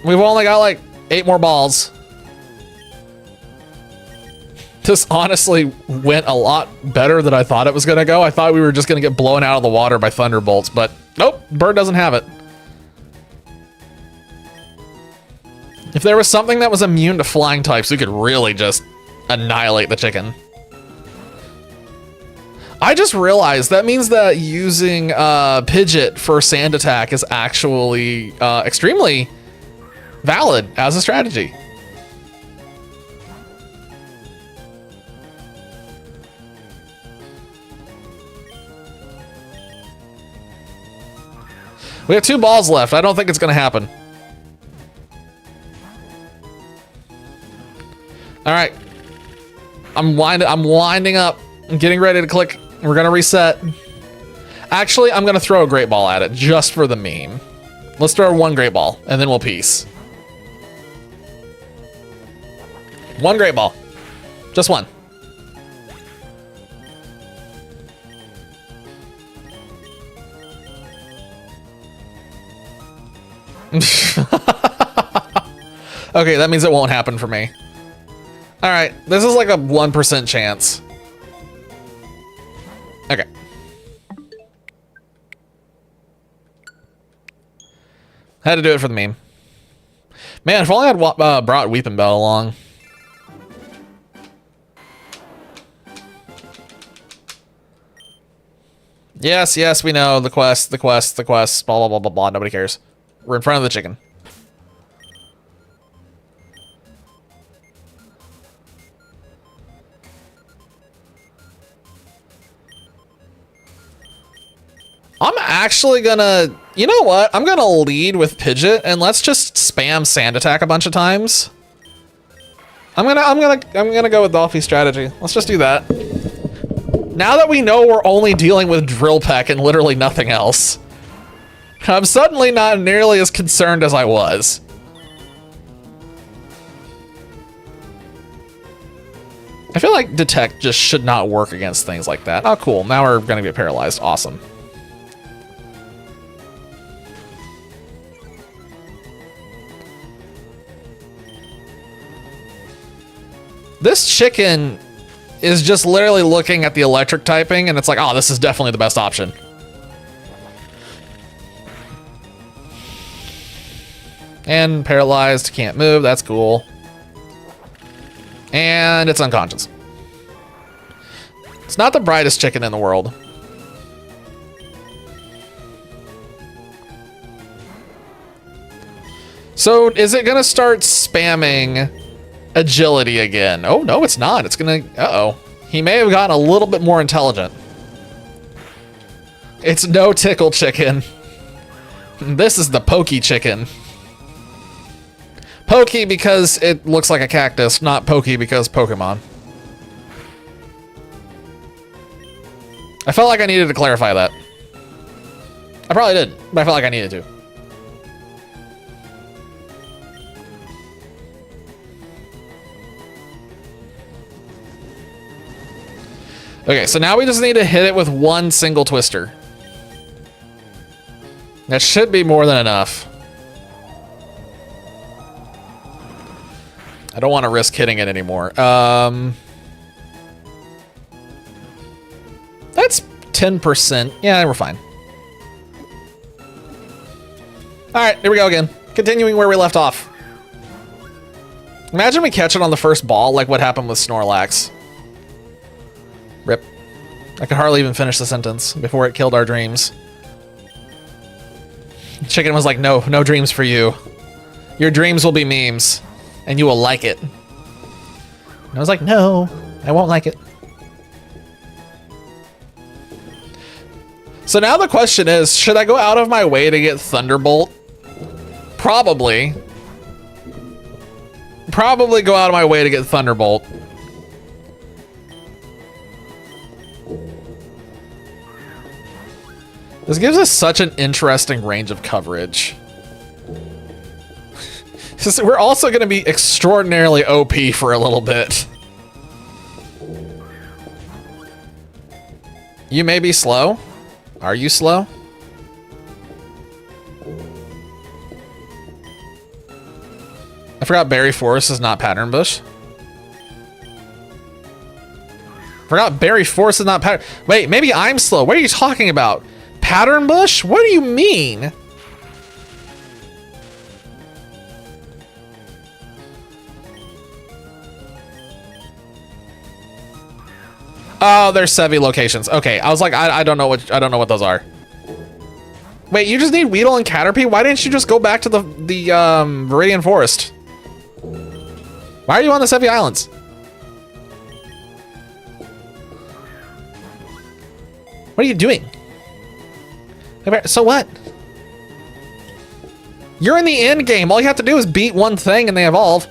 We've only got like 8 more balls. This honestly went a lot better than I thought it was going to go. I thought we were just going to get blown out of the water by thunderbolts, but nope, bird doesn't have it. If there was something that was immune to flying types, we could really just annihilate the chicken. I just realized that means that using Pidgeot for sand attack is actually extremely valid as a strategy. We have 2 balls left. I don't think it's going to happen. All right. I'm winding up. I'm getting ready to click. We're going to reset. Actually, I'm going to throw a great ball at it just for the meme. Let's throw 1 great ball and then we'll peace. 1 great ball. Just 1. Okay, that means it won't happen for me. All right, this is like a 1% chance. Okay. Had to do it for the meme. Man, if only I'd brought Weeping Bell along. Yes, yes, we know. The quest, blah, blah, blah, blah, blah. Nobody cares. We're in front of the chicken. I'm actually gonna, you know what? I'm gonna lead with Pidgeot and let's just spam Sand Attack a bunch of times. I'm gonna go with Dolphy strategy. Let's just do that. Now that we know we're only dealing with Drill Peck and literally nothing else, I'm suddenly not nearly as concerned as I was. I feel like Detect just should not work against things like that. Oh, cool. Now we're gonna get paralyzed. Awesome. This chicken is just literally looking at the electric typing, and it's like, oh, this is definitely the best option. And paralyzed, can't move, that's cool. And it's unconscious. It's not the brightest chicken in the world. So is it gonna start spamming agility again? Oh, no, it's not. It's gonna, uh-oh. He may have gotten a little bit more intelligent. It's no tickle chicken. This is the pokey chicken. Pokey because it looks like a cactus, not pokey because Pokemon. I felt like I needed to clarify that. I probably did, but I felt like I needed to. Okay, so now we just need to hit it with one single twister. That should be more than enough. I don't want to risk hitting it anymore. That's 10%. Yeah, we're fine. All right, here we go again. Continuing where we left off. Imagine we catch it on the first ball, like what happened with Snorlax. Rip. I could hardly even finish the sentence before it killed our dreams. Chicken was like, no, no dreams for you. Your dreams will be memes, and you will like it. And I was like, no, I won't like it. So now the question is, should I go out of my way to get Thunderbolt? Probably. Probably go out of my way to get Thunderbolt. This gives us such an interesting range of coverage. We're also going to be extraordinarily OP for a little bit. You may be slow. Are you slow? I forgot Berry Forest is not Pattern Bush. Forgot Berry Forest is not Pattern... Wait, maybe I'm slow. What are you talking about? Pattern Bush? What do you mean? Oh, there's Sevi locations. Okay, I was like, I don't know what those are. Wait, you just need Weedle and Caterpie? Why didn't you just go back to the Viridian Forest? Why are you on the Sevi Islands? What are you doing? So what? You're in the end game. All you have to do is beat one thing and they evolve.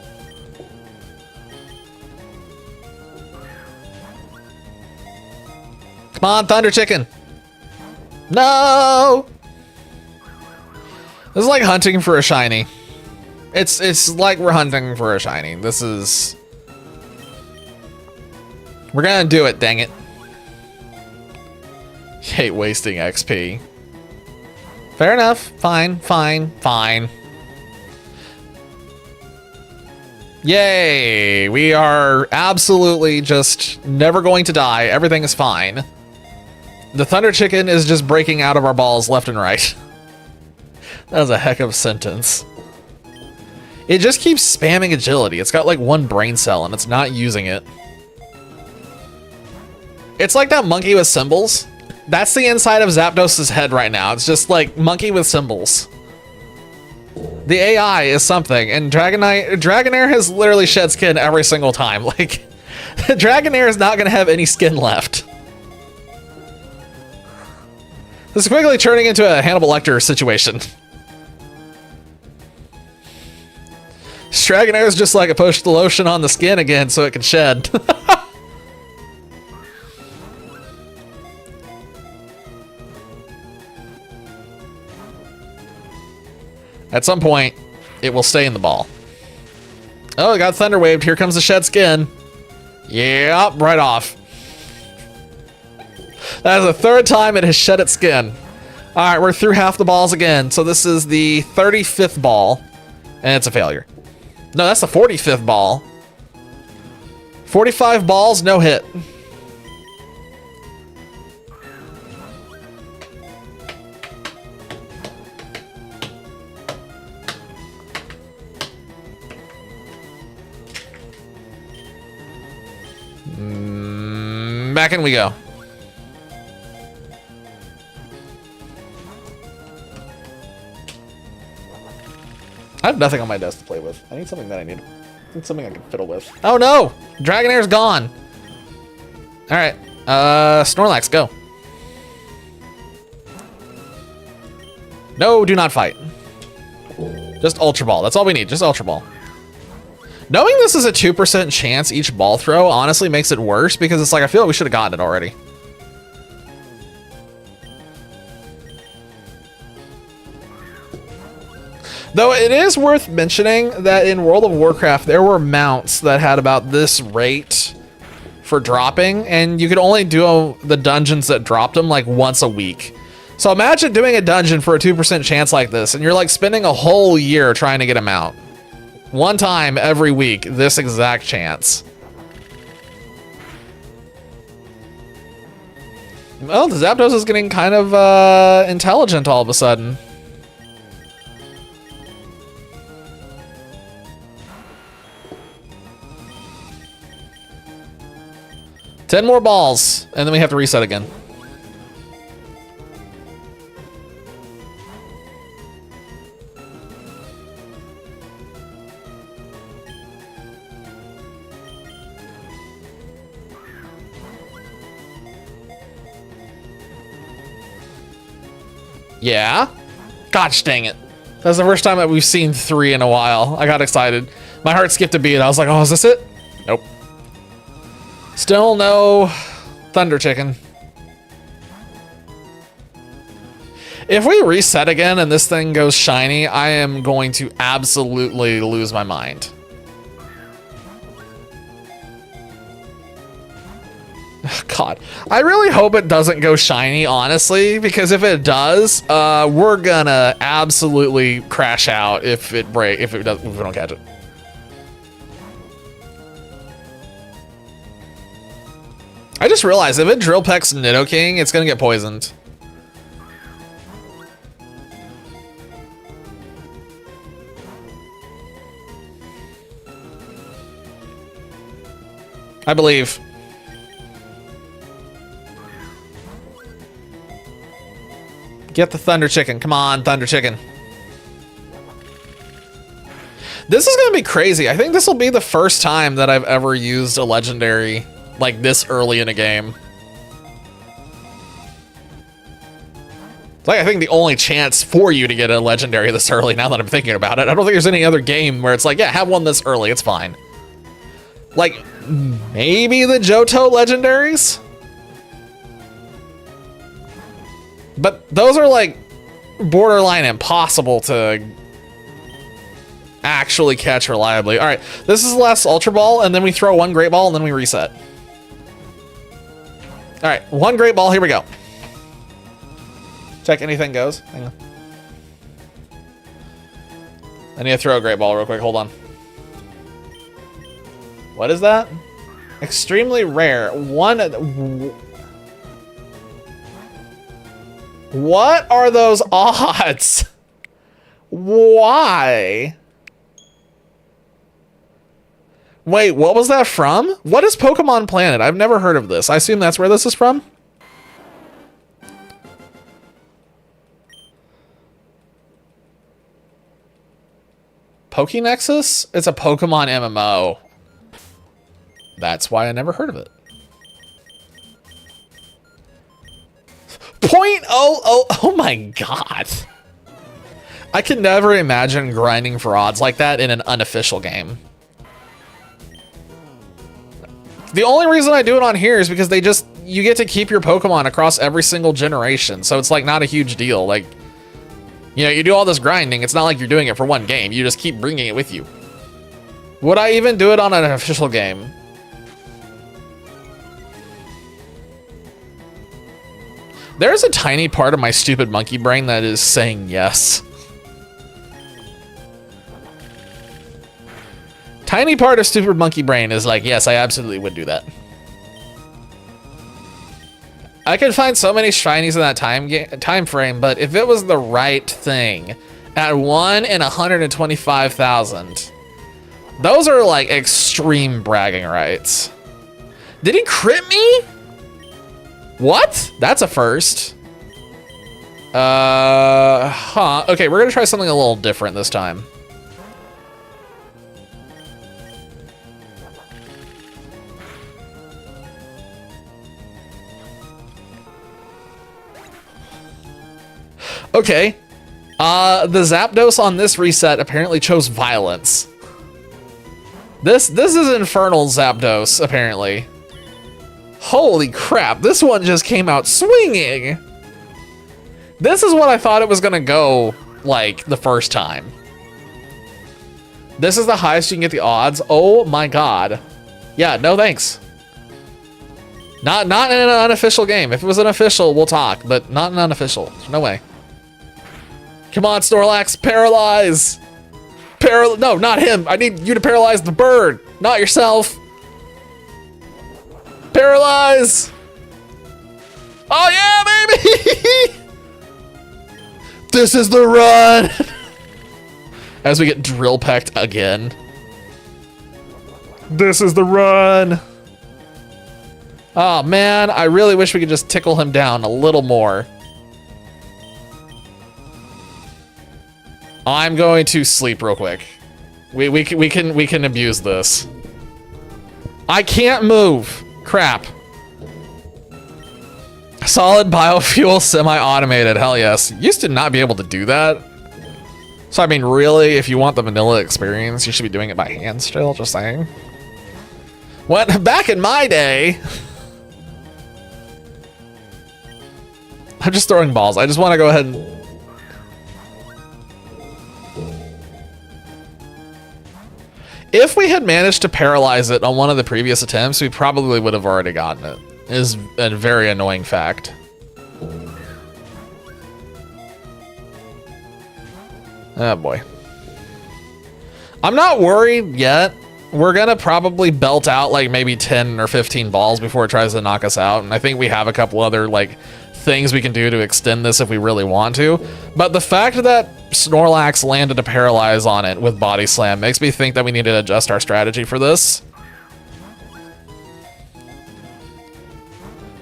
Come on, Thunder Chicken. No! This is like hunting for a shiny. It's like we're hunting for a shiny. This is... We're gonna do it, dang it. Hate wasting XP. Fair enough. Fine, fine, fine. Yay! We are absolutely just never going to die. Everything is fine. The Thunder Chicken is just breaking out of our balls left and right. That was a heck of a sentence. It just keeps spamming agility. It's got like one brain cell and it's not using it. It's like that monkey with symbols. That's the inside of Zapdos's head right now. It's just like monkey with symbols. The AI is something, and Dragonair has literally shed skin every single time. Like, Dragonair is not gonna have any skin left. This is quickly turning into a Hannibal Lecter situation. Dragonair is just like a push the lotion on the skin again so it can shed. At some point, it will stay in the ball. Oh, it got thunder waved. Here comes the shed skin. Yep, right off. That is the third time it has shed its skin. All right, we're through half the balls again. So this is the 35th ball, and it's a failure. No, that's the 45th ball. 45 balls, no hit. Back in we go. I have nothing on my desk to play with. I need something that I need something I can fiddle with. Oh no! Dragonair's gone. Alright. Snorlax, go. No, do not fight. Just Ultra Ball. That's all we need. Just Ultra Ball. Knowing this is a 2% chance each ball throw honestly makes it worse because it's like I feel like we should have gotten it already. Though it is worth mentioning that in World of Warcraft, there were mounts that had about this rate for dropping, and you could only do the dungeons that dropped them like once a week. So imagine doing a dungeon for a 2% chance like this, and you're like spending a whole year trying to get a mount. One time every week, this exact chance. Well, the Zapdos is getting kind of intelligent all of a sudden. Ten more balls, and then we have to reset again. Yeah? Gosh dang it. That's the first time that we've seen 3 in a while. I got excited. My heart skipped a beat. I was like, oh, is this it? Nope. Still no Thunder Chicken. If we reset again and this thing goes shiny, I am going to absolutely lose my mind. God, I really hope it doesn't go shiny, honestly, because if it does, we're gonna absolutely crash out if we don't catch it. I just realized if it drill pecks Nidoking, it's gonna get poisoned. I believe. Get the Thunder Chicken. Come on, Thunder Chicken. This is gonna be crazy. I think this will be the first time that I've ever used a legendary like this early in a game. It's like I think the only chance for you to get a legendary this early, now that I'm thinking about it. I don't think there's any other game where it's like, yeah, have one this early, it's fine. Like, maybe the Johto legendaries? But those are like borderline impossible to actually catch reliably. All right, this is the last Ultra Ball, and then we throw one Great Ball, and then we reset. All right, one Great Ball, here we go. Check anything goes. Hang on. I need to throw a Great Ball real quick, hold on. What is that? Extremely rare. What are those odds? Why? Wait, what was that from? What is Pokemon Planet? I've never heard of this. I assume that's where this is from? Pokénexus? It's a Pokemon MMO. That's why I never heard of it. 0.00, oh my god. I can never imagine grinding for odds like that in an unofficial game. The only reason I do it on here is because you get to keep your Pokemon across every single generation. So it's like not a huge deal. Like, you know, you do all this grinding. It's not like you're doing it for one game. You just keep bringing it with you. Would I even do it on an official game? There's a tiny part of my stupid monkey brain that is saying yes. Tiny part of stupid monkey brain is like, yes, I absolutely would do that. I could find so many shinies in that time frame, but if it was the right thing, at 1 in 125,000, those are like extreme bragging rights. Did he crit me? What? That's a first. Okay, we're gonna try something a little different this time. Okay. The Zapdos on this reset apparently chose violence. This is Infernal Zapdos, apparently. Holy crap, this one just came out swinging. This is what I thought it was gonna go like the first time. This is the highest you can get the odds. Oh my god. Yeah, no thanks. Not in an unofficial game. If it was an official, we'll talk, but not an unofficial. No way. Come on, Snorlax, paralyze! No, not him. I need you to paralyze the bird, not yourself. Paralyze! Oh yeah, baby! This is the run! As we get drill pecked again. This is the run! Oh man, I really wish we could just tickle him down a little more. I'm going to sleep real quick. We can abuse this. I can't move. Crap. Solid biofuel semi-automated. Hell yes. Used to not be able to do that. So I mean, really, if you want the vanilla experience, you should be doing it by hand still. Just saying. What? Back in my day. I'm just throwing balls. I just want to go ahead and. If we had managed to paralyze it on one of the previous attempts, we probably would have already gotten it. It is a very annoying fact. Oh boy. I'm not worried yet. We're gonna probably belt out like maybe 10 or 15 balls before it tries to knock us out. And I think we have a couple other like things we can do to extend this if we really want to. But the fact that Snorlax landed a paralyze on it with Body Slam makes me think that we need to adjust our strategy for this.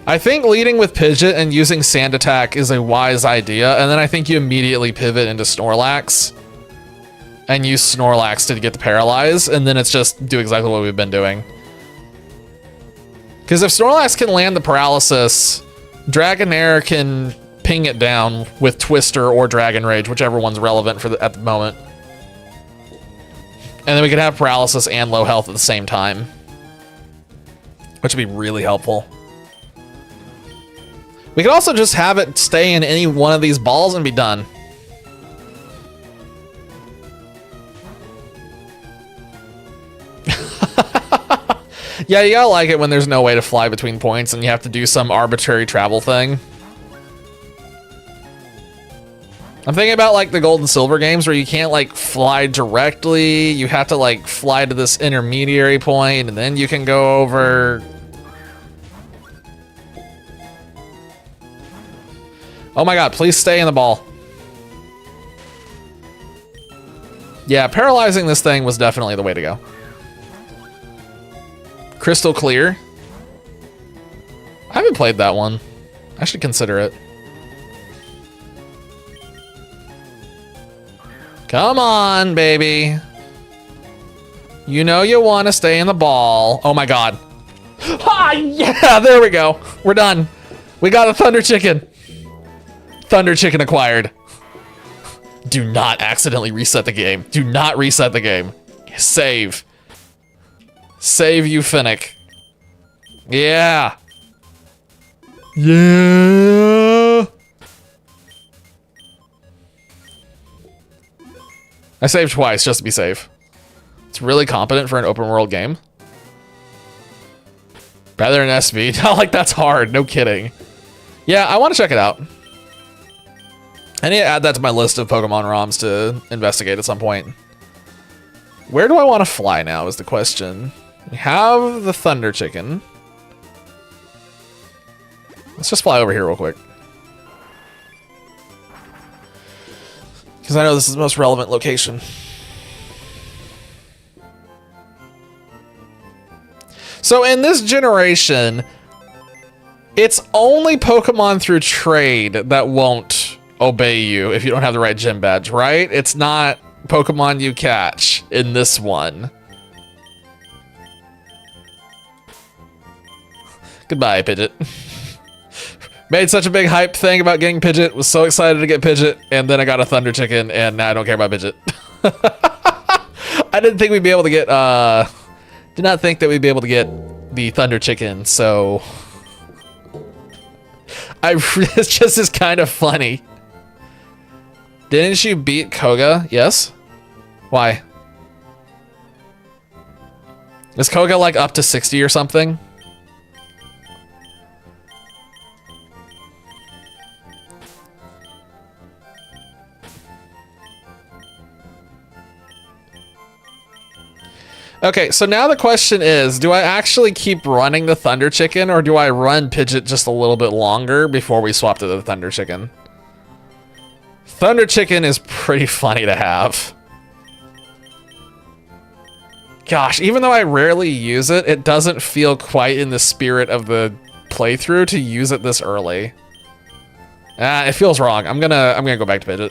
I think leading with Pidgeot and using Sand Attack is a wise idea, and then I think you immediately pivot into Snorlax and use Snorlax to get the paralyze, and then it's just do exactly what we've been doing. Because if Snorlax can land the paralysis, Dragonair can ping it down with Twister or Dragon Rage, whichever one's relevant for at the moment. And then we could have paralysis and low health at the same time, which would be really helpful. We could also just have it stay in any one of these balls and be done. Yeah, you gotta like it when there's no way to fly between points and you have to do some arbitrary travel thing. I'm thinking about like the gold and silver games where you can't like fly directly. You have to like fly to this intermediary point and then you can go over. Oh my god, please stay in the ball. Yeah, paralyzing this thing was definitely the way to go. Crystal Clear. I haven't played that one. I should consider it. Come on, baby. You know you want to stay in the ball. Oh my god. Ah, yeah, there we go. We're done. We got a Thunder Chicken. Thunder Chicken acquired. Do not accidentally reset the game. Do not reset the game. Save. Save you, Finnick. Yeah. Yeah. I saved twice just to be safe. It's really competent for an open world game. Better than SV. Not like that's hard. No kidding. Yeah, I want to check it out. I need to add that to my list of Pokemon ROMs to investigate at some point. Where do I want to fly now is the question. We have the Thunder Chicken. Let's just fly over here real quick. Because I know this is the most relevant location. So in this generation, it's only Pokemon through trade that won't obey you if you don't have the right gym badge, right? It's not Pokemon you catch in this one. Goodbye, Pidgeot. Made such a big hype thing about getting Pidgeot, was so excited to get Pidgeot, and then I got a Thunder Chicken, and now I don't care about Pidgeot. I didn't think we'd be able to get, did not think that we'd be able to get the Thunder Chicken, so... It's just is kind of funny. Didn't you beat Koga? Yes? Why? Is Koga like up to 60 or something? Okay, so now the question is, do I actually keep running the Thunder Chicken, or do I run Pidgeot just a little bit longer before we swap to the Thunder Chicken? Thunder Chicken is pretty funny to have. Gosh, even though I rarely use it, it doesn't feel quite in the spirit of the playthrough to use it this early. It feels wrong. I'm gonna go back to Pidgeot.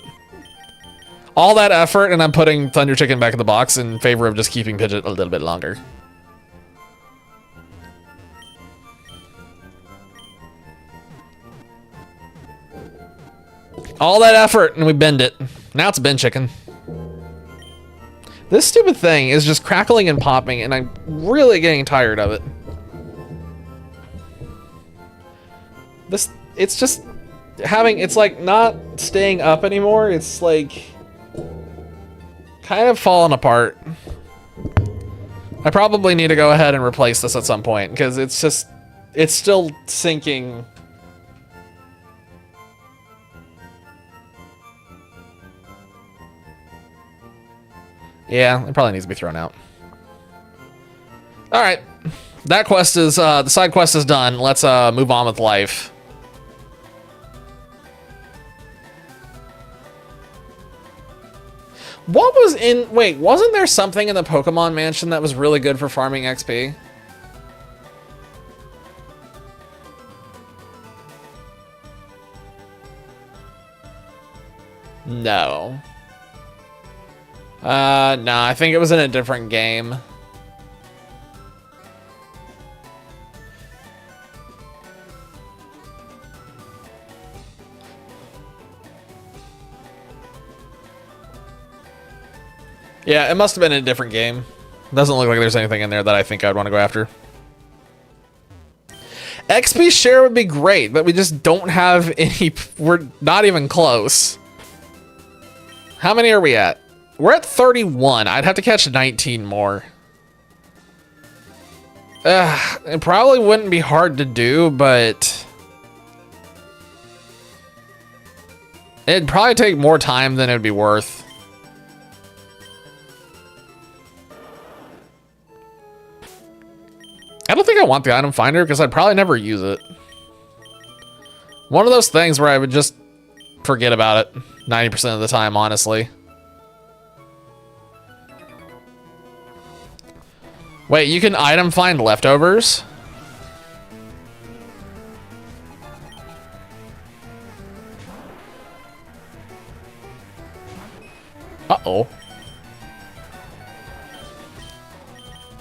All that effort, and I'm putting Thunder Chicken back in the box in favor of just keeping Pidgeot a little bit longer. All that effort, and we bend it. Now it's a bend chicken. This stupid thing is just crackling and popping, and I'm really getting tired of it. It's just having, it's like not staying up anymore. It's like kind of falling apart. I probably need to go ahead and replace this at some point, because it's just, it's still sinking. Yeah, it probably needs to be thrown out. All right, that quest is, the side quest is done. Let's move on with life. What was in, wait, wasn't there something in the Pokemon Mansion that was really good for farming XP? No. No, I think it was in a different game. Yeah, it must have been in a different game. Doesn't look like there's anything in there that I think I'd want to go after. XP share would be great, but we just don't have any. We're not even close. How many are we at? We're at 31. I'd have to catch 19 more. It probably wouldn't be hard to do, but it'd probably take more time than it'd be worth. I don't think I want the item finder because I'd probably never use it. One of those things where I would just forget about it 90% of the time, honestly. Wait, you can item find leftovers? Uh-oh.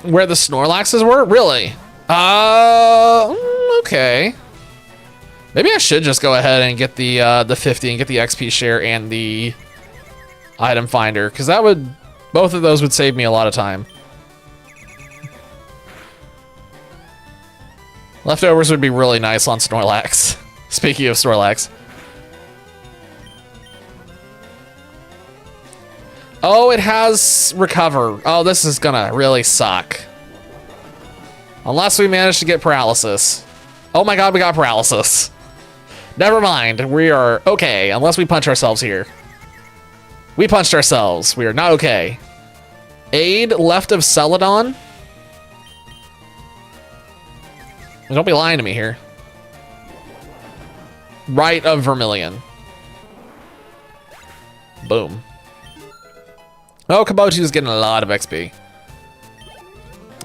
Where the Snorlaxes were? Really? Okay. Maybe I should just go ahead and get the 50 and get the XP share and the item finder, because that would, both of those would save me a lot of time. Leftovers would be really nice on Snorlax. Speaking of Snorlax. Oh, it has recover. Oh, this is gonna really suck. Unless we manage to get paralysis. Oh my god, we got paralysis. Never mind, we are okay, unless we punch ourselves here. We punched ourselves, we are not okay. Aid left of Celadon? Don't be lying to me here. Right of Vermilion. Boom. Oh, Kabochi's getting a lot of XP.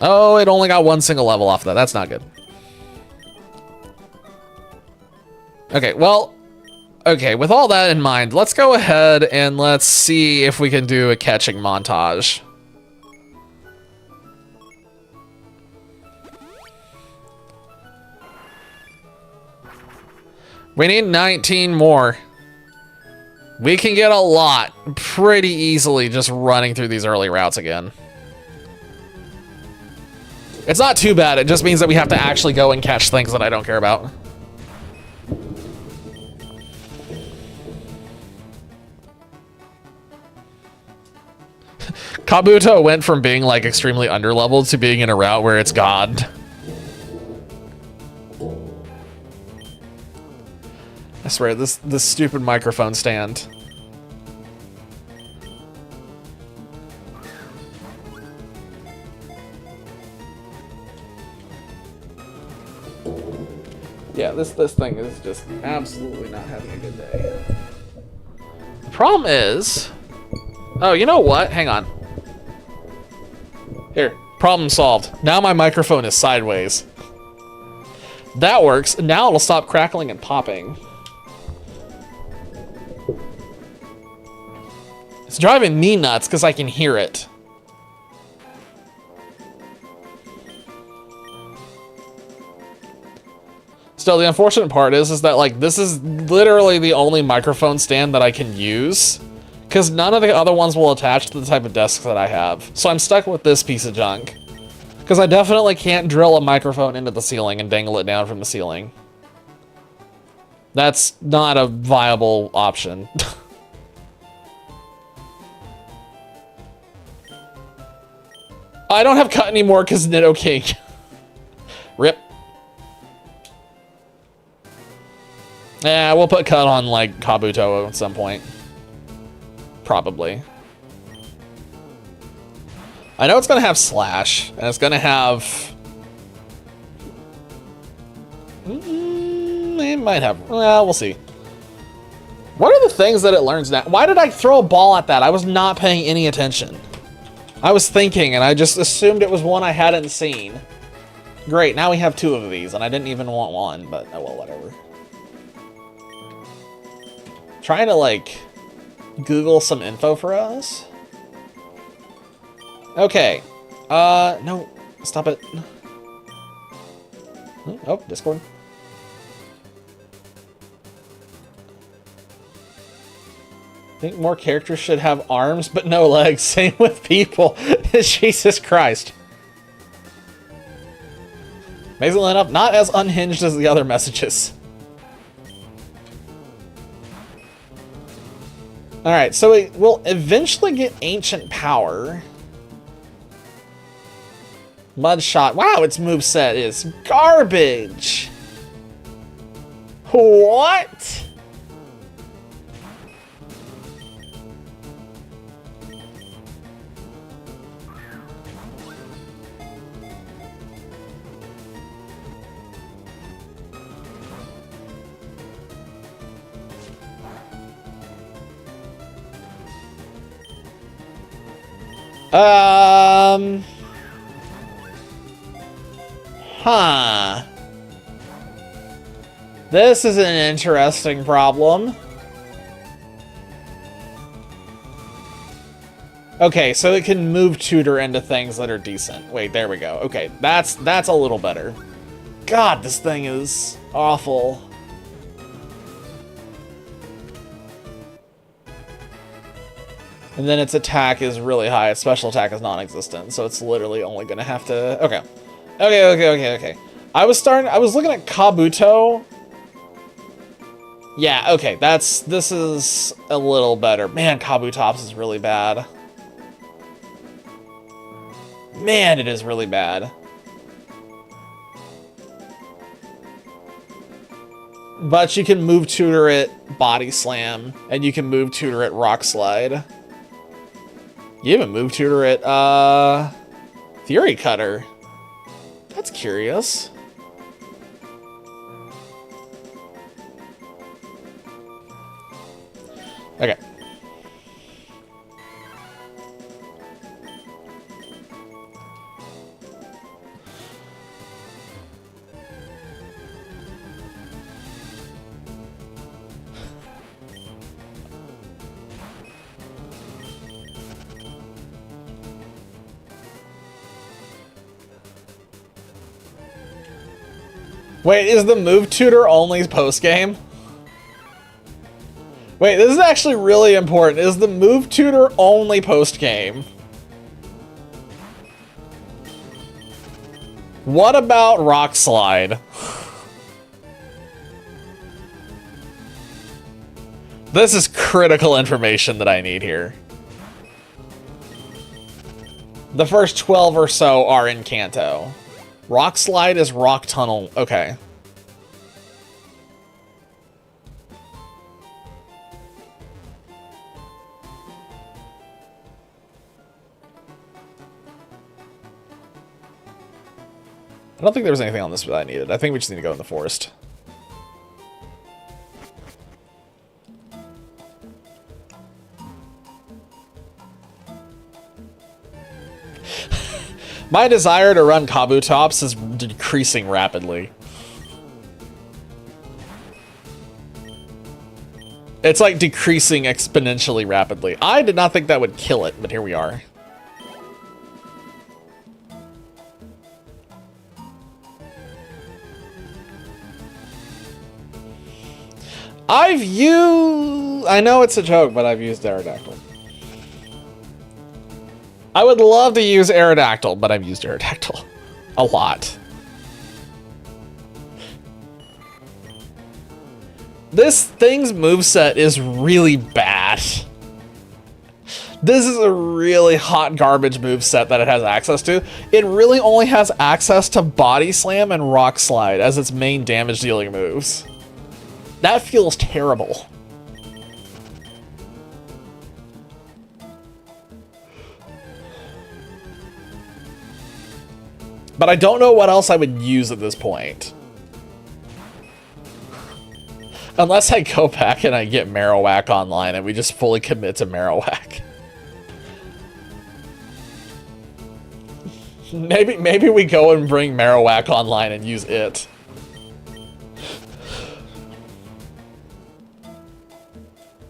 Oh, it only got one single level off of that. That's not good. Okay, well, okay, with all that in mind, let's go ahead and let's see if we can do a catching montage. We need 19 more. We can get a lot pretty easily just running through these early routes again. It's not too bad. It just means that we have to actually go and catch things that I don't care about. Kabuto went from being like extremely underleveled to being in a route where it's God. I swear, this stupid microphone stand. Yeah, this thing is just absolutely not having a good day. The problem is... Oh, you know what? Hang on. Here, problem solved. Now my microphone is sideways. That works. Now it'll stop crackling and popping. It's driving me nuts because I can hear it. Still, the unfortunate part is that like this is literally the only microphone stand that I can use, because none of the other ones will attach to the type of desk that I have. So I'm stuck with this piece of junk, because I definitely can't drill a microphone into the ceiling and dangle it down from the ceiling. That's not a viable option. I don't have cut anymore because Nido King. Rip. Yeah, we'll put cut on like Kabuto at some point. Probably. I know it's gonna have slash, and it's gonna have... it might have... well, we'll see. What are the things that it learns now? Why did I throw a ball at that? I was not paying any attention. I was thinking, and I just assumed it was one I hadn't seen. Great, now we have two of these, and I didn't even want one, but oh well, whatever. Trying to, like, Google some info for us. Okay. No, stop it. Oh, Discord. I think more characters should have arms, but no legs. Same with people. Jesus Christ. Amazingly enough, not as unhinged as the other messages. Alright, so we will eventually get Ancient Power. Mudshot. Wow, its moveset is garbage. What? Huh. This is an interesting problem. Okay, so it can move tutor into things that are decent. Wait, there we go. Okay, that's a little better. God, this thing is awful. And then its attack is really high. Its special attack is non-existent, so it's literally only gonna have to... Okay. Okay. I was looking at Kabuto. Yeah, okay, this is a little better. Man, Kabutops is really bad. Man, it is really bad. But you can move tutor it Body Slam, and you can move tutor it Rock Slide. You even move tutor it. Fury Cutter. That's curious. Okay. Wait, is the move tutor only post-game? Wait, this is actually really important. Is the move tutor only post-game? What about Rock Slide? This is critical information that I need here. The first 12 or so are in Kanto. Rock Slide is Rock Tunnel. Okay. I don't think there was anything on this that I needed. I think we just need to go in the forest. My desire to run Kabutops is decreasing rapidly. It's like decreasing exponentially rapidly. I did not think that would kill it, but here we are. I know it's a joke, but I've used Aerodactyl. I would love to use Aerodactyl, but I've used Aerodactyl a lot. This thing's moveset is really bad. This is a really hot garbage moveset that it has access to. It really only has access to Body Slam and Rock Slide as its main damage dealing moves. That feels terrible. But I don't know what else I would use at this point. Unless I go back and I get Marowak online and we just fully commit to Marowak. Maybe we go and bring Marowak online and use it.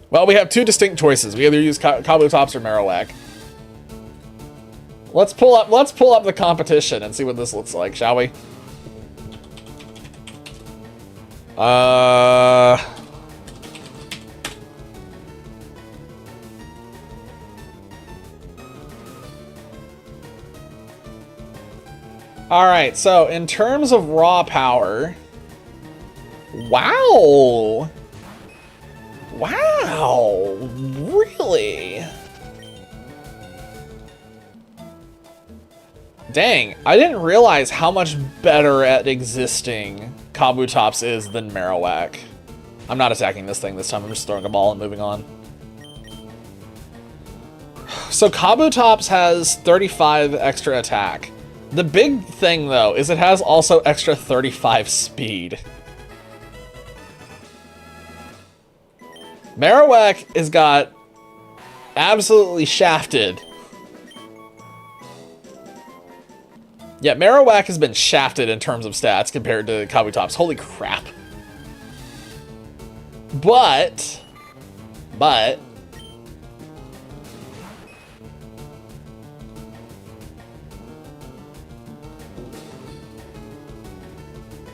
Well, we have two distinct choices. We either use Kabutops or Marowak. Let's pull up the competition and see what this looks like, shall we? All right, so in terms of raw power, wow. Wow, really? Dang, I didn't realize how much better at existing Kabutops is than Marowak. I'm not attacking this thing this time, I'm just throwing a ball and moving on. So Kabutops has 35 extra attack. The big thing, though, is it has also extra 35 speed. Marowak has got absolutely shafted. Yeah, Marowak has been shafted in terms of stats compared to Kabutops. Holy crap. But...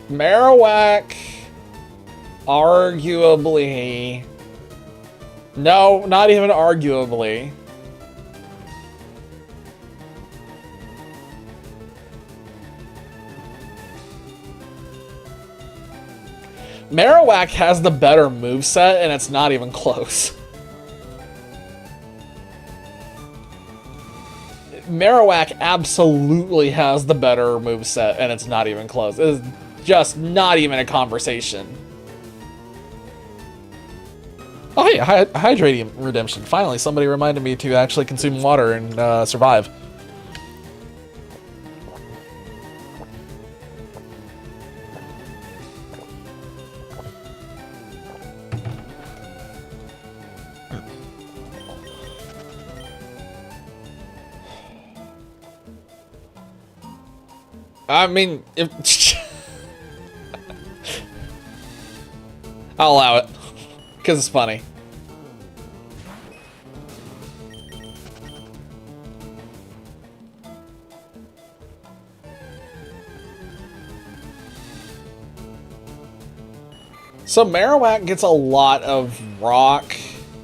Marowak... arguably... No, not even arguably. Marowak has the better moveset, and it's not even close. Marowak absolutely has the better moveset, and it's not even close. It is just not even a conversation. Oh, hey, hydrating redemption. Finally, somebody reminded me to actually consume water and survive. I mean, if I'll allow it, because it's funny. So Marowak gets a lot of rock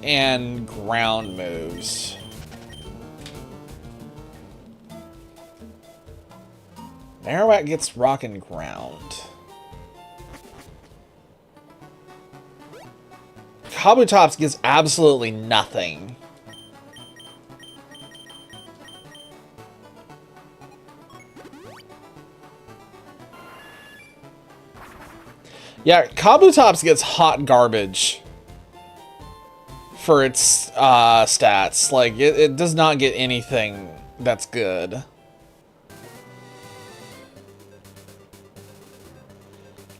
and ground moves. Marowak gets rock and ground. Kabutops gets absolutely nothing. Yeah, Kabutops gets hot garbage for its stats. Like, it does not get anything that's good.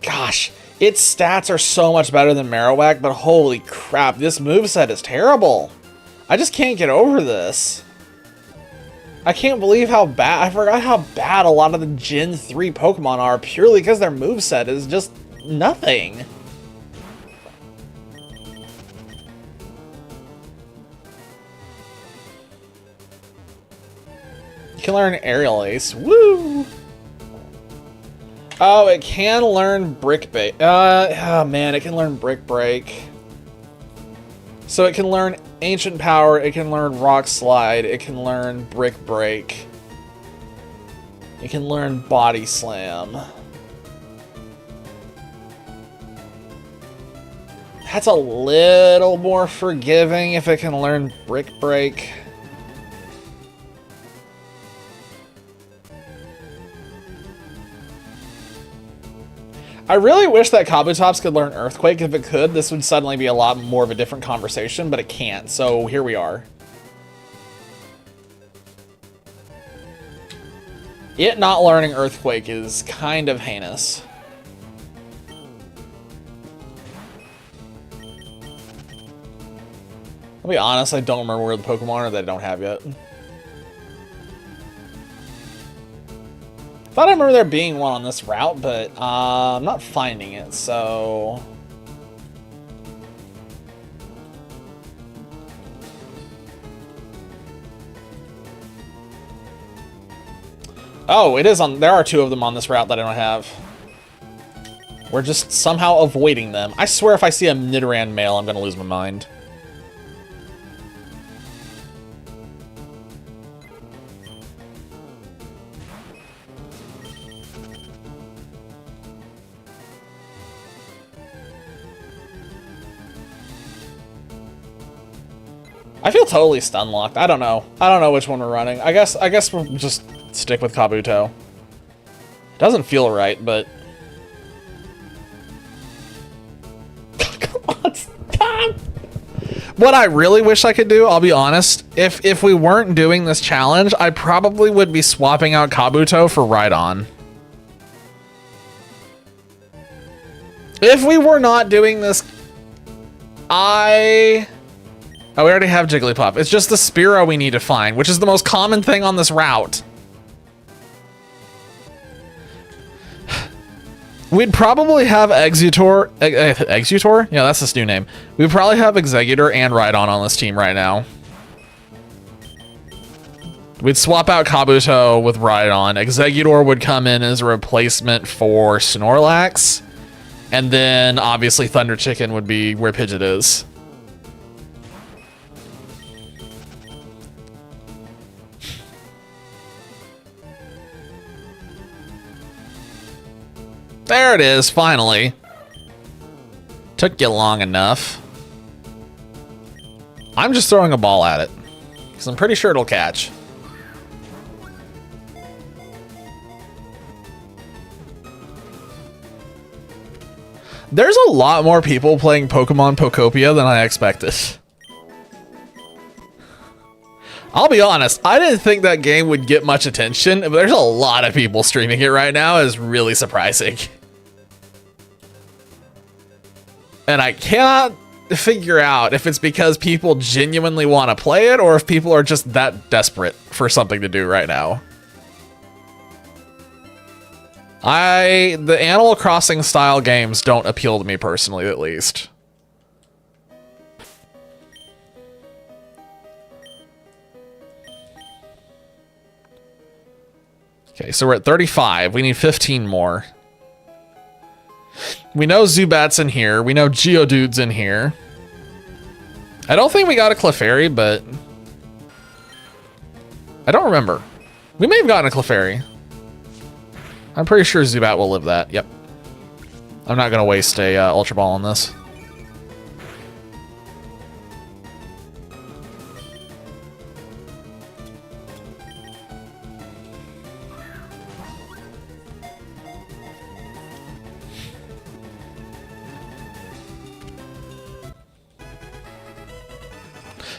Gosh, its stats are so much better than Marowak, but holy crap, this moveset is terrible. I just can't get over this. I can't believe how bad, I forgot how bad a lot of the Gen 3 Pokemon are purely because their moveset is just nothing. You can learn Aerial Ace, woo! Oh, it can learn Brick Break. Oh man, it can learn Brick Break. So it can learn Ancient Power, it can learn Rock Slide, it can learn Brick Break. It can learn Body Slam. That's a little more forgiving if it can learn Brick Break. I really wish that Kabutops could learn Earthquake. If it could, this would suddenly be a lot more of a different conversation, but it can't, so here we are. It not learning Earthquake is kind of heinous. I'll be honest, I don't remember where the Pokemon are that I don't have yet. Thought I remember there being one on this route, but I'm not finding it, so... Oh, it is on... There are two of them on this route that I don't have. We're just somehow avoiding them. I swear if I see a Nidoran male, I'm gonna lose my mind. I feel totally stun locked. I don't know. I don't know which one we're running. I guess we'll just stick with Kabuto. Doesn't feel right, but come on, stop. What I really wish I could do, I'll be honest, if we weren't doing this challenge, I probably would be swapping out Kabuto for Rhydon. If we were not doing this, Oh, we already have Jigglypuff. It's just the Spearow we need to find, which is the most common thing on this route. We'd probably have Executor. Executor? Yeah, that's this new name. We'd probably have Executor and Rhydon on this team right now. We'd swap out Kabuto with Rhydon. Executor would come in as a replacement for Snorlax. And then, obviously, Thunder Chicken would be where Pidgeot is. There it is, finally. Took you long enough. I'm just throwing a ball at it, because I'm pretty sure it'll catch. There's a lot more people playing Pokemon Pokopia than I expected. I'll be honest, I didn't think that game would get much attention, but there's a lot of people streaming it right now. It's really surprising. And I cannot figure out if it's because people genuinely want to play it or if people are just that desperate for something to do right now. The Animal Crossing style games don't appeal to me personally, at least. Okay, so we're at 35. We need 15 more. We know Zubat's in here. We know Geodude's in here. I don't think we got a Clefairy, but I don't remember. We may have gotten a Clefairy. I'm pretty sure Zubat will live that. Yep. I'm not going to waste a Ultra Ball on this.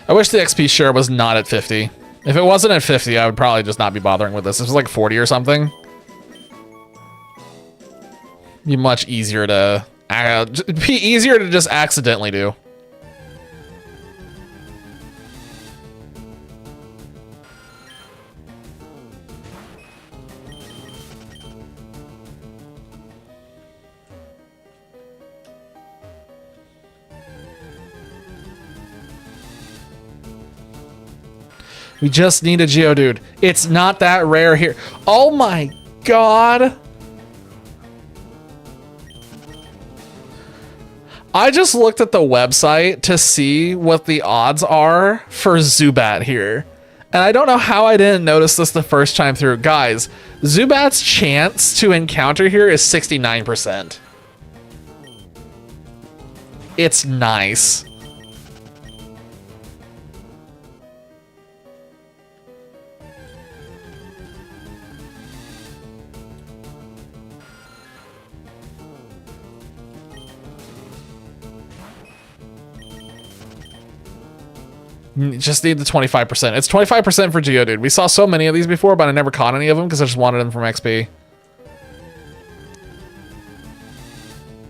I wish the XP share was not at 50. If it wasn't at 50, I would probably just not be bothering with this. If it was like 40 or something, be much easier to just accidentally do. We just need a Geodude. It's not that rare here. Oh my god. I just looked at the website to see what the odds are for Zubat here. And I don't know how I didn't notice this the first time through. Guys, Zubat's chance to encounter here is 69%. It's nice. Just need the 25%. It's 25% for Geodude. We saw so many of these before, but I never caught any of them because I just wanted them from XP.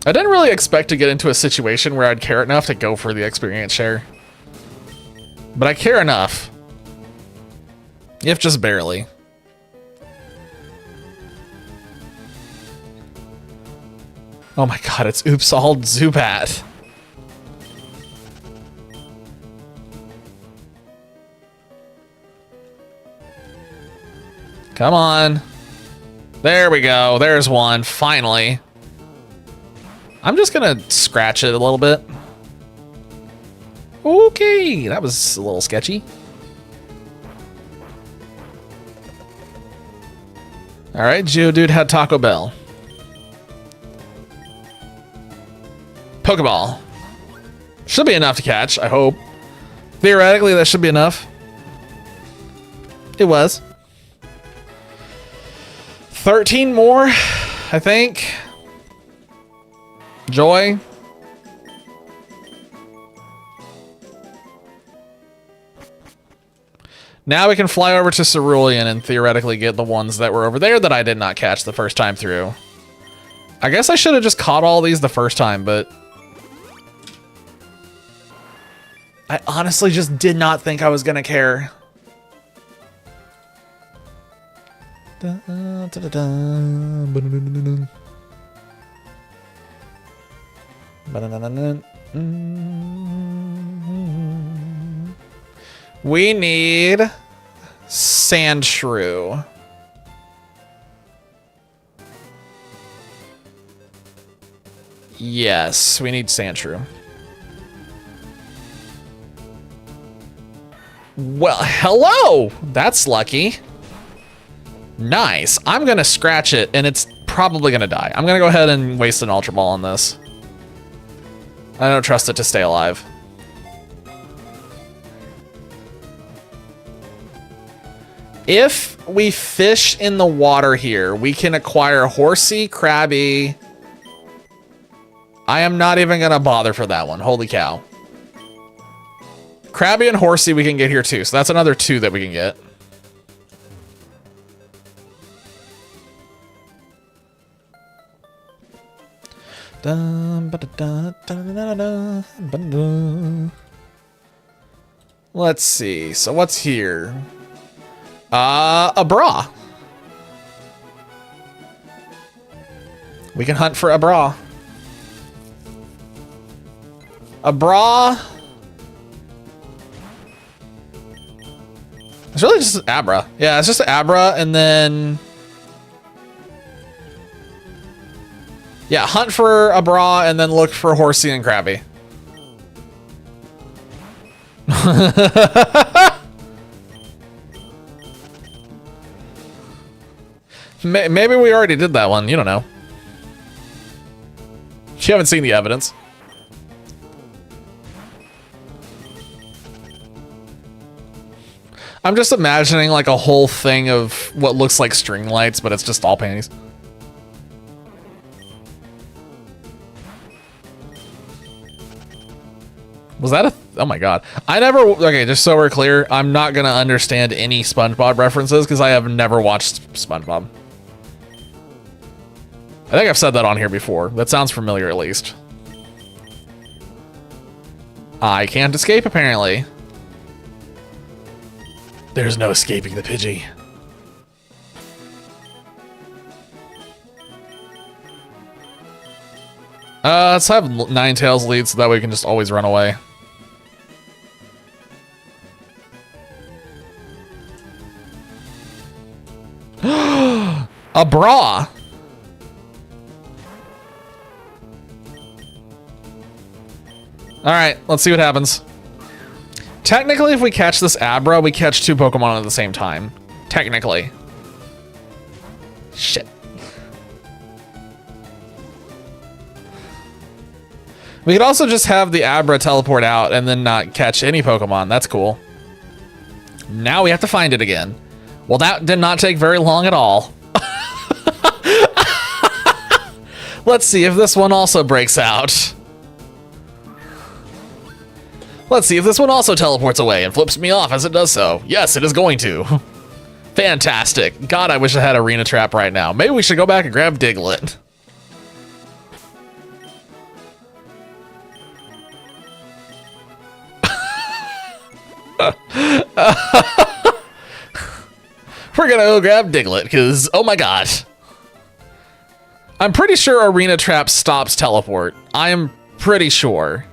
I didn't really expect to get into a situation where I'd care enough to go for the experience share. But I care enough. If just barely. Oh my god, it's Oops All Zubat. Come on. There we go. There's one, finally. I'm just gonna scratch it a little bit. Okay, that was a little sketchy. All right, Geodude had Taco Bell. Pokeball. Should be enough to catch, I hope. Theoretically, that should be enough. It was. 13 more, I think. Joy. Now we can fly over to Cerulean and theoretically get the ones that were over there that I did not catch the first time through. I guess I should have just caught all these the first time, but I honestly just did not think I was gonna care. We need Sandshrew. Yes, we need Sandshrew. Well, hello! That's lucky. Nice. I'm gonna scratch it, and it's probably gonna die. I'm gonna go ahead and waste an Ultra Ball on this. I don't trust it to stay alive. If we fish in the water here, we can acquire Horsey, Krabby, I am not even gonna bother for that one. Holy cow. Krabby and Horsey we can get here too, so that's another 2 that we can get. Let's see. So what's here? A bra. We can hunt for a bra. A bra. It's really just an Abra. Yeah, it's just an Abra, and then... yeah, hunt for a bra, and then look for Horsey and Krabby. Maybe we already did that one. You don't know. You haven't seen the evidence. I'm just imagining like a whole thing of what looks like string lights, but it's just all panties. Was that a... oh my god. I never... okay, just so we're clear, I'm not gonna understand any SpongeBob references because I have never watched SpongeBob. I think I've said that on here before. That sounds familiar at least. I can't escape apparently. There's no escaping the Pidgey. Let's have Ninetales lead so that way we can just always run away. A bra! Alright, let's see what happens. Technically, if we catch this Abra, we catch 2 Pokemon at the same time. Technically. Shit. We could also just have the Abra teleport out and then not catch any Pokemon. That's cool. Now we have to find it again. Well, that did not take very long at all. Let's see if this one also breaks out. Let's see if this one also teleports away and flips me off as it does so. Yes, it is going to. Fantastic. God, I wish I had Arena Trap right now. Maybe we should go back and grab Diglett. We're gonna go grab Diglett, because, oh my god. I'm pretty sure Arena Trap stops teleport. I am pretty sure.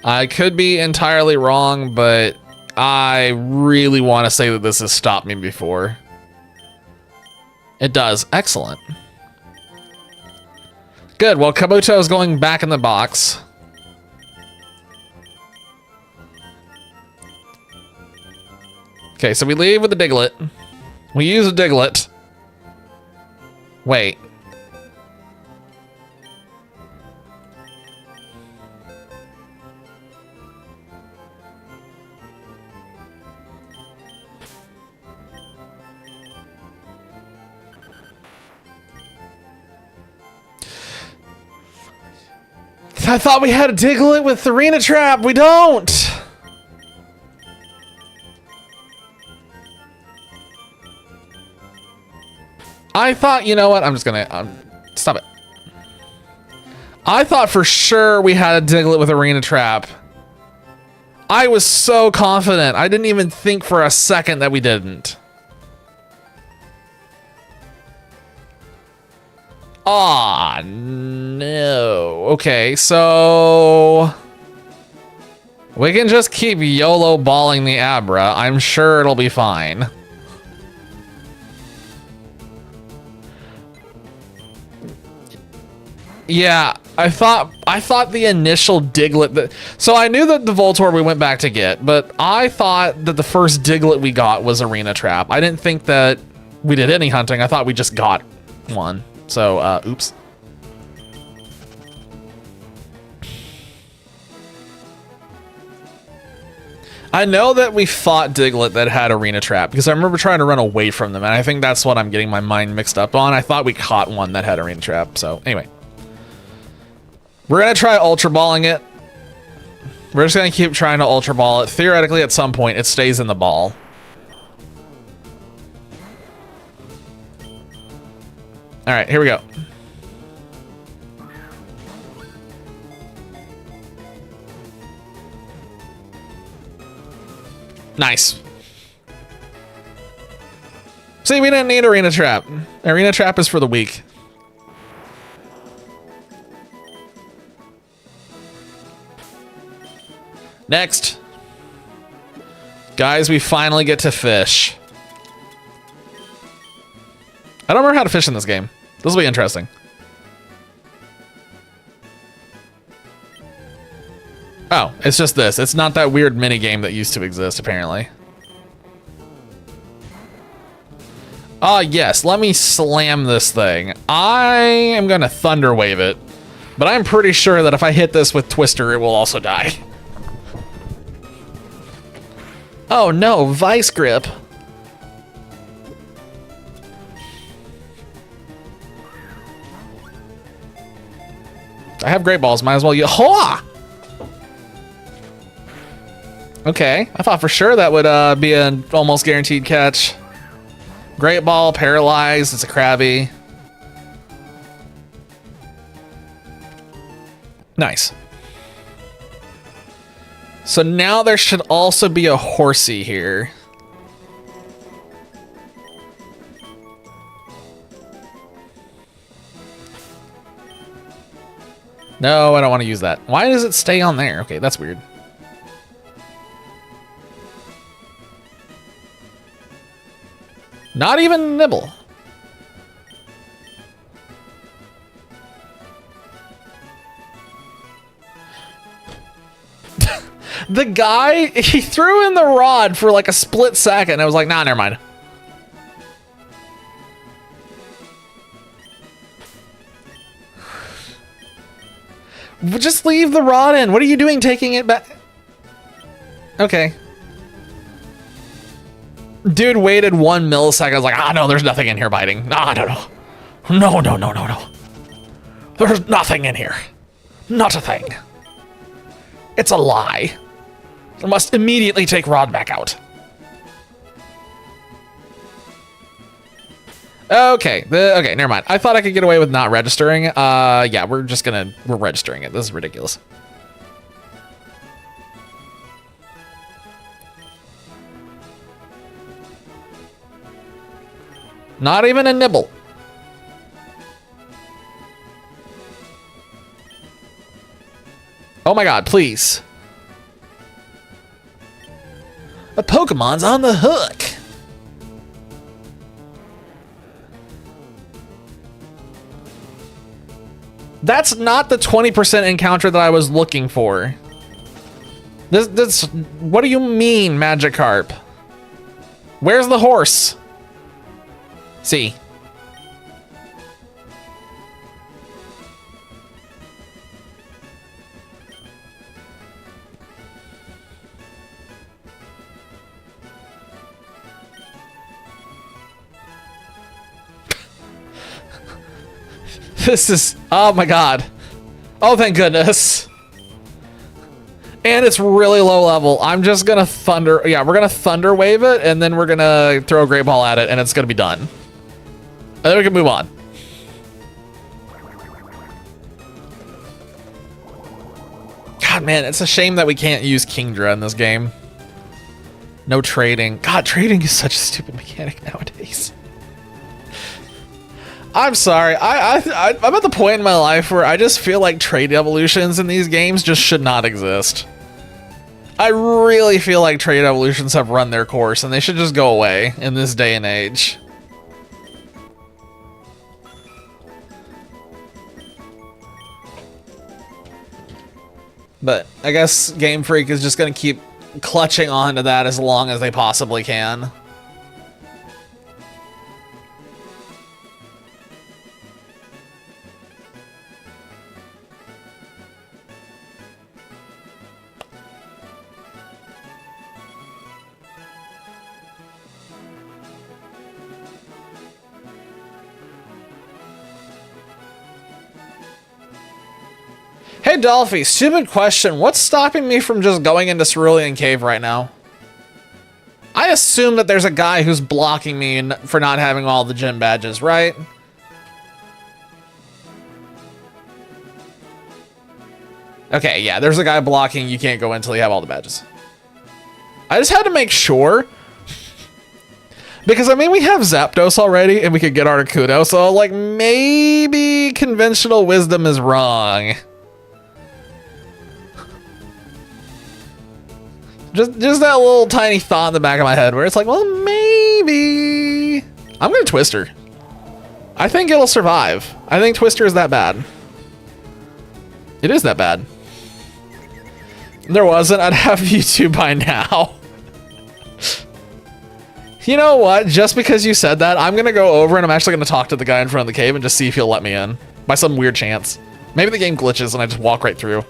I could be entirely wrong, but I really want to say that this has stopped me before. It does. Excellent. Good. Well, Kabuto is going back in the box. Okay, so we leave with the Diglett. We use a Diglett. Wait. I thought we had a Diglett with Arena Trap. We don't. I thought, you know what? I'm just gonna stop it. I thought for sure we had a Diglett with Arena Trap. I was so confident. I didn't even think for a second that we didn't. Aw, no. Okay, so we can just keep YOLO balling the Abra. I'm sure it'll be fine. Yeah, I thought the initial Diglett so I knew that the Voltorb we went back to get, but I thought that the first Diglett we got was Arena Trap. I didn't think that we did any hunting. I thought we just got one. So, oops. I know that we fought Diglett that had Arena Trap, because I remember trying to run away from them, and I think that's what I'm getting my mind mixed up on. I thought we caught one that had Arena Trap, so anyway. We're going to try Ultra Balling it. We're just going to keep trying to Ultra Ball it. Theoretically, at some point, it stays in the ball. Alright, here we go. Nice. See, we didn't need Arena Trap. Arena Trap is for the weak. Next. Guys, we finally get to fish. I don't remember how to fish in this game. This will be interesting. Oh, it's just this. It's not that weird mini game that used to exist, apparently. Ah, yes. Let me slam this thing. I am going to Thunder Wave it, but I'm pretty sure that if I hit this with Twister, it will also die. Oh no, Vice Grip. I have Great Balls. Might as well use. Hoa! Okay, I thought for sure that would be an almost guaranteed catch. Great Ball, Paralyzed, it's a Krabby. Nice. So now there should also be a Horsey here. No, I don't want to use that. Why does it stay on there? Okay, that's weird. Not even Nibble. The guy, he threw in the rod for like a split second. I was like, nah, never mind. Just leave the rod in. What are you doing taking it back? Okay. Dude waited 1 millisecond. I was like, ah, no, there's nothing in here biting. Ah, no, no. No, no, no, no, no. There's nothing in here. Not a thing. It's a lie. I must immediately take rod back out. Okay, okay, never mind. I thought I could get away with not registering. Yeah, we're registering it. This is ridiculous. Not even a nibble. Oh my god, please. A Pokemon's on the hook. That's not the 20% encounter that I was looking for. This, what do you mean, Magikarp? Where's the horse? See. This is, oh my god. Oh, thank goodness. And it's really low level. I'm just gonna thunder, yeah, we're gonna Thunder Wave it, and then we're gonna throw a Great Ball at it, and it's gonna be done. And then we can move on. God, man, it's a shame that we can't use Kingdra in this game. No trading. God, trading is such a stupid mechanic nowadays. I'm sorry. I'm at the point in my life where I just feel like trade evolutions in these games just should not exist. I really feel like trade evolutions have run their course and they should just go away in this day and age. But I guess Game Freak is just going to keep clutching on to that as long as they possibly can. Hey, Dolphy, stupid question. What's stopping me from just going into Cerulean Cave right now? I assume that there's a guy who's blocking me for not having all the gym badges, right? Okay, yeah, there's a guy blocking. You can't go until you have all the badges. I just had to make sure. Because, I mean, we have Zapdos already, and we could get Articuno, so, like, maybe conventional wisdom is wrong. Just that little tiny thought in the back of my head where it's like, well, maybe... I'm gonna Twister. I think it'll survive. I think Twister is that bad. It is that bad. If there wasn't, I'd have YouTube by now. You know what? Just because you said that, I'm gonna go over and I'm actually gonna talk to the guy in front of the cave and just see if he'll let me in. By some weird chance. Maybe the game glitches and I just walk right through.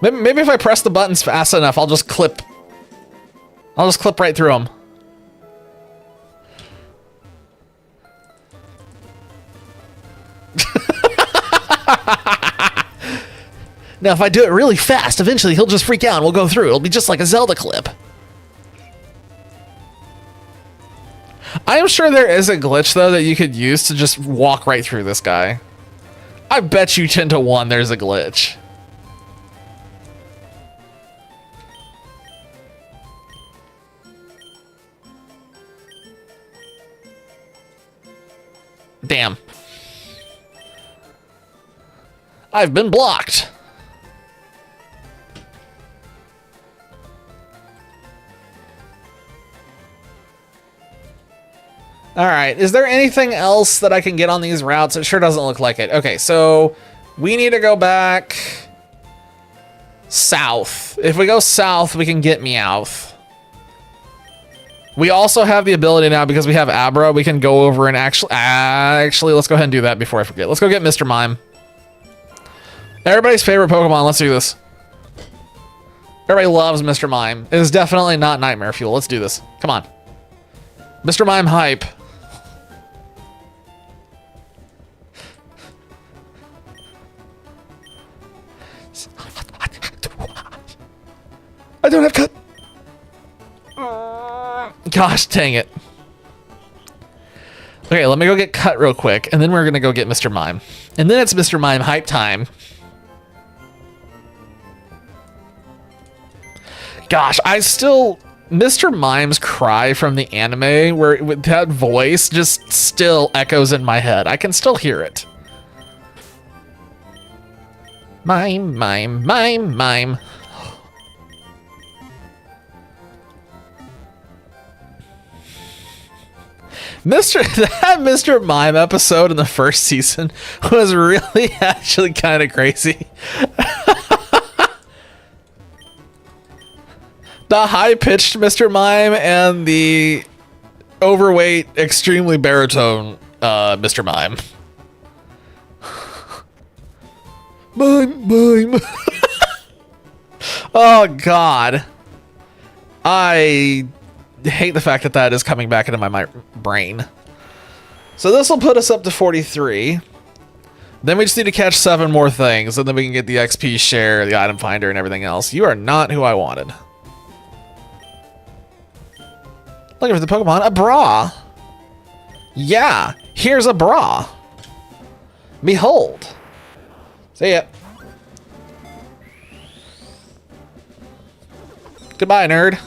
Maybe if I press the buttons fast enough, I'll just clip right through them. Now, if I do it really fast, eventually he'll just freak out and we'll go through. It'll be just like a Zelda clip. I am sure there is a glitch, though, that you could use to just walk right through this guy. I bet you 10 to 1 there's a glitch. Damn. I've been blocked. All right, is there anything else that I can get on these routes? It sure doesn't look like it. Okay, so we need to go back south. If we go south, we can get Meowth. We also have the ability now, because we have Abra, we can go over and actually, let's go ahead and do that before I forget. Let's go get Mr. Mime. Everybody's favorite Pokemon, let's do this. Everybody loves Mr. Mime. It is definitely not Nightmare Fuel. Let's do this. Come on. Mr. Mime hype. I don't have cut. Gosh dang it. Okay, let me go get cut real quick, and then we're gonna go get Mr. Mime. And then it's Mr. Mime hype time. Gosh, Mr. Mime's cry from the anime, where with that voice just still echoes in my head. I can still hear it. Mime, mime, mime, mime. That Mr. Mime episode in the first season was really actually kind of crazy. The high-pitched Mr. Mime and the overweight, extremely baritone Mr. Mime. Mime. Oh, God. I hate the fact that that is coming back into my brain. So this will put us up to 43. Then we just need to catch 7 more things, and then we can get the XP share, the item finder, and everything else. You are not who I wanted. Looking for the Pokemon, a bra. Yeah, here's a bra. Behold. See ya. Goodbye, nerd.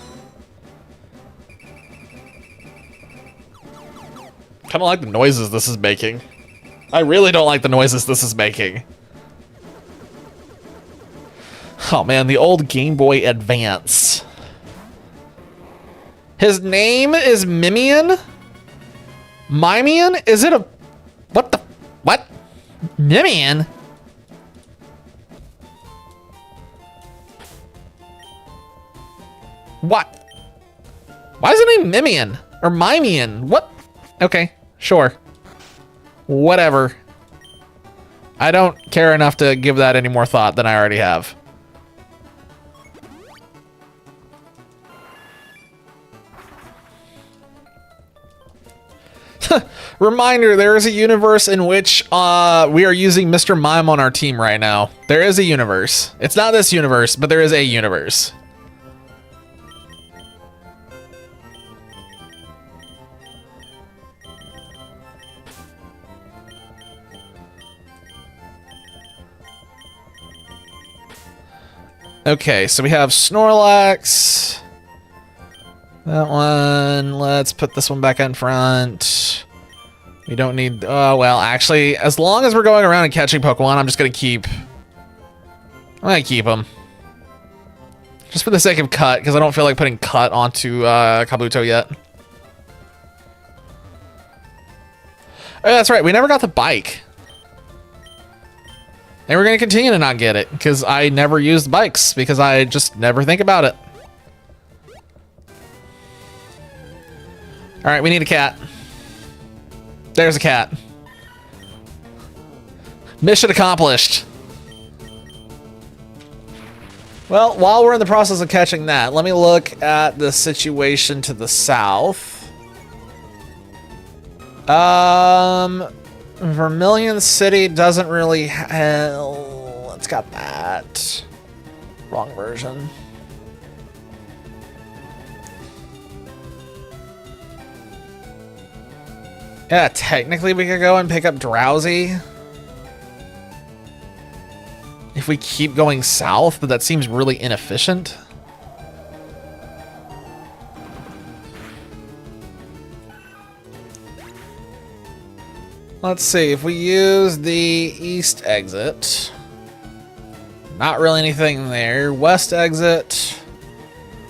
Kind of like the noises this is making. I really don't like the noises this is making. Oh man, the old Game Boy Advance. His name is Mimian? Mimian? Is it a... What? Mimian? What? Why is it named Mimian? Or Mimian? What? Okay, sure. Whatever. I don't care enough to give that any more thought than I already have. Reminder, there is a universe in which we are using Mr. Mime on our team right now. There is a universe. It's not this universe, but there is a universe. Okay, so we have Snorlax. That one. Let's put this one back in front. We don't need... Oh, well, actually, as long as we're going around and catching Pokemon, I'm just going to keep... I'm going to keep them. Just for the sake of Cut, because I don't feel like putting Cut onto Kabuto yet. Oh, that's right. We never got the bike. And we're going to continue to not get it, because I never use the bikes, because I just never think about it. Alright, we need a cat. There's a cat. Mission accomplished. Well, while we're in the process of catching that, let me look at the situation to the south. Vermilion City doesn't really have... It's got that. Wrong version. Yeah, technically we could go and pick up Drowsy. If we keep going south, but that seems really inefficient. Let's see, if we use the east exit, not really anything there. West exit,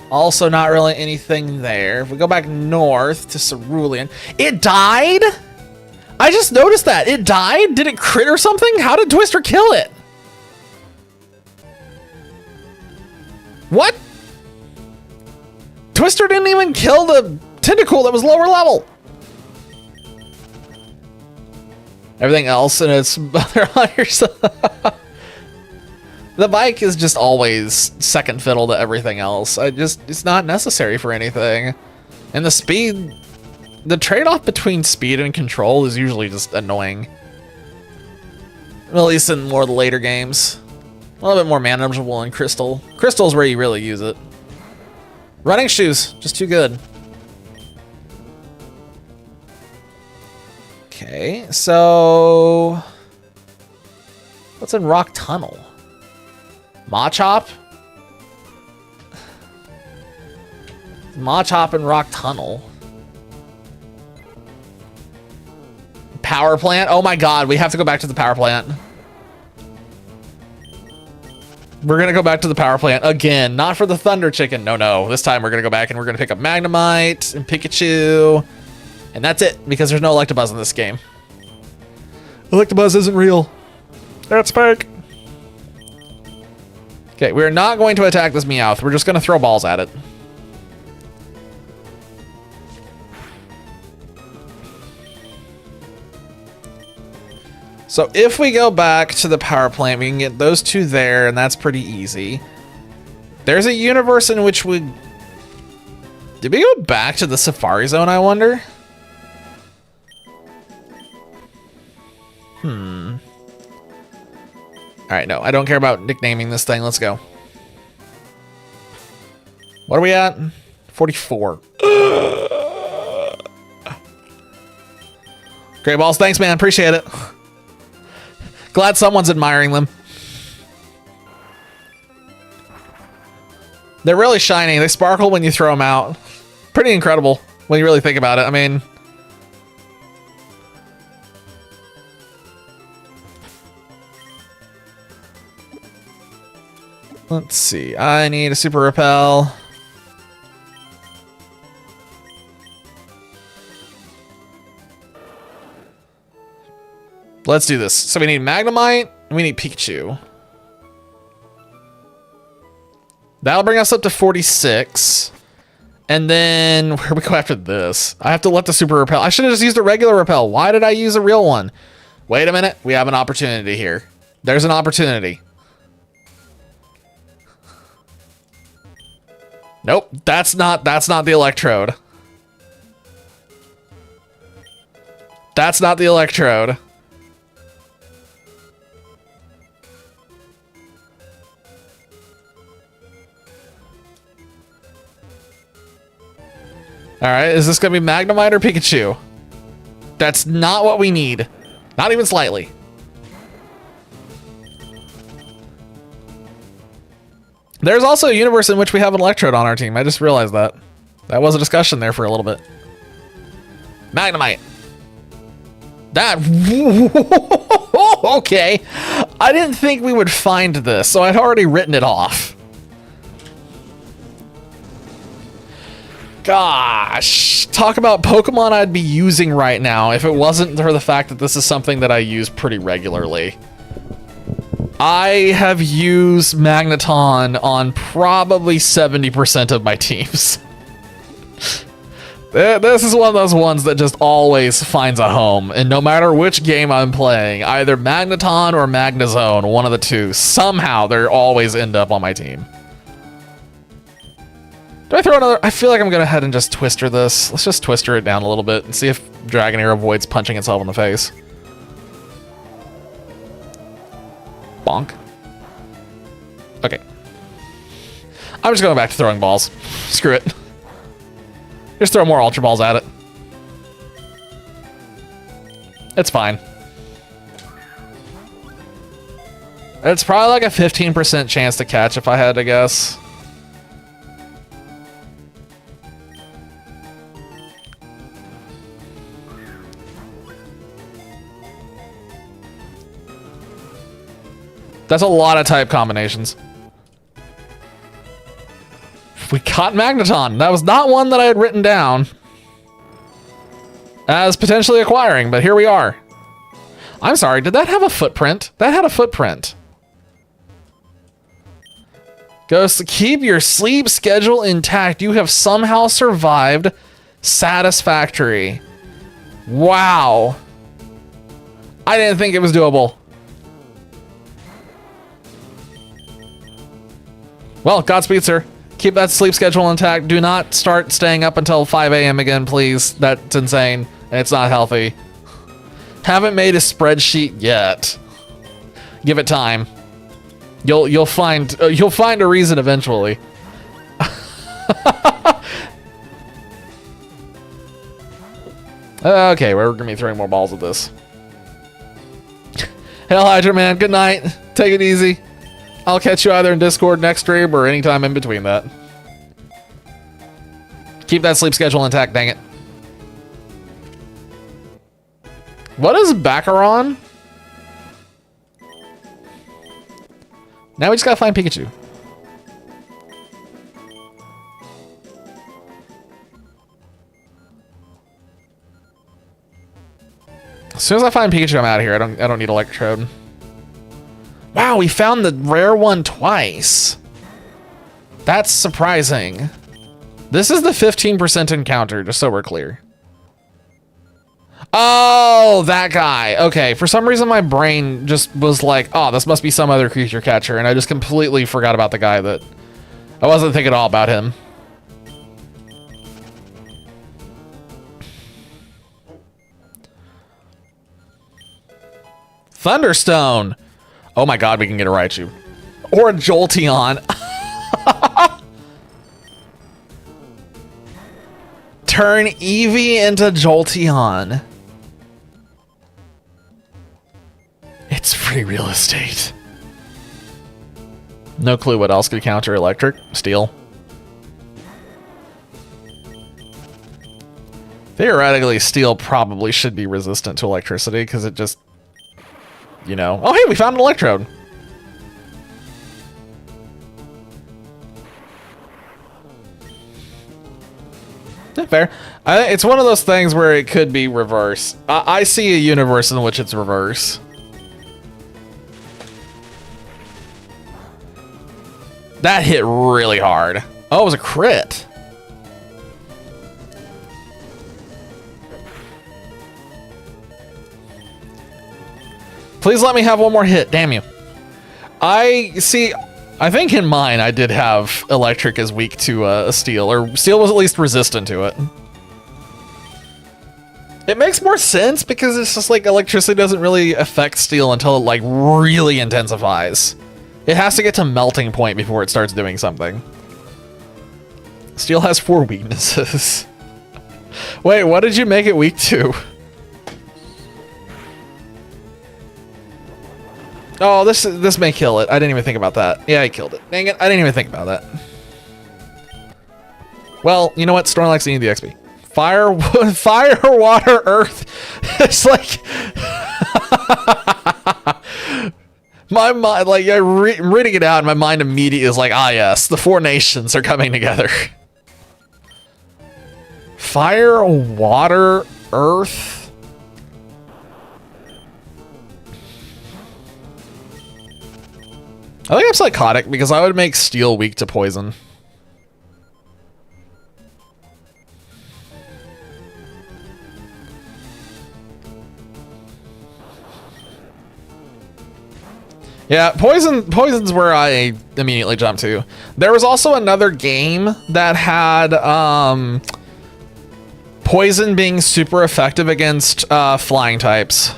also not really anything there. If we go back north to Cerulean, it died? I just noticed that. It died? Did it crit or something? How did Twister kill it? What? Twister didn't even kill the Tentacool that was lower level. Everything else in its other hunters. The bike is just always second fiddle to everything else. It's not necessary for anything. And the speed, the trade-off between speed and control is usually just annoying. At least in more of the later games. A little bit more manageable in Crystal. Crystal's where you really use it. Running shoes, just too good. Okay, so what's in Rock Tunnel? Machop? Machop and Rock Tunnel. Power plant? Oh my god, we have to go back to the power plant. We're gonna go back to the power plant again. Not for the Thunder Chicken. No. This time we're gonna go back and we're gonna pick up Magnemite and Pikachu. And that's it, because there's no Electabuzz in this game. Electabuzz isn't real. That's fake. Okay, we're not going to attack this Meowth. We're just going to throw balls at it. So if we go back to the power plant, we can get those two there, and that's pretty easy. There's a universe in which we... Did we go back to the Safari Zone, I wonder? Alright, no, I don't care about nicknaming this thing. Let's go. What are we at? 44. Great balls. Thanks, man. Appreciate it. Glad someone's admiring them. They're really shiny. They sparkle when you throw them out. Pretty incredible when you really think about it. I mean... Let's see. I need a Super Repel. Let's do this. So we need Magnemite, and we need Pikachu. That'll bring us up to 46. And then, where do we go after this? I have to let the Super Repel. I should have just used a regular Repel. Why did I use a real one? Wait a minute. We have an opportunity here. There's an opportunity. Nope, that's not the Electrode. That's not the electrode. Alright, is this gonna be Magnemite or Pikachu? That's not what we need. Not even slightly. There's also a universe in which we have an Electrode on our team. I just realized that. That was a discussion there for a little bit. Magnemite. That... Okay. I didn't think we would find this, so I'd already written it off. Gosh. Talk about Pokemon I'd be using right now if it wasn't for the fact that this is something that I use pretty regularly. I have used Magneton on probably 70% of my teams. This is one of those ones that just always finds a home, and no matter which game I'm playing, either Magneton or Magnezone, one of the two, somehow they always end up on my team. Do I throw another? I feel like I'm gonna head and just Twister this. Let's just Twister it down a little bit and see if Dragonair avoids punching itself in the face. Bonk. Okay. I'm just going back to throwing balls. Screw it. Just throw more Ultra Balls at it. It's fine. It's probably like a 15% chance to catch if I had to guess. That's a lot of type combinations. We caught Magneton. That was not one that I had written down as potentially acquiring, but here we are. I'm sorry, did that have a footprint? That had a footprint. Ghost, keep your sleep schedule intact. You have somehow survived satisfactory. Wow. I didn't think it was doable. Well, Godspeed, sir. Keep that sleep schedule intact. Do not start staying up until 5 a.m. again, please. That's insane. It's not healthy. Haven't made a spreadsheet yet. Give it time. You'll find a reason eventually. Okay, we're gonna be throwing more balls at this. Hell Hydra Man, good night. Take it easy. I'll catch you either in Discord next stream or anytime in between that. Keep that sleep schedule intact, dang it. What is Baccaron? Now we just gotta find Pikachu. As soon as I find Pikachu, I'm out of here. I don't need Electrode. Wow, we found the rare one twice. That's surprising. This is the 15% encounter, just so we're clear. Oh, that guy. Okay, for some reason my brain just was like, oh, this must be some other creature catcher, and I just completely forgot about the guy that... I wasn't thinking at all about him. Thunderstone! Oh my god, we can get a Raichu. Or a Jolteon. Turn Eevee into Jolteon. It's free real estate. No clue what else could counter electric. Steel. Theoretically, steel probably should be resistant to electricity because it just... You know. Oh, hey, we found an Electrode. Yeah, fair. It's one of those things where it could be reverse. I see a universe in which it's reverse. That hit really hard. Oh, it was a crit. Please let me have one more hit, damn you. I think in mine I did have electric as weak to steel, or steel was at least resistant to it. It makes more sense because it's just like electricity doesn't really affect steel until it like really intensifies. It has to get to melting point before it starts doing something. Steel has 4 weaknesses. Wait, what did you make it weak to? Oh, this may kill it. I didn't even think about that. Yeah, I killed it. Dang it, I didn't even think about that. Well, you know what? Snorlax, you need the XP. Fire, fire, water, earth. It's like my mind, like I'm reading it out, and my mind immediately is like, ah, yes, the 4 nations are coming together. Fire, water, earth. I think I'm psychotic because I would make steel weak to poison. Yeah, poison's where I immediately jump to. There was also another game that had poison being super effective against flying types,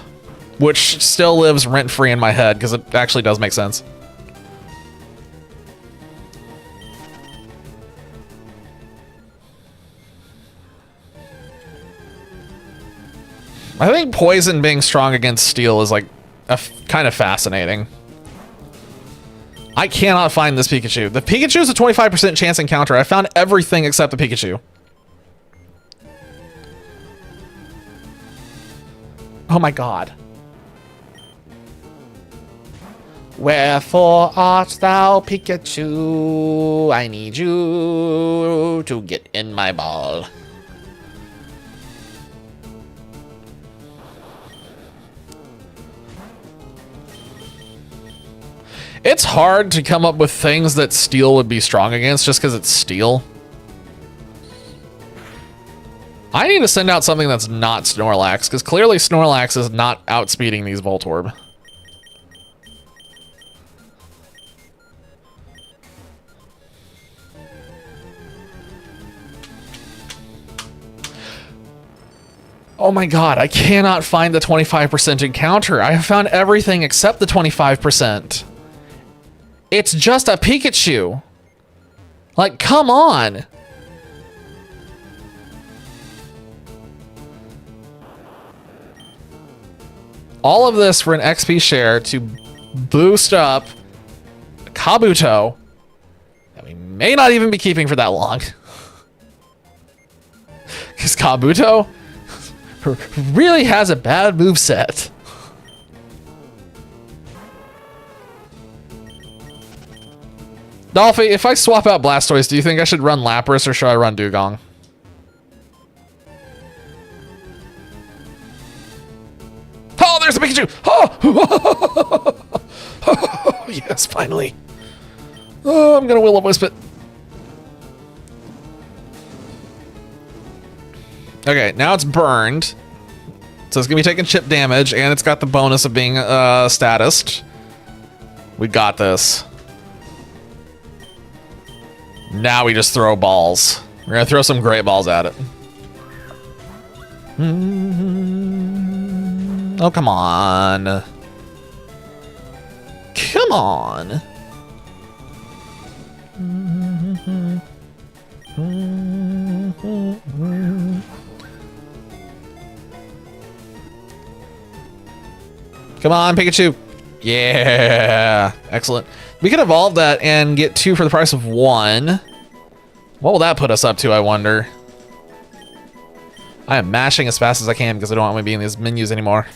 which still lives rent-free in my head because it actually does make sense. I think poison being strong against steel is like kind of fascinating. I cannot find this Pikachu. The Pikachu is a 25% chance encounter. I found everything except the Pikachu. Oh my god. Wherefore art thou, Pikachu? I need you to get in my ball. It's hard to come up with things that steel would be strong against just because it's steel. I need to send out something that's not Snorlax, because clearly Snorlax is not outspeeding these Voltorb. Oh my god, I cannot find the 25% encounter. I have found everything except the 25%. It's just a Pikachu. Like, come on. All of this for an XP share to boost up Kabuto that we may not even be keeping for that long. Because Kabuto really has a bad moveset. Dolphy, if I swap out Blastoise, do you think I should run Lapras or should I run Dugong? Oh, there's a Pikachu! Oh! Yes, finally. Oh, I'm gonna Will-O-Wisp it. Okay, now it's burned. So it's gonna be taking chip damage, and it's got the bonus of being statused. We got this. Now we just throw balls. We're gonna throw some great balls at it. Oh, come on. Come on. Come on, Pikachu. Yeah, excellent. We could evolve that and get 2 for the price of 1. What will that put us up to, I wonder? I am mashing as fast as I can because I don't want to be in these menus anymore.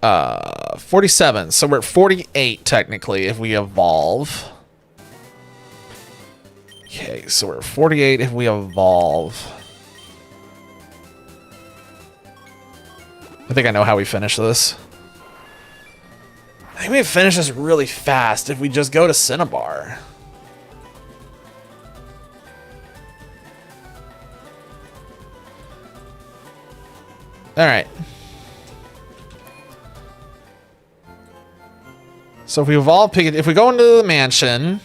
47. So we're at 48 technically if we evolve. Okay, so we're at 48 if we evolve. I think I know how we finish this. I think we finish this really fast if we just go to Cinnabar. All right. So if we evolve Pikachu, if we go into the mansion,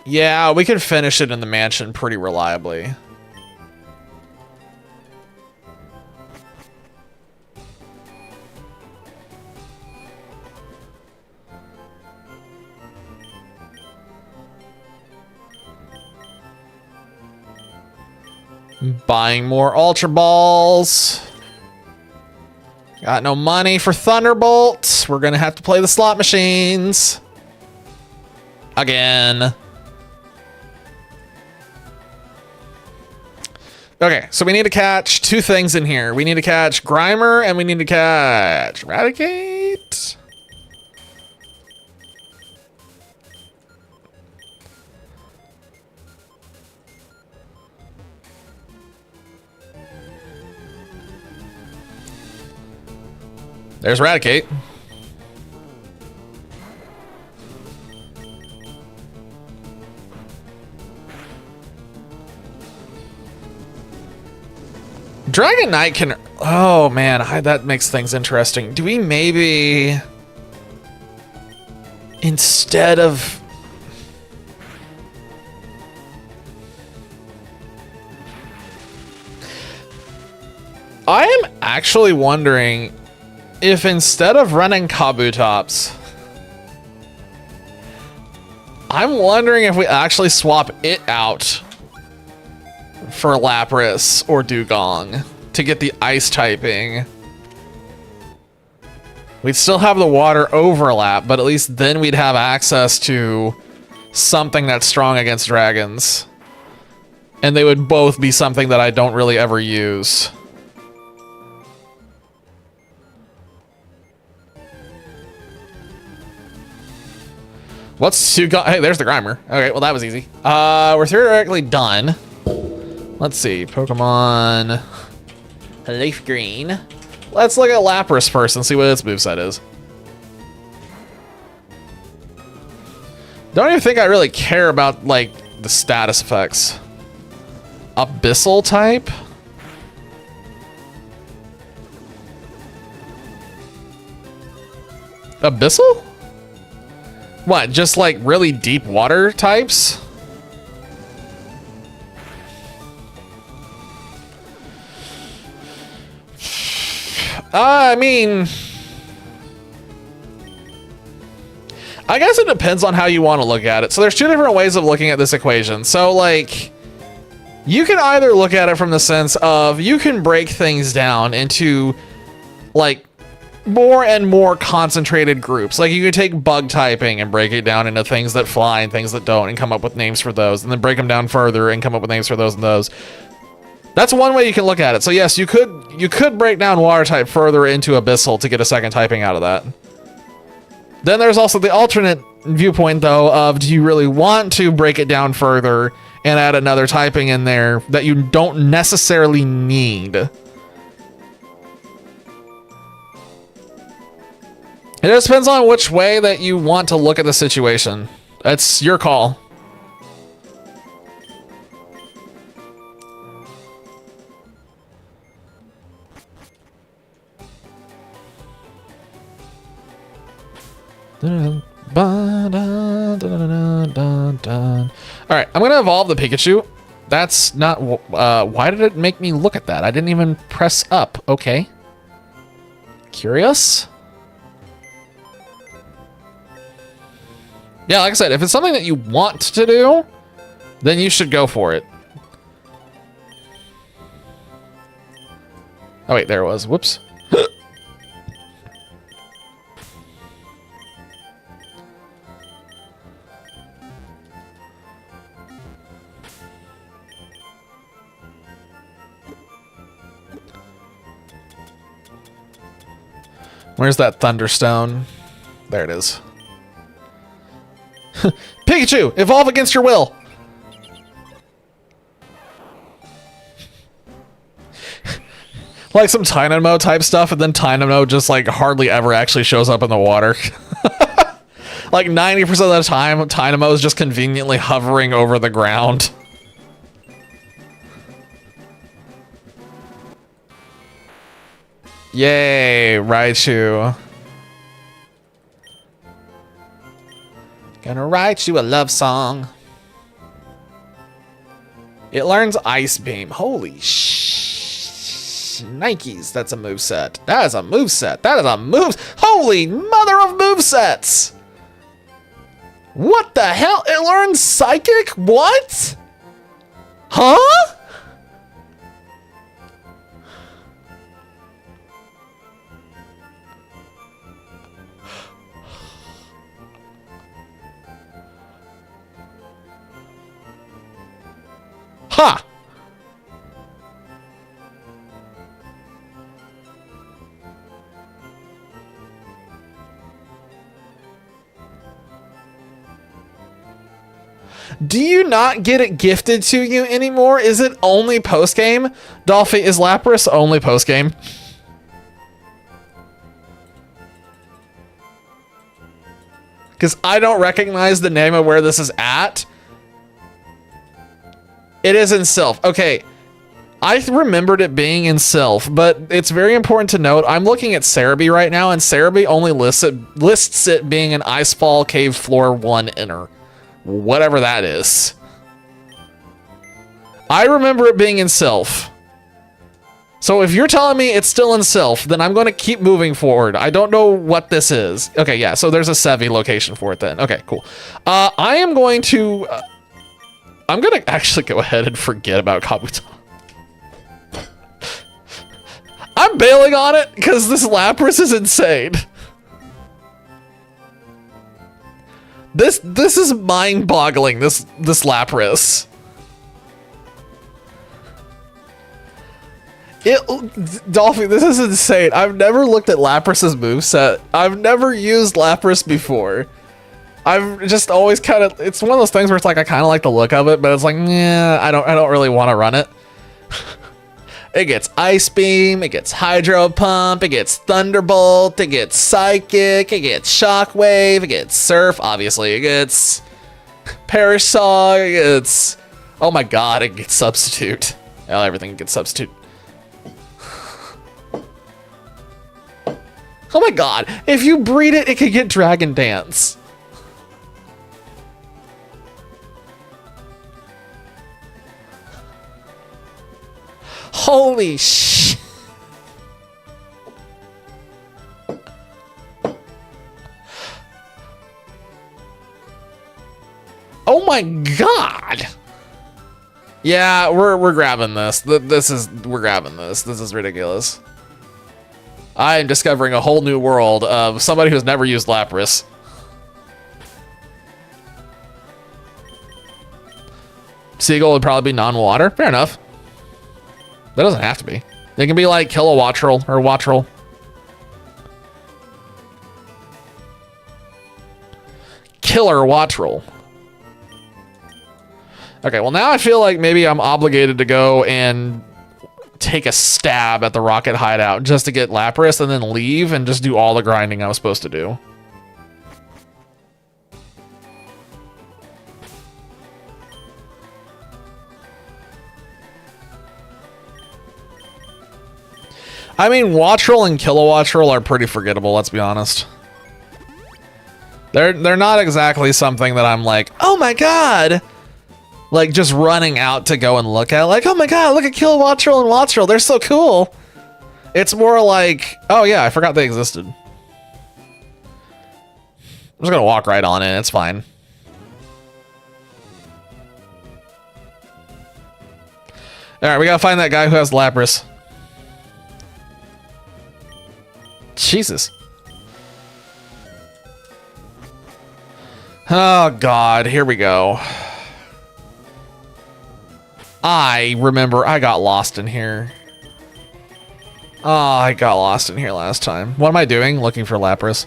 Yeah, we could finish it in the mansion pretty reliably. Buying more Ultra Balls. Got no money for Thunderbolt. We're gonna have to play the slot machines. Again. Okay, so we need to catch two things in here. We need to catch Grimer and we need to catch Eradicate. There's Eradicate. Dragon Knight can... Oh, man. That makes things interesting. Do we maybe... Instead of... I am actually wondering if instead of running Kabutops, I'm wondering if we actually swap it out for Lapras or Dugong to get the ice typing. We'd still have the water overlap, but at least then we'd have access to something that's strong against dragons. And they would both be something that I don't really ever use. What's Dugong? Hey, there's the Grimer. Okay, well that was easy. We're theoretically done. Let's see, Pokemon Leafgreen. Let's look at Lapras first and see what its moveset is. Don't even think I really care about, like, the status effects. Abyssal type? Abyssal? What, just like really deep water types? I mean, I guess it depends on how you want to look at it. So there's two different ways of looking at this equation. So like, you can either look at it from the sense of you can break things down into like more and more concentrated groups. Like you could take bug typing and break it down into things that fly and things that don't and come up with names for those, and then break them down further and come up with names for those and those. That's one way you can look at it. So yes, you could break down water type further into Abyssal to get a second typing out of that. Then there's also the alternate viewpoint though of, do you really want to break it down further and add another typing in there that you don't necessarily need? It just depends on which way that you want to look at the situation. That's your call. All right, I'm gonna evolve the Pikachu. That's not why did it make me look at that? I didn't even press up. Okay, curious. Yeah, like I said, if it's something that you want to do, then you should go for it. Oh wait, there it was. Whoops. Where's that Thunderstone? There it is. Pikachu, evolve against your will. Like some Tynamo type stuff, and then Tynamo just like hardly ever actually shows up in the water. Like 90% of the time, Tynamo is just conveniently hovering over the ground. Yay, Raichu. Gonna write you a love song. It learns Ice Beam. Holy Nikes, that's a moveset. That is a moveset. That is a move. Holy mother of movesets! What the hell? It learns Psychic? What? Huh? Ha! Do you not get it gifted to you anymore? Is it only post-game? Dolphy, is Lapras only post-game? Because I don't recognize the name of where this is at. It is in Sylph. Okay. I remembered it being in Sylph, but it's very important to note, I'm looking at Cerebi right now, and Cerebi only lists it being an Icefall Cave Floor 1 Inner. Whatever that is. I remember it being in Sylph. So if you're telling me it's still in Sylph, then I'm going to keep moving forward. I don't know what this is. Okay, yeah, so there's a Sevi location for it then. Okay, cool. I am going to... I'm going to actually go ahead and forget about Kabuto. I'm bailing on it because this Lapras is insane. This is mind-boggling, this Lapras. Dolphy, this is insane. I've never looked at Lapras's moveset. I've never used Lapras before. I've just always kind of, it's one of those things where it's like I kind of like the look of it, but it's like, yeah, I don't really want to run it. It gets Ice Beam, it gets Hydro Pump, it gets Thunderbolt, it gets Psychic, it gets Shockwave, it gets Surf, obviously, it gets Parasol, it gets, oh my god, it gets Substitute. Oh, everything gets Substitute. Oh my god, if you breed it, it could get Dragon Dance. Holy sh... Oh my god! Yeah, we're grabbing this. We're grabbing this. This is ridiculous. I am discovering a whole new world of somebody who's never used Lapras. Seagull would probably be non-water. Fair enough. That doesn't have to be. They can be like Kilowattrel or Wattrel. Killer Wattrel. Okay, well now I feel like maybe I'm obligated to go and take a stab at the Rocket Hideout just to get Lapras and then leave and just do all the grinding I was supposed to do. I mean, Wattrel and Kilowattrel are pretty forgettable, let's be honest. They're not exactly something that I'm like, oh my god! Like, just running out to go and look at. Like, oh my god, look at Kilowattrel and Wattrel, they're so cool! It's more like, oh yeah, I forgot they existed. I'm just gonna walk right on in, it's fine. Alright, we gotta find that guy who has Lapras. Jesus. Oh god, here we go. I remember I got lost in here. Oh, I got lost in here last time. What am I doing? Looking for Lapras.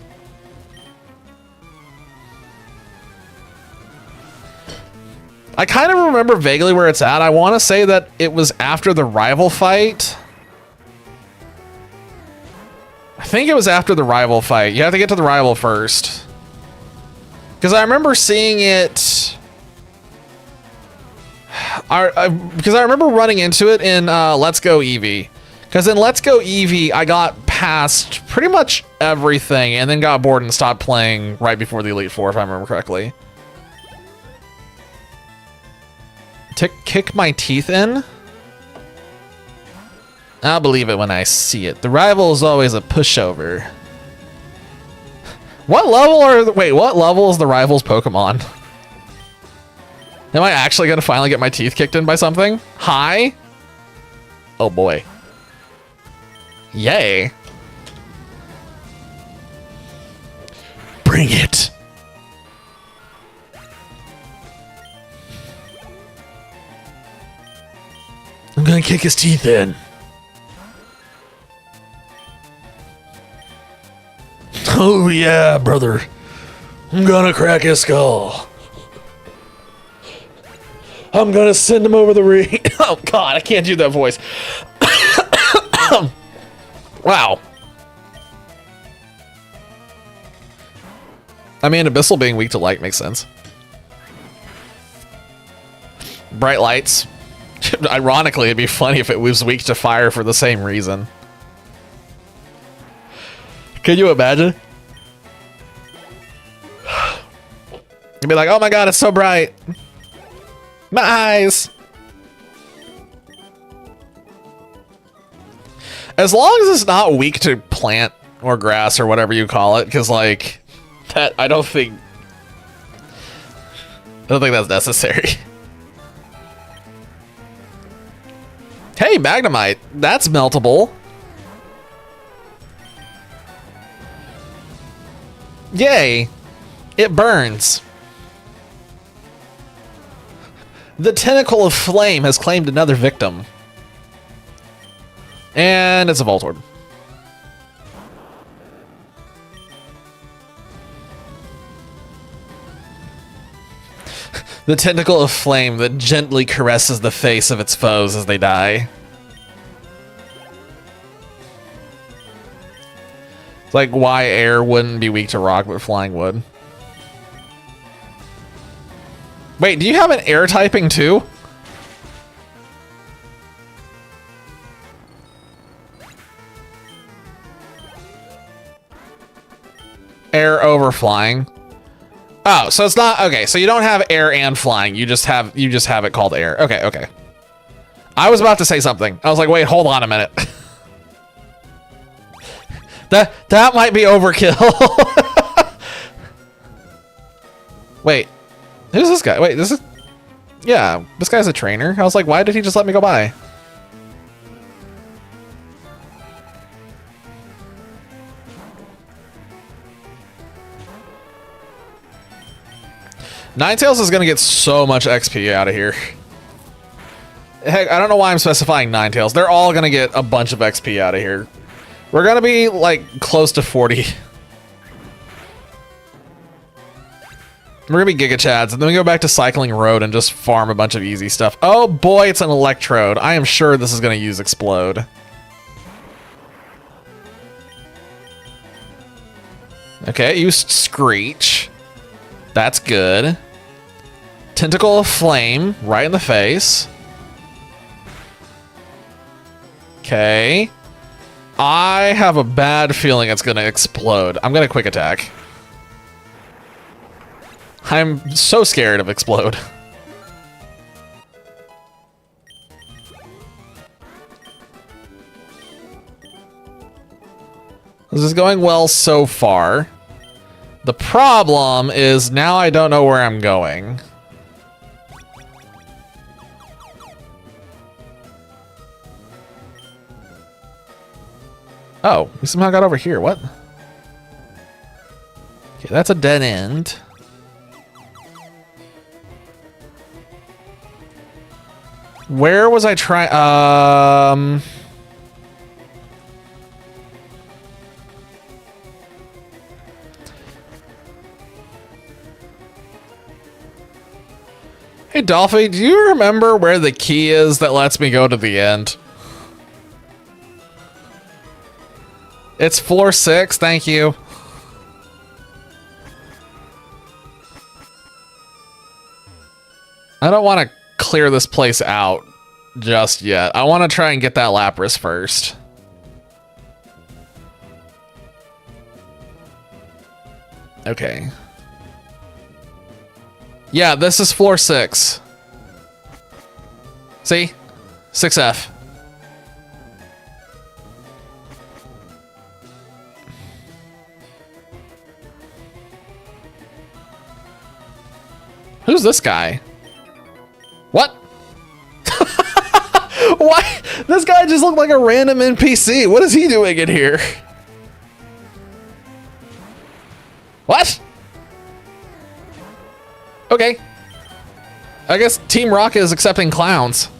I kind of remember vaguely where it's at. I want to say that it was after the rival fight. I think it was after the rival fight. You have to get to the rival first. Because I remember seeing it... Because I remember running into it in Let's Go Eevee. Because in Let's Go Eevee, I got past pretty much everything and then got bored and stopped playing right before the Elite Four, if I remember correctly. Kick my teeth in? I'll believe it when I see it. The rival is always a pushover. What level is the rival's Pokemon? Am I actually gonna finally get my teeth kicked in by something? Hi? Oh boy. Yay. Bring it. I'm gonna kick his teeth in. Oh yeah, brother. I'm gonna crack his skull. I'm gonna send him over the ring. Oh god, I can't do that voice. Wow. I mean, Abyssal being weak to light makes sense. Bright lights. Ironically, it'd be funny if it was weak to fire for the same reason. Can you imagine? You'd be like, oh my god, it's so bright. My eyes. As long as it's not weak to plant or grass or whatever you call it, because like that, I don't think that's necessary. Hey, Magnemite, that's meltable. Yay, it burns. The tentacle of flame has claimed another victim. And it's a Voltorb. The tentacle of flame that gently caresses the face of its foes as they die. It's like why air wouldn't be weak to rock, but flying would. Wait, do you have an air typing too? Air over flying. Oh, so it's not okay. So you don't have air and flying. You just have it called air. Okay, okay. I was about to say something. I was like, wait, hold on a minute. that might be overkill. Wait, who's this guy? Wait, this is yeah. This guy's a trainer. I was like, why did he just let me go by? Ninetales is gonna get so much XP out of here. Heck, I don't know why I'm specifying Ninetales. They're all gonna get a bunch of XP out of here. We're gonna be like close to 40. We're gonna be Giga Chads, and then we go back to Cycling Road and just farm a bunch of easy stuff. Oh boy, it's an Electrode. I am sure this is gonna use Explode. Okay, it used Screech. That's good. Tentacle of Flame, right in the face. Okay. I have a bad feeling it's gonna explode. I'm gonna Quick Attack. I'm so scared of Explode. This is going well so far. The problem is now I don't know where I'm going. Oh, we somehow got over here. What? Okay, that's a dead end. Where was I trying? Hey, Dolphy, do you remember where the key is that lets me go to the end? It's floor 6, thank you. I don't want to clear this place out just yet. I want to try and get that Lapras first. Okay. Yeah, this is floor 6. See? 6F. Who's this guy? What? Why? This guy just looked like a random NPC. What is he doing in here? What? Okay. I guess Team Rocket is accepting clowns.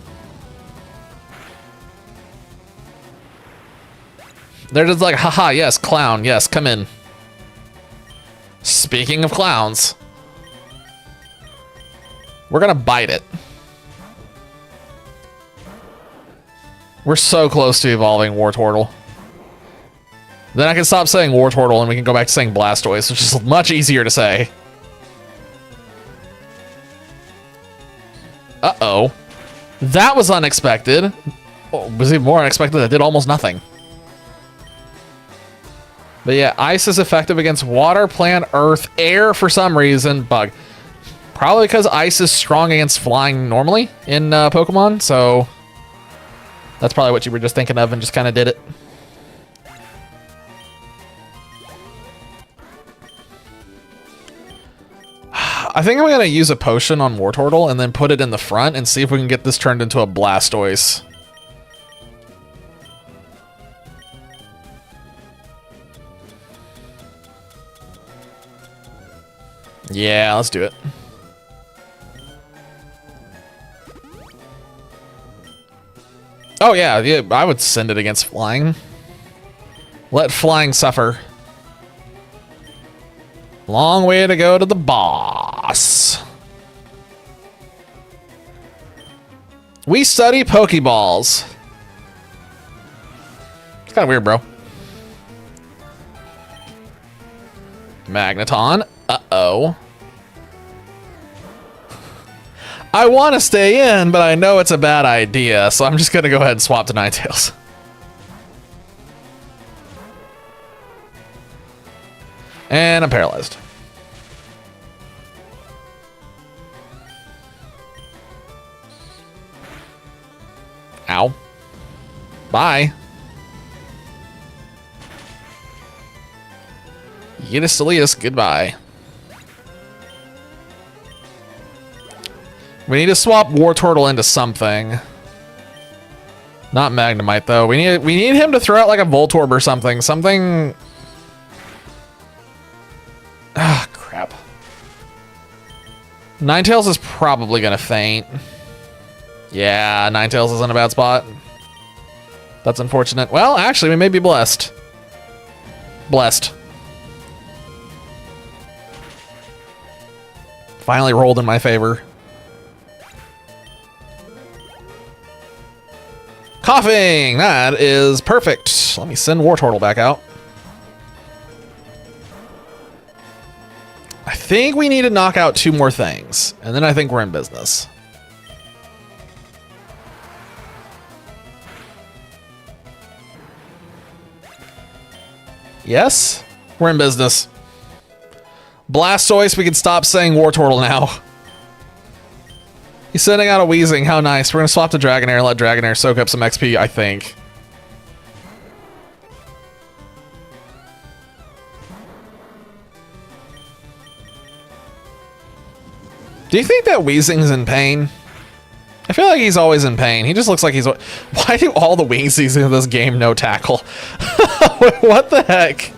They're just like, haha, yes, clown, yes, come in. Speaking of clowns, we're gonna bite it. We're so close to evolving Wartortle. Then I can stop saying Wartortle and we can go back to saying Blastoise, which is much easier to say. Uh-oh. That was unexpected. Oh, was even more unexpected. I did almost nothing. But yeah, ice is effective against water, plant, earth, air for some reason. Bug. Probably because ice is strong against flying normally in Pokemon, so that's probably what you were just thinking of and just kind of did it. I think I'm going to use a potion on Wartortle and then put it in the front and see if we can get this turned into a Blastoise. Yeah, let's do it. Oh yeah, I would send it against flying. Let flying suffer. Long way to go to the boss. We study Pokeballs. It's kind of weird, bro. Magneton. Uh-oh. I want to stay in, but I know it's a bad idea, so I'm just going to go ahead and swap to Ninetales. And I'm paralyzed. Ow. Bye. Yeetus Deletus, goodbye. We need to swap Wartortle into something. Not Magnemite though. We need him to throw out like a Voltorb or something. Something. Ah, crap. Ninetales is probably gonna faint. Yeah, Ninetales is in a bad spot. That's unfortunate. Well, actually, we may be blessed. Blessed. Finally rolled in my favor. Coughing! That is perfect. Let me send Wartortle back out. I think we need to knock out 2 more things, and then I think we're in business. Yes? We're in business. Blastoise, we can stop saying Wartortle now. He's sending out a Weezing. How nice. We're going to swap to Dragonair and let Dragonair soak up some XP, I think. Do you think that Weezing's in pain? I feel like he's always in pain. He just looks like he's... Why do all the Weezings in this game no tackle? What the heck?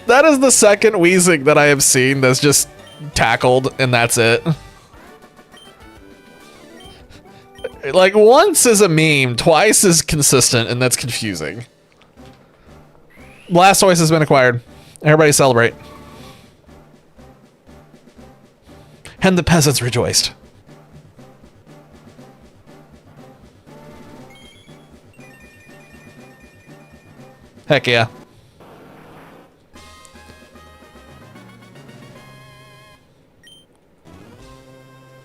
That is the second Weezing that I have seen that's just tackled, and that's it. Like, once is a meme, twice is consistent, and that's confusing. Blastoise has been acquired. Everybody celebrate. And the peasants rejoiced. Heck yeah.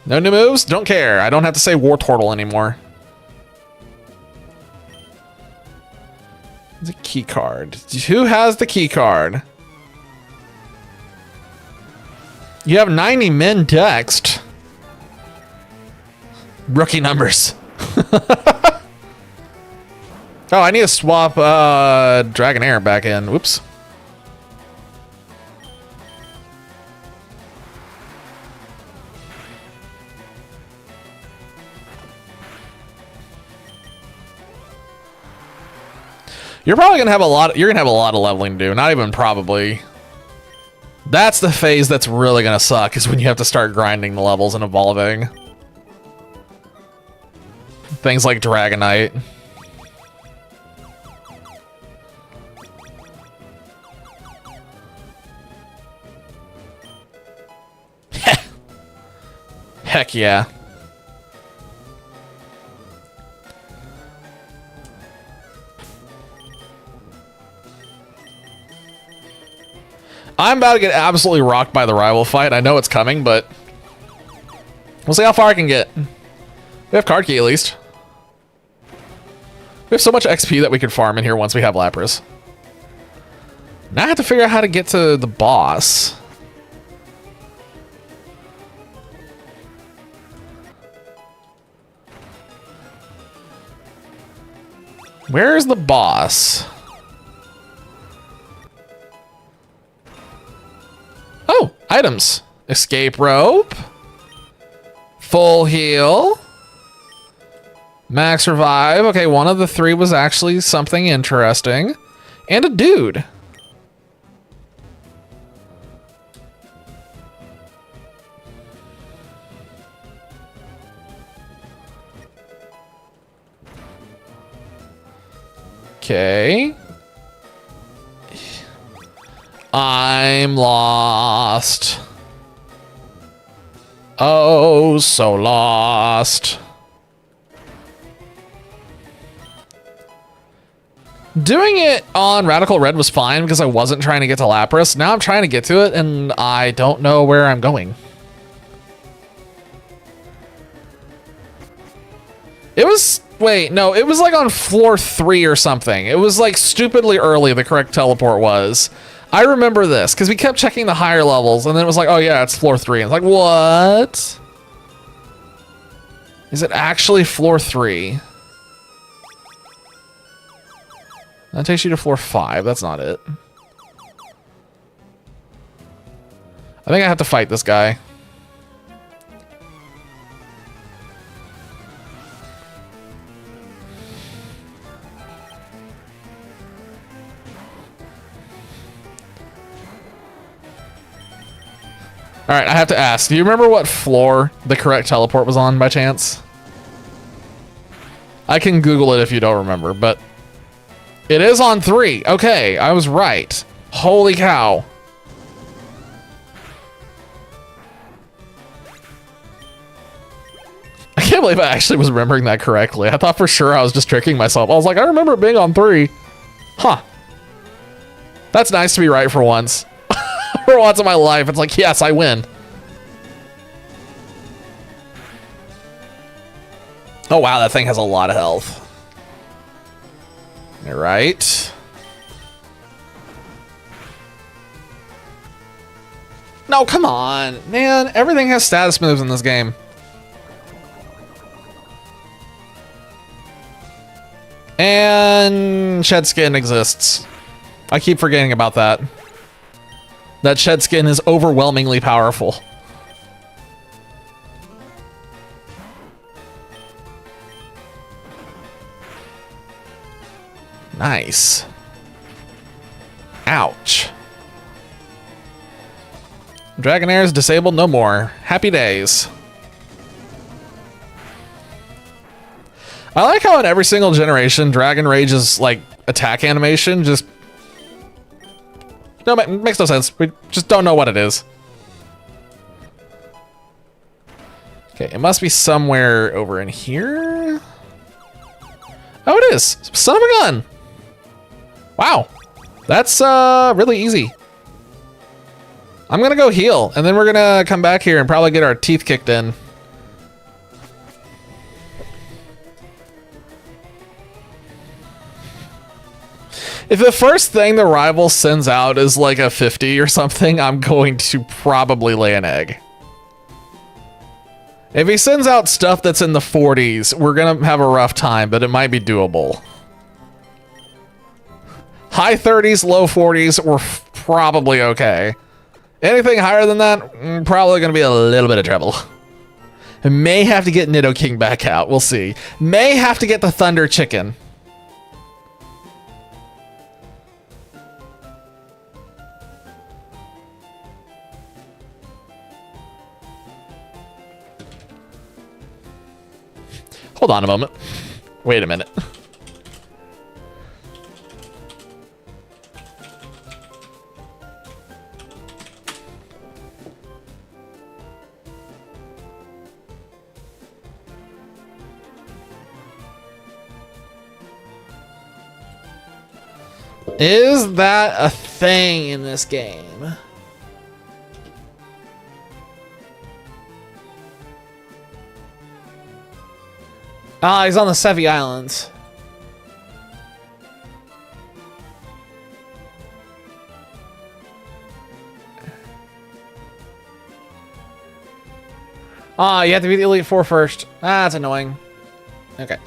No new moves? Don't care. I don't have to say Wartortle anymore. The key card. Who has the key card? You have 90 men text. Rookie numbers. Oh, I need to swap Dragonair back in. Whoops. You're probably gonna have a lot. You're gonna have a lot of leveling to do. Not even probably. That's the phase that's really gonna suck. Is when you have to start grinding the levels and evolving. Things like Dragonite. Heck yeah. I'm about to get absolutely rocked by the rival fight. I know it's coming, but we'll see how far I can get. We have card key at least. We have so much XP that we could farm in here once we have Lapras. Now I have to figure out how to get to the boss. Where's the boss? Oh, items. Escape rope. Full heal. Max revive. Okay, one of the three was actually something interesting. And a dude. Okay. I'm lost. Oh, so lost. Doing it on Radical Red was fine because I wasn't trying to get to Lapras. Now I'm trying to get to it and I don't know where I'm going. It was... Wait, no, it was like on floor 3 or something. It was like stupidly early, the correct teleport was. I remember this, because we kept checking the higher levels, and then it was like, oh yeah, it's floor 3. And it's like, what? Is it actually floor 3? That takes you to floor 5. That's not it. I think I have to fight this guy. All right, I have to ask. Do you remember what floor the correct teleport was on by chance? I can Google it if you don't remember, but it is on 3. Okay, I was right. Holy cow. I can't believe I actually was remembering that correctly. I thought for sure I was just tricking myself. I was like, I remember it being on 3. Huh. That's nice to be right for once. For once in my life, it's like, yes, I win. Oh, wow, that thing has a lot of health. All right. No, come on. Man, everything has status moves in this game. And Shed Skin exists. I keep forgetting about that. That Shed Skin is overwhelmingly powerful. Nice. Ouch. Dragonair is disabled no more. Happy days. I like how in every single generation, Dragon Rage's like attack animation just... No, it makes no sense. We just don't know what it is. Okay, it must be somewhere over in here. Oh, it is. Son of a gun. Wow. That's really easy. I'm gonna go heal, and then we're gonna come back here and probably get our teeth kicked in. If the first thing the rival sends out is like a 50 or something, I'm going to probably lay an egg. If he sends out stuff that's in the 40s, we're going to have a rough time, but it might be doable. High 30s, low 40s, we're probably okay. Anything higher than that, probably going to be a little bit of trouble. I may have to get Nidoking back out. We'll see. May have to get the Thunder Chicken. Hold on a moment. Wait a minute. Is that a thing in this game? Ah, he's on the Sevi Islands. Ah, you have to beat the Elite Four first. Ah, that's annoying. Okay.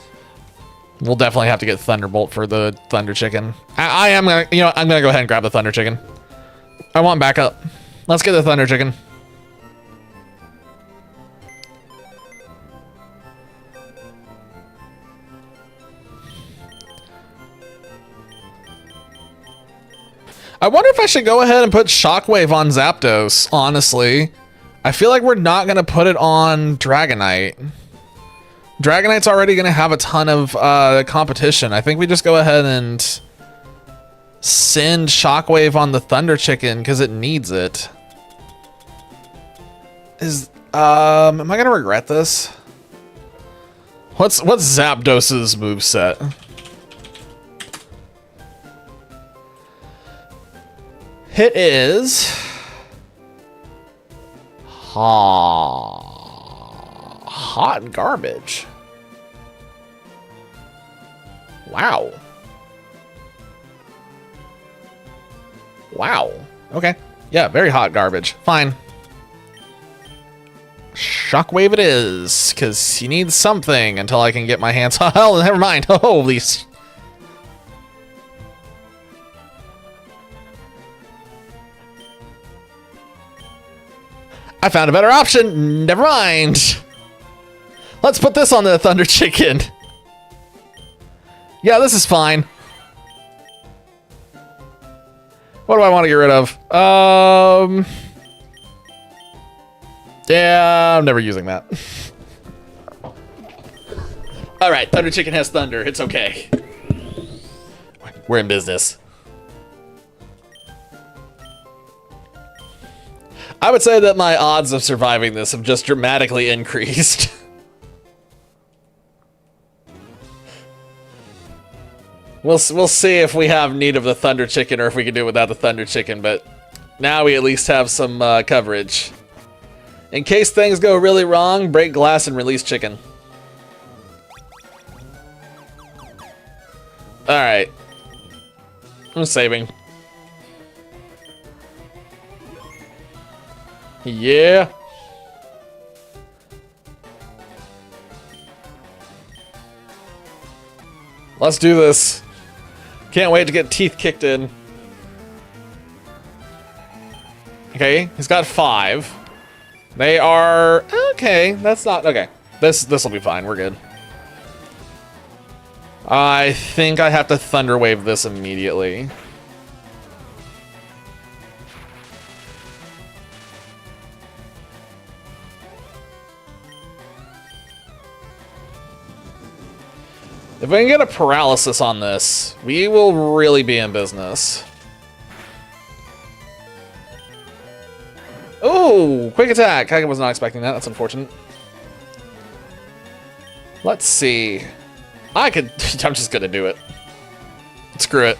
We'll definitely have to get Thunderbolt for the Thunder Chicken. I am gonna, you know, I'm gonna go ahead and grab the Thunder Chicken. I want backup. Let's get the Thunder Chicken. I wonder if I should go ahead and put Shockwave on Zapdos, honestly. I feel like we're not going to put it on Dragonite. Dragonite's already going to have a ton of competition. I think we just go ahead and send Shockwave on the Thunder Chicken because it needs it. Am I going to regret this? What's Zapdos's moveset? It is hot garbage. Wow. Wow. Okay. Yeah, very hot garbage. Fine. Shockwave it is, because he needs something until I can get my hands. Oh, hell, never mind. Holy. I found a better option. Never mind. Let's put this on the Thunder Chicken. Yeah, this is fine. What do I want to get rid of? Yeah, I'm never using that. All right, Thunder Chicken has thunder. It's okay. We're in business. I would say that my odds of surviving this have just dramatically increased. We'll see if we have need of the Thunder Chicken or if we can do it without the Thunder Chicken, but now we at least have some coverage. In case things go really wrong, break glass and release chicken. Alright. I'm saving. Yeah. Let's do this. Can't wait to get teeth kicked in. Okay, he's got 5. They are okay. That's not okay. This will be fine. We're good. I think I have to Thunder Wave this immediately. If we can get a paralysis on this, we will really be in business. Oh, quick attack. I was not expecting that. That's unfortunate. Let's see. I'm just gonna do it. Screw it.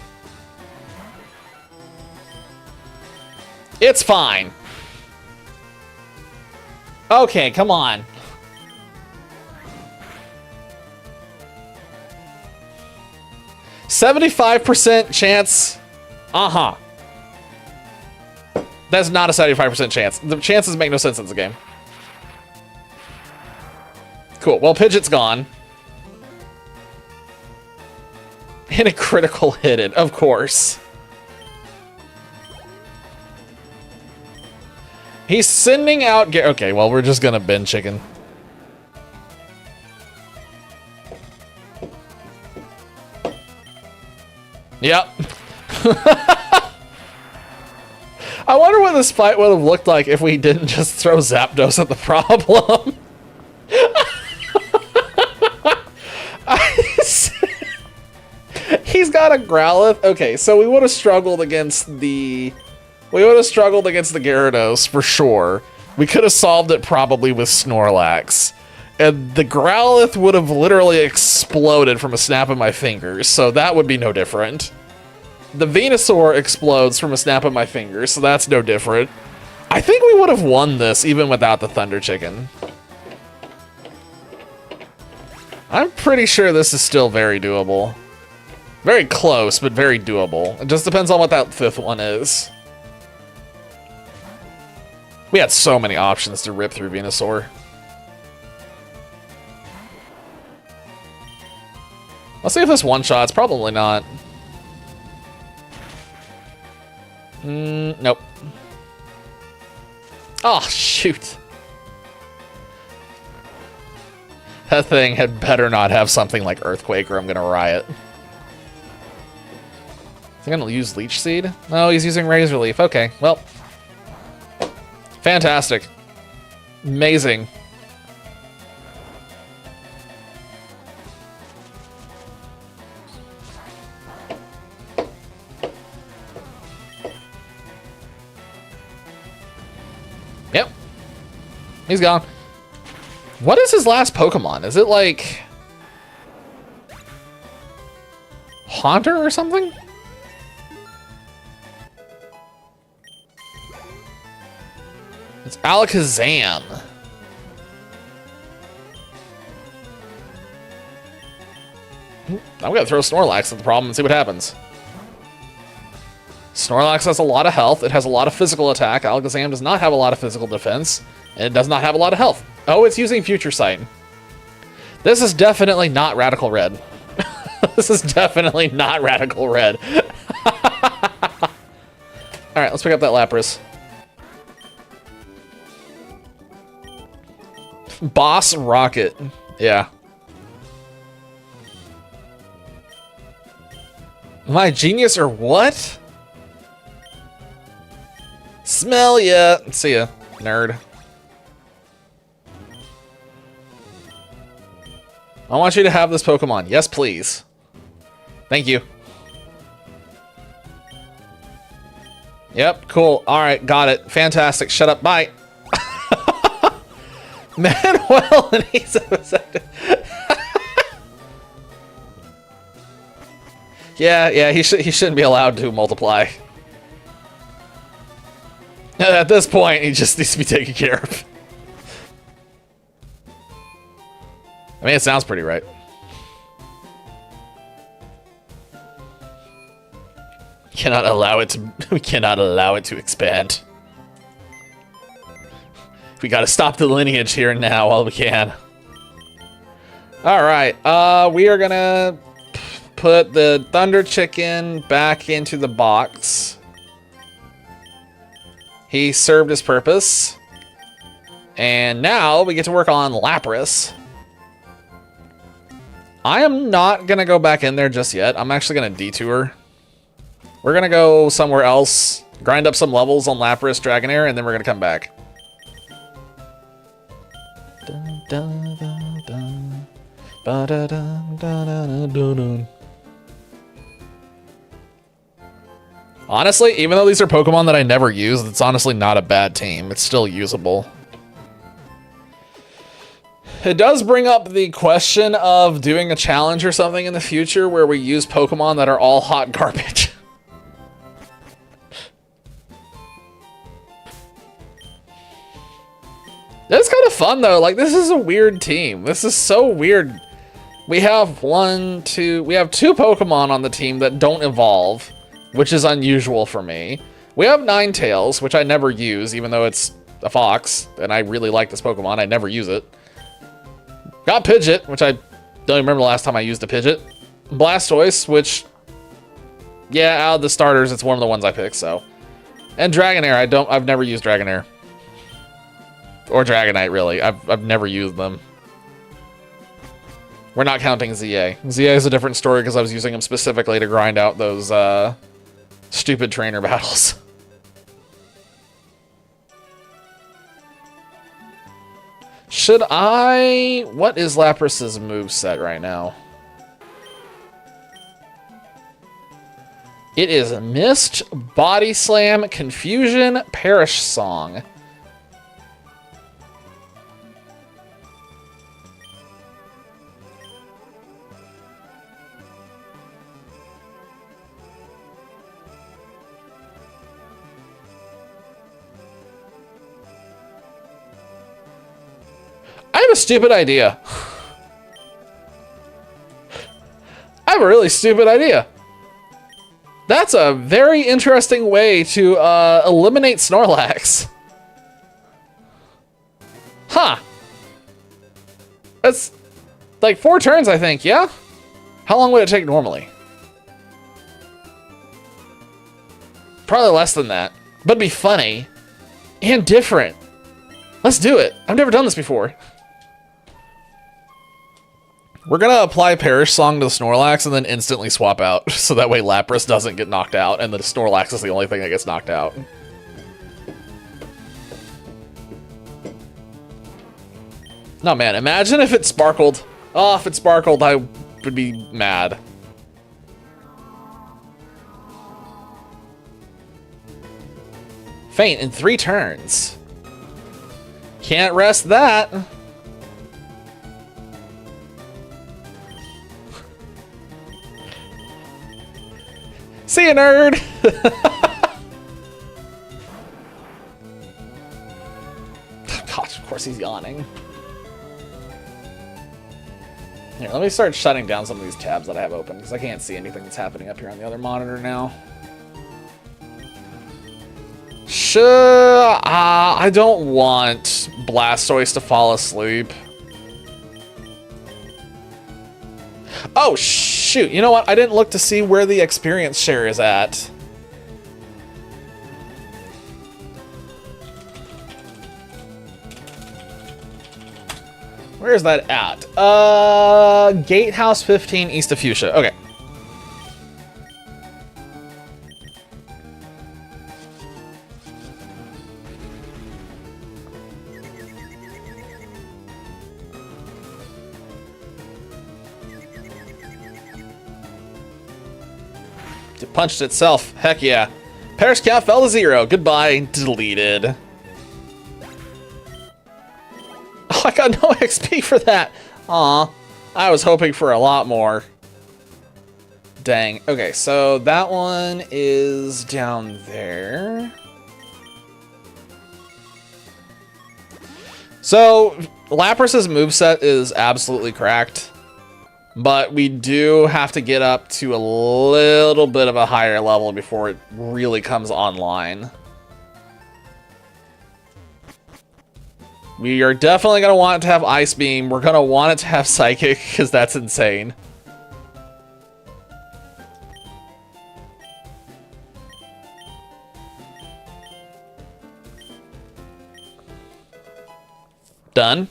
It's fine. Okay, come on. %75 chance. Uh-huh. That's not a 75% chance. The chances make no sense in this game. Cool. Well, Pidgeot's gone. And a critical hit it, of course. He's sending out... Okay, well, we're just gonna bin chicken. Yep. I wonder what this fight would have looked like if we didn't just throw Zapdos at the problem. He's got a Growlithe. Okay, so we would have struggled against the... We would have struggled against the Gyarados, for sure. We could have solved it probably with Snorlax. And the Growlithe would have literally exploded from a snap of my fingers, so that would be no different. The Venusaur explodes from a snap of my fingers, so that's no different. I think we would have won this even without the Thunder Chicken. I'm pretty sure this is still very doable. Very close, but very doable. It just depends on what that fifth one is. We had so many options to rip through Venusaur. Let's see if this one-shots. Probably not. Nope. Oh, shoot. That thing had better not have something like Earthquake or I'm gonna riot. Is he gonna use Leech Seed? No, he's using Razor Leaf. Okay, well. Fantastic. Amazing. Yep. He's gone. What is his last Pokemon? Is it like... Haunter or something? It's Alakazam. I'm gonna throw Snorlax at the problem and see what happens. Snorlax has a lot of health. It has a lot of physical attack. Alakazam does not have a lot of physical defense. And it does not have a lot of health. Oh, it's using Future Sight. This is definitely not Radical Red. This is definitely not Radical Red. Alright, let's pick up that Lapras. Boss Rocket. Yeah. Am I a genius or what? Smell ya. See ya, nerd. I want you to have this Pokemon. Yes, please. Thank you. Yep, cool. Alright, got it. Fantastic. Shut up. Bye. Manuel and he's Yeah, he shouldn't be allowed to multiply. At this point, he just needs to be taken care of. I mean, it sounds pretty right. Cannot allow it to. We cannot allow it to expand. We gotta stop the lineage here and now while we can. All right, we are gonna put the Thunder Chicken back into the box. He served his purpose. And now we get to work on Lapras. I am not gonna go back in there just yet. I'm actually gonna detour. We're gonna go somewhere else, grind up some levels on Lapras, Dragonair, and then we're gonna come back. Dun, dun, dun, dun. Ba-da-dun, dun, dun, dun, dun. Honestly, even though these are Pokemon that I never use, it's honestly not a bad team. It's still usable. It does bring up the question of doing a challenge or something in the future where we use Pokemon that are all hot garbage. That's kind of fun though. Like, this is a weird team. This is so weird. We have we have two Pokemon on the team that don't evolve, which is unusual for me. We have Ninetales, which I never use, even though it's a fox, and I really like this Pokemon. I never use it. We Got Pidgeot, which I don't even remember the last time I used a Pidgeot. Blastoise, which, yeah, out of the starters, it's one of the ones I picked, so. And Dragonair, I've never used Dragonair. Or Dragonite, really. I've never used them. We're not counting ZA. ZA is a different story because I was using them specifically to grind out those stupid trainer battles. Should I... What is Lapras's moveset right now? It is Mist, Body Slam, Confusion, Perish Song. I have a stupid idea. I have a really stupid idea. That's a very interesting way to eliminate Snorlax. Huh. That's like 4 turns, I think, yeah? How long would it take normally? Probably less than that. But it'd be funny and different. Let's do it. I've never done this before. We're gonna apply Perish Song to the Snorlax and then instantly swap out, so that way Lapras doesn't get knocked out, and the Snorlax is the only thing that gets knocked out. No, man, imagine if it sparkled. Oh, if it sparkled, I would be mad. Faint in 3 turns. Can't rest that. See ya, nerd! Gosh, of course he's yawning. Here, let me start shutting down some of these tabs that I have open, because I can't see anything that's happening up here on the other monitor now. Sure, I don't want Blastoise to fall asleep. Oh, shoot. You know what? I didn't look to see where the experience share is at. Where is that at? Gatehouse 15 east of Fuchsia. Okay. It punched itself. Heck yeah. Perish count fell to 0. Goodbye. Deleted. Oh, I got no XP for that. Aw. I was hoping for a lot more. Dang. Okay, so that one is down there. So, Lapras's moveset is absolutely cracked. But we do have to get up to a little bit of a higher level before it really comes online. We are definitely going to want it to have Ice Beam. We're going to want it to have Psychic, because that's insane. Done.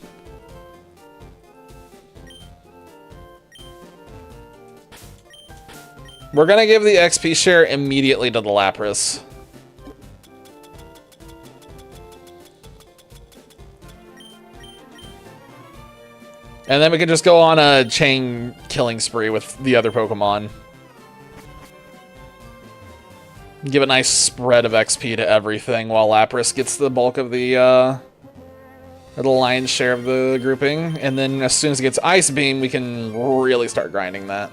We're going to give the XP share immediately to the Lapras. And then we can just go on a chain killing spree with the other Pokemon. Give a nice spread of XP to everything while Lapras gets the bulk of the lion's share of the grouping. And then as soon as it gets Ice Beam, we can really start grinding that.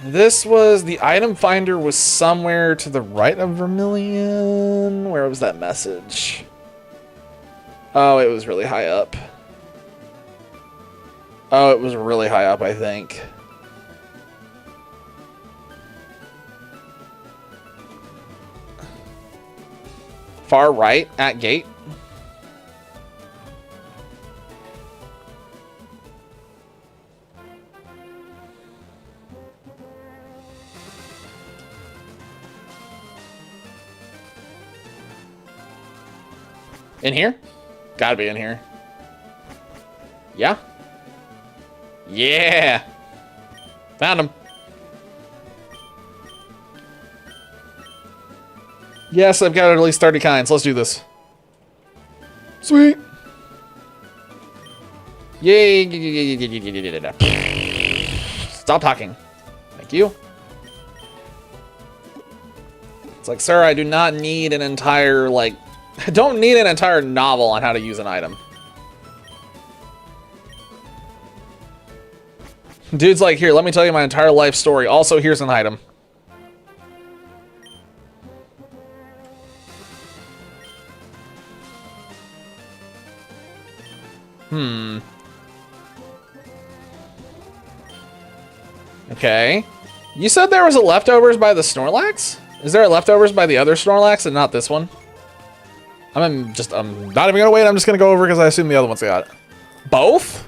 This was, the item finder was somewhere to the right of Vermilion. Where was that message? Oh, it was really high up. Oh, it was really high up, I think. Far right at gate. In here? Gotta be in here. Yeah? Yeah! Found him. Yes, I've got at least 30 kinds. Let's do this. Sweet. Yay. Stop talking. Thank you. It's like, sir, I do not need an entire, like... I don't need an entire novel on how to use an item. Dude's like, here, let me tell you my entire life story. Also, here's an item. Okay. You said there was a leftovers by the Snorlax? Is there a leftovers by the other Snorlax and not this one? I'm not even gonna wait. I'm just gonna go over because I assume the other one's got it. Both?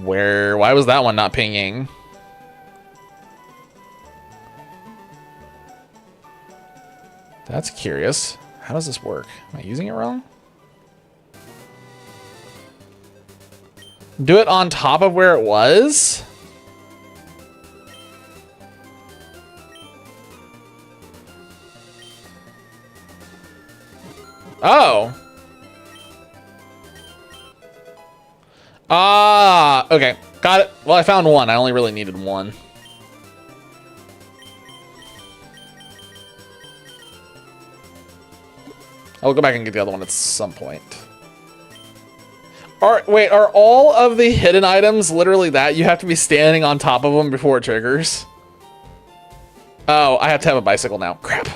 Why was that one not pinging? That's curious. How does this work? Am I using it wrong? Do it on top of where it was? Oh. Ah, okay. Got it. Well, I found one. I only really needed one. I'll go back and get the other one at some point. Wait, are all of the hidden items literally that? You have to be standing on top of them before it triggers? Oh, I have to have a bicycle now. Crap.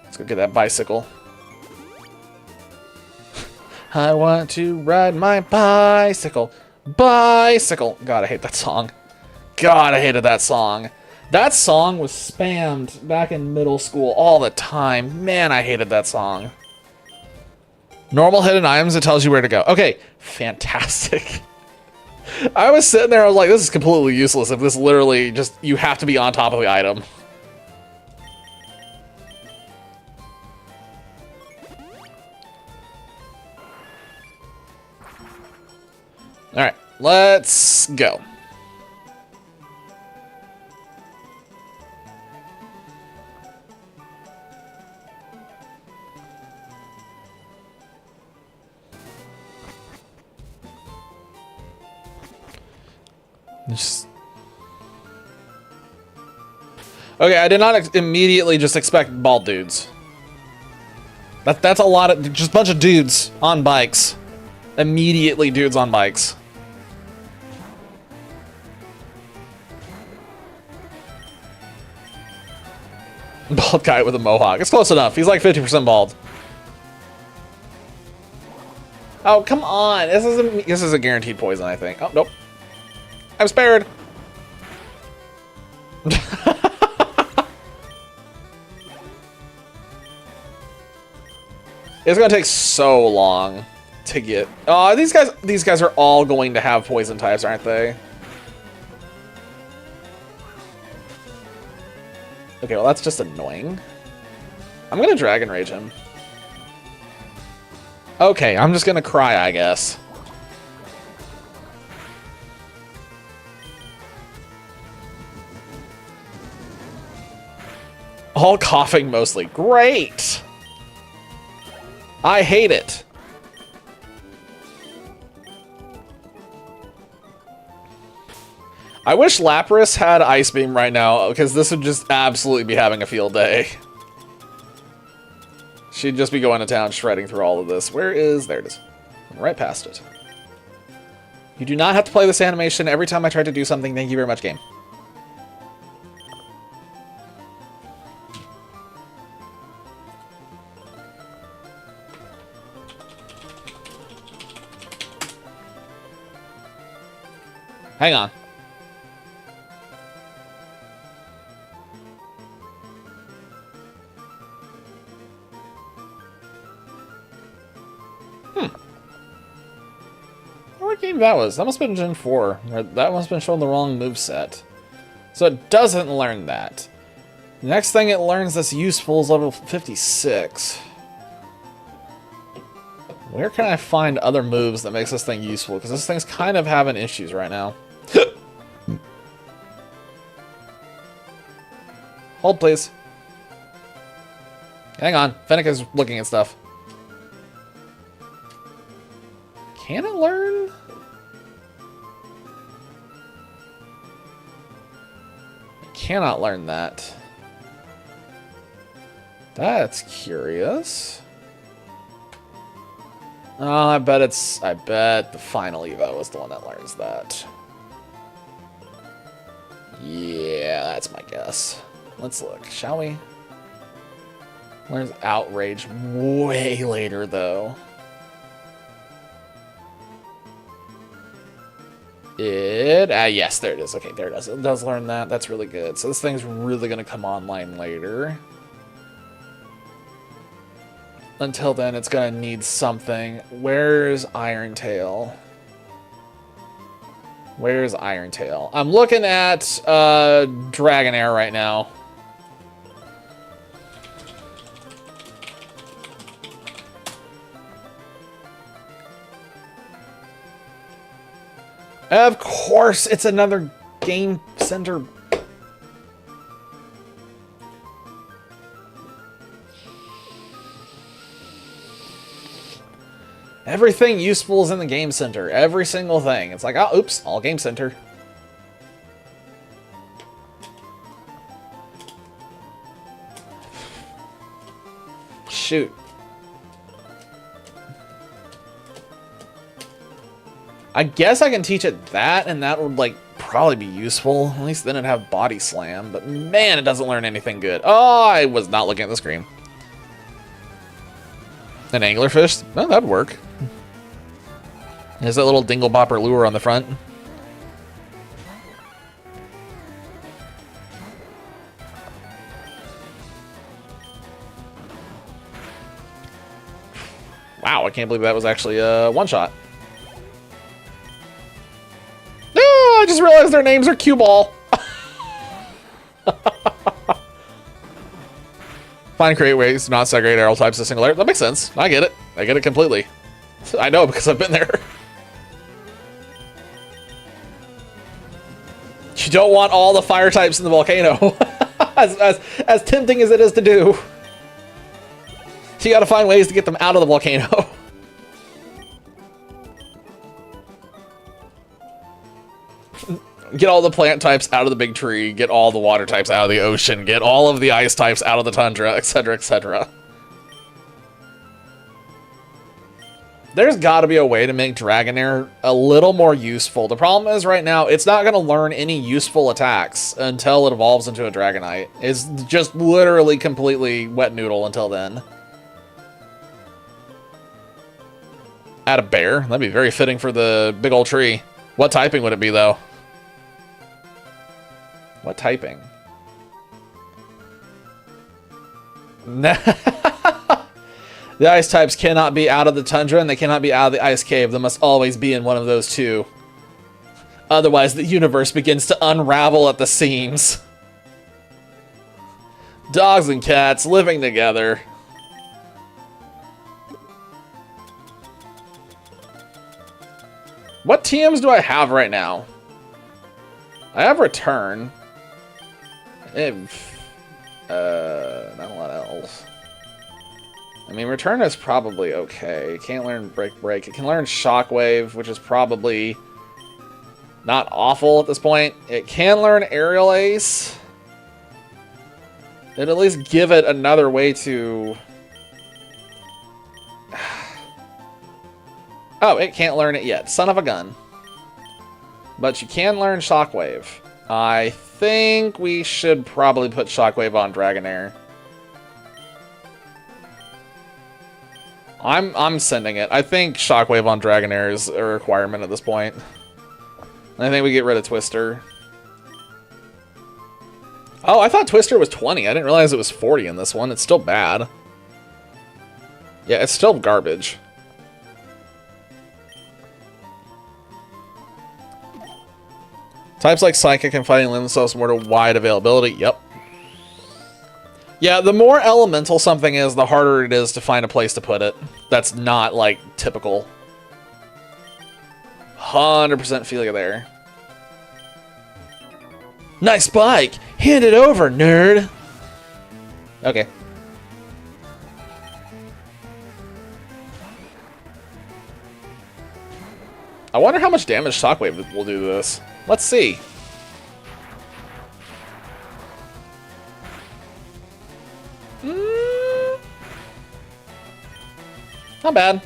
Let's go get that bicycle. I want to ride my bicycle. Bicycle. God, I hate that song. God, I hated that song. That song was spammed back in middle school all the time. Man, I hated that song. Normal hidden items, it tells you where to go. Okay, fantastic. I was sitting there, I was like, this is completely useless if this literally just, you have to be on top of the item. All right, let's go. Okay, I did not immediately just expect bald dudes. That's a lot of, just a bunch of dudes on bikes. Immediately dudes on bikes. Bald guy with a mohawk. It's close enough. He's like 50% bald. Oh, come on. This is a guaranteed poison, I think. Oh, nope. I'm spared. It's gonna take so long to get. Oh, these guys are all going to have poison types, aren't they? Okay, well that's just annoying. I'm gonna Dragon Rage him. Okay, I'm just gonna cry, I guess. All coughing mostly. Great! I hate it. I wish Lapras had Ice Beam right now, because this would just absolutely be having a field day. She'd just be going to town shredding through all of this. Where is... There it is. Right past it. You do not have to play this animation every time I try to do something. Thank you very much, game. Hang on. What game that was? That must have been Gen 4. That must have been showing the wrong moveset. So it doesn't learn that. The next thing it learns that's useful is level 56. Where can I find other moves that makes this thing useful? Because this thing's kind of having issues right now. Hold, please. Hang on. Fennec is looking at stuff. Can it learn? It cannot learn that. That's curious. Oh, I bet the final Evo is the one that learns that. Yeah, that's my guess. Let's look, shall we? Learns Outrage way later, though. Yes, there it is. Okay, there it is. It does learn that. That's really good. So this thing's really going to come online later. Until then, it's going to need something. Where's Irontail? Where's Irontail? I'm looking at Dragonair right now. Of course, it's another Game Center. Everything useful is in the Game Center. Every single thing. It's like, oh, oops, all Game Center. Shoot. I guess I can teach it that, and that would, like, probably be useful. At least then it'd have Body Slam. But, man, it doesn't learn anything good. Oh, I was not looking at the screen. An anglerfish? Oh, that'd work. There's that little dingle bopper lure on the front. Wow, I can't believe that was actually a one-shot. No, I just realized their names are Cue Ball. Find create ways to not segregate arrow types to single layer. That makes sense. I get it. I get it completely. I know because I've been there. You don't want all the fire types in the volcano. as tempting as it is to do. So you gotta find ways to get them out of the volcano. Get all the plant types out of the big tree, get all the water types out of the ocean, get all of the ice types out of the tundra, etc., etc. There's got to be a way to make Dragonair a little more useful. The problem is right now, it's not going to learn any useful attacks until it evolves into a Dragonite. It's just literally completely wet noodle until then. Add a bear? That'd be very fitting for the big old tree. What typing would it be, though? What typing? The ice types cannot be out of the tundra and they cannot be out of the ice cave. They must always be in one of those two. Otherwise, the universe begins to unravel at the seams. Dogs and cats living together. What TMs do I have right now? I have Return. Not a lot else. I mean, Return is probably okay. It can't learn Break. It can learn Shockwave, which is probably not awful at this point. It can learn Aerial Ace. It'd at least give it another way to... Oh, it can't learn it yet. Son of a gun. But you can learn Shockwave. I think we should probably put Shockwave on Dragonair. I'm sending it. I think Shockwave on Dragonair is a requirement at this point. And I think we get rid of Twister. Oh, I thought Twister was 20. I didn't realize it was 40 in this one. It's still bad. Yeah, it's still garbage. Types like Psychic and Fighting lend themselves more to wide availability. Yep. Yeah, the more elemental something is, the harder it is to find a place to put it. That's not, like, typical. 100% feel you there. Nice bike! Hand it over, nerd! Okay. I wonder how much damage Shockwave will do to this. Let's see. Not bad.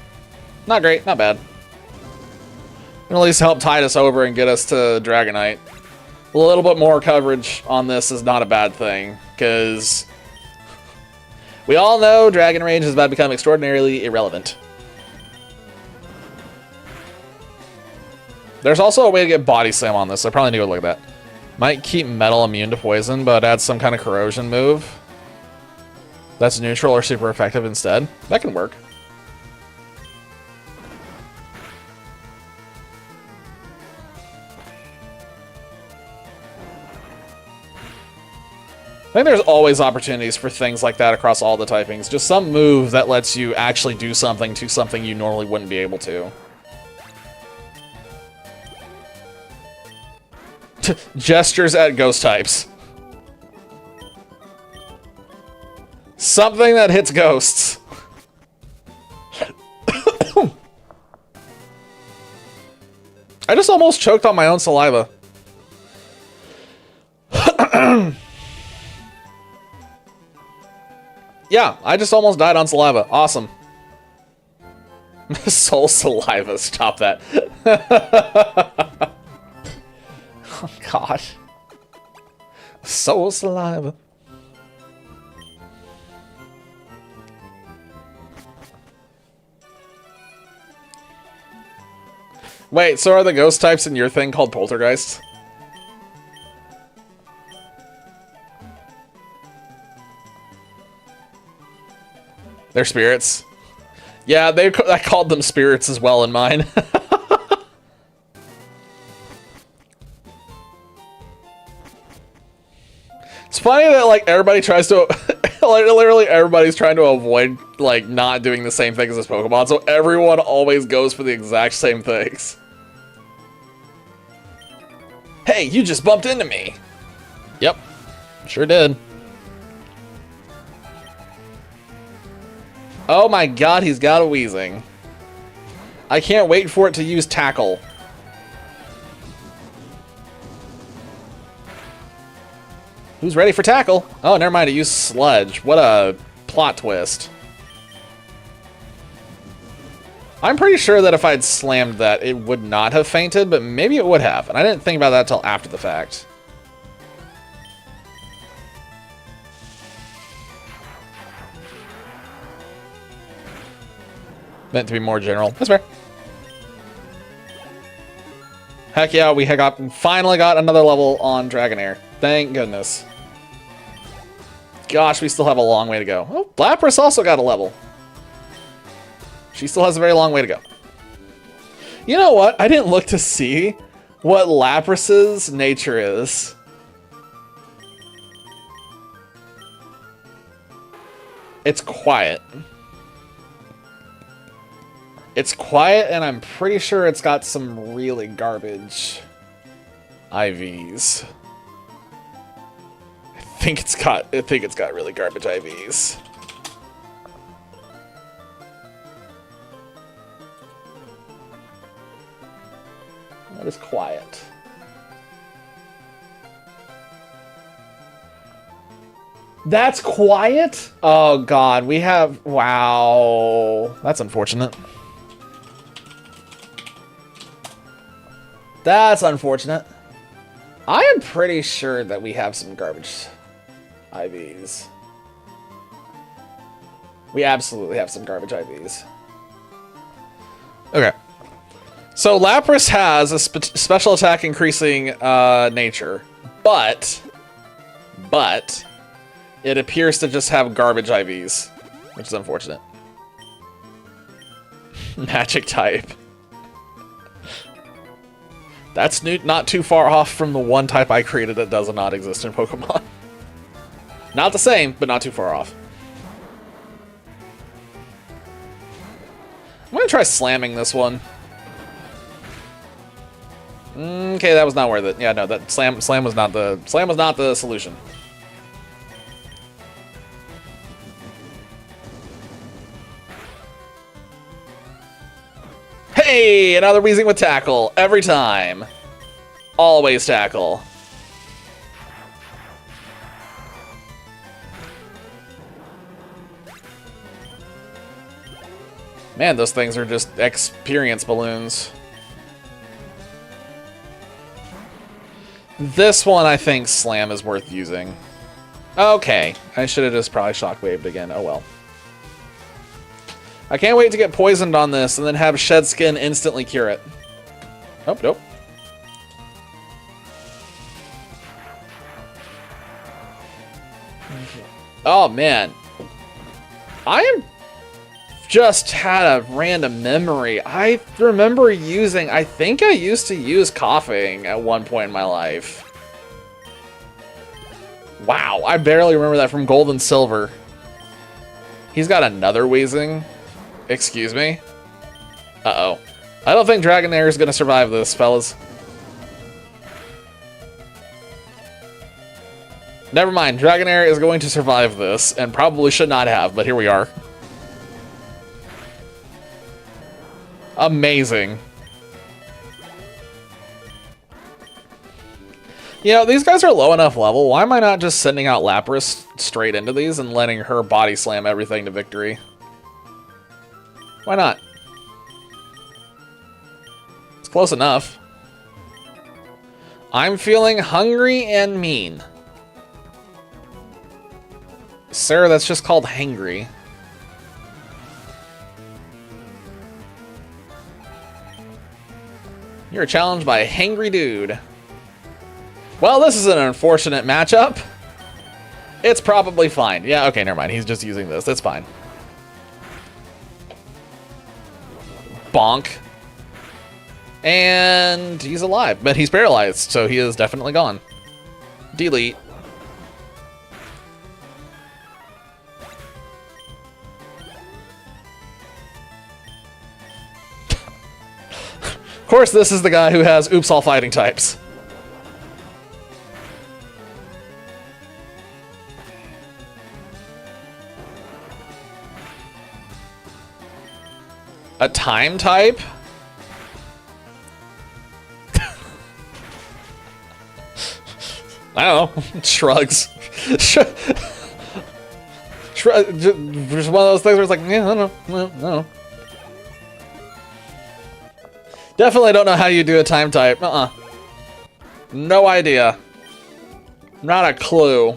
Not great, not bad. At least help tide us over and get us to Dragonite. A little bit more coverage on this is not a bad thing, because we all know Dragon Rage is about to become extraordinarily irrelevant. There's also a way to get Body Slam on this, so I probably need to look at that. Might keep Metal immune to poison, but add some kind of corrosion move that's neutral or super effective instead. That can work. I think there's always opportunities for things like that across all the typings. Just some move that lets you actually do something to something you normally wouldn't be able to. Gestures at ghost types. Something that hits ghosts. I just almost choked on my own saliva. Yeah, I just almost died on saliva. Awesome. Soul saliva, stop that. Oh, gosh. Soul saliva. Wait, so are the ghost types in your thing called poltergeists? They're spirits. Yeah, I called them spirits as well in mine. It's funny that, like, everybody tries to... like, literally everybody's trying to avoid, like, not doing the same thing as this Pokemon, so everyone always goes for the exact same things. Hey, you just bumped into me! Yep, sure did. Oh my god, he's got a Weezing. I can't wait for it to use Tackle. Who's ready for Tackle? Oh, never mind, it used Sludge. What a plot twist. I'm pretty sure that if I'd slammed that, it would not have fainted, but maybe it would have. And I didn't think about that until after the fact. Meant to be more general. That's fair. Heck yeah, we finally got another level on Dragonair. Thank goodness. Gosh, we still have a long way to go. Oh, Lapras also got a level. She still has a very long way to go. You know what? I didn't look to see what Lapras's nature is. It's quiet. It's quiet, and I'm pretty sure it's got some really garbage IVs. I think it's got really garbage IVs. That is quiet. That's quiet? Oh god, we have... Wow. That's unfortunate. That's unfortunate. I am pretty sure that we have some garbage IVs. We absolutely have some garbage IVs. Okay. So Lapras has a special attack increasing nature, but it appears to just have garbage IVs, which is unfortunate. Magic type. That's not too far off from the one type I created that does not exist in Pokemon. Not the same, but not too far off. I'm gonna try slamming this one. Okay, that was not worth it. Yeah, no, that slam was not the solution. Hey, another Weezing with tackle every time. Always tackle. Man, those things are just experience balloons. This one, I think Slam is worth using. Okay, I should have just probably Shockwaved again. Oh well. I can't wait to get poisoned on this and then have Shed Skin instantly cure it. Oh, nope. Oh, man. I am just had a random memory. I remember using... I think I used to use Coughing at one point in my life. Wow, I barely remember that from Gold and Silver. He's got another Weezing. Excuse me? Uh-oh. I don't think Dragonair is going to survive this, fellas. Never mind. Dragonair is going to survive this, and probably should not have, but here we are. Amazing. You know, these guys are low enough level. Why am I not just sending out Lapras straight into these and letting her body slam everything to victory? Why not? It's close enough. I'm feeling hungry and mean. Sir, that's just called hangry. You're challenged by a hangry dude. Well, this is an unfortunate matchup. It's probably fine. Yeah, okay, never mind. He's just using this. That's fine. Bonk. And he's alive, but he's paralyzed, so he is definitely gone. Delete. Of course, this is the guy who has oops all fighting types. A time type? I don't know. Shrugs. Just one of those things where it's like, yeah, I don't know. Definitely don't know how you do a time type. No idea. Not a clue.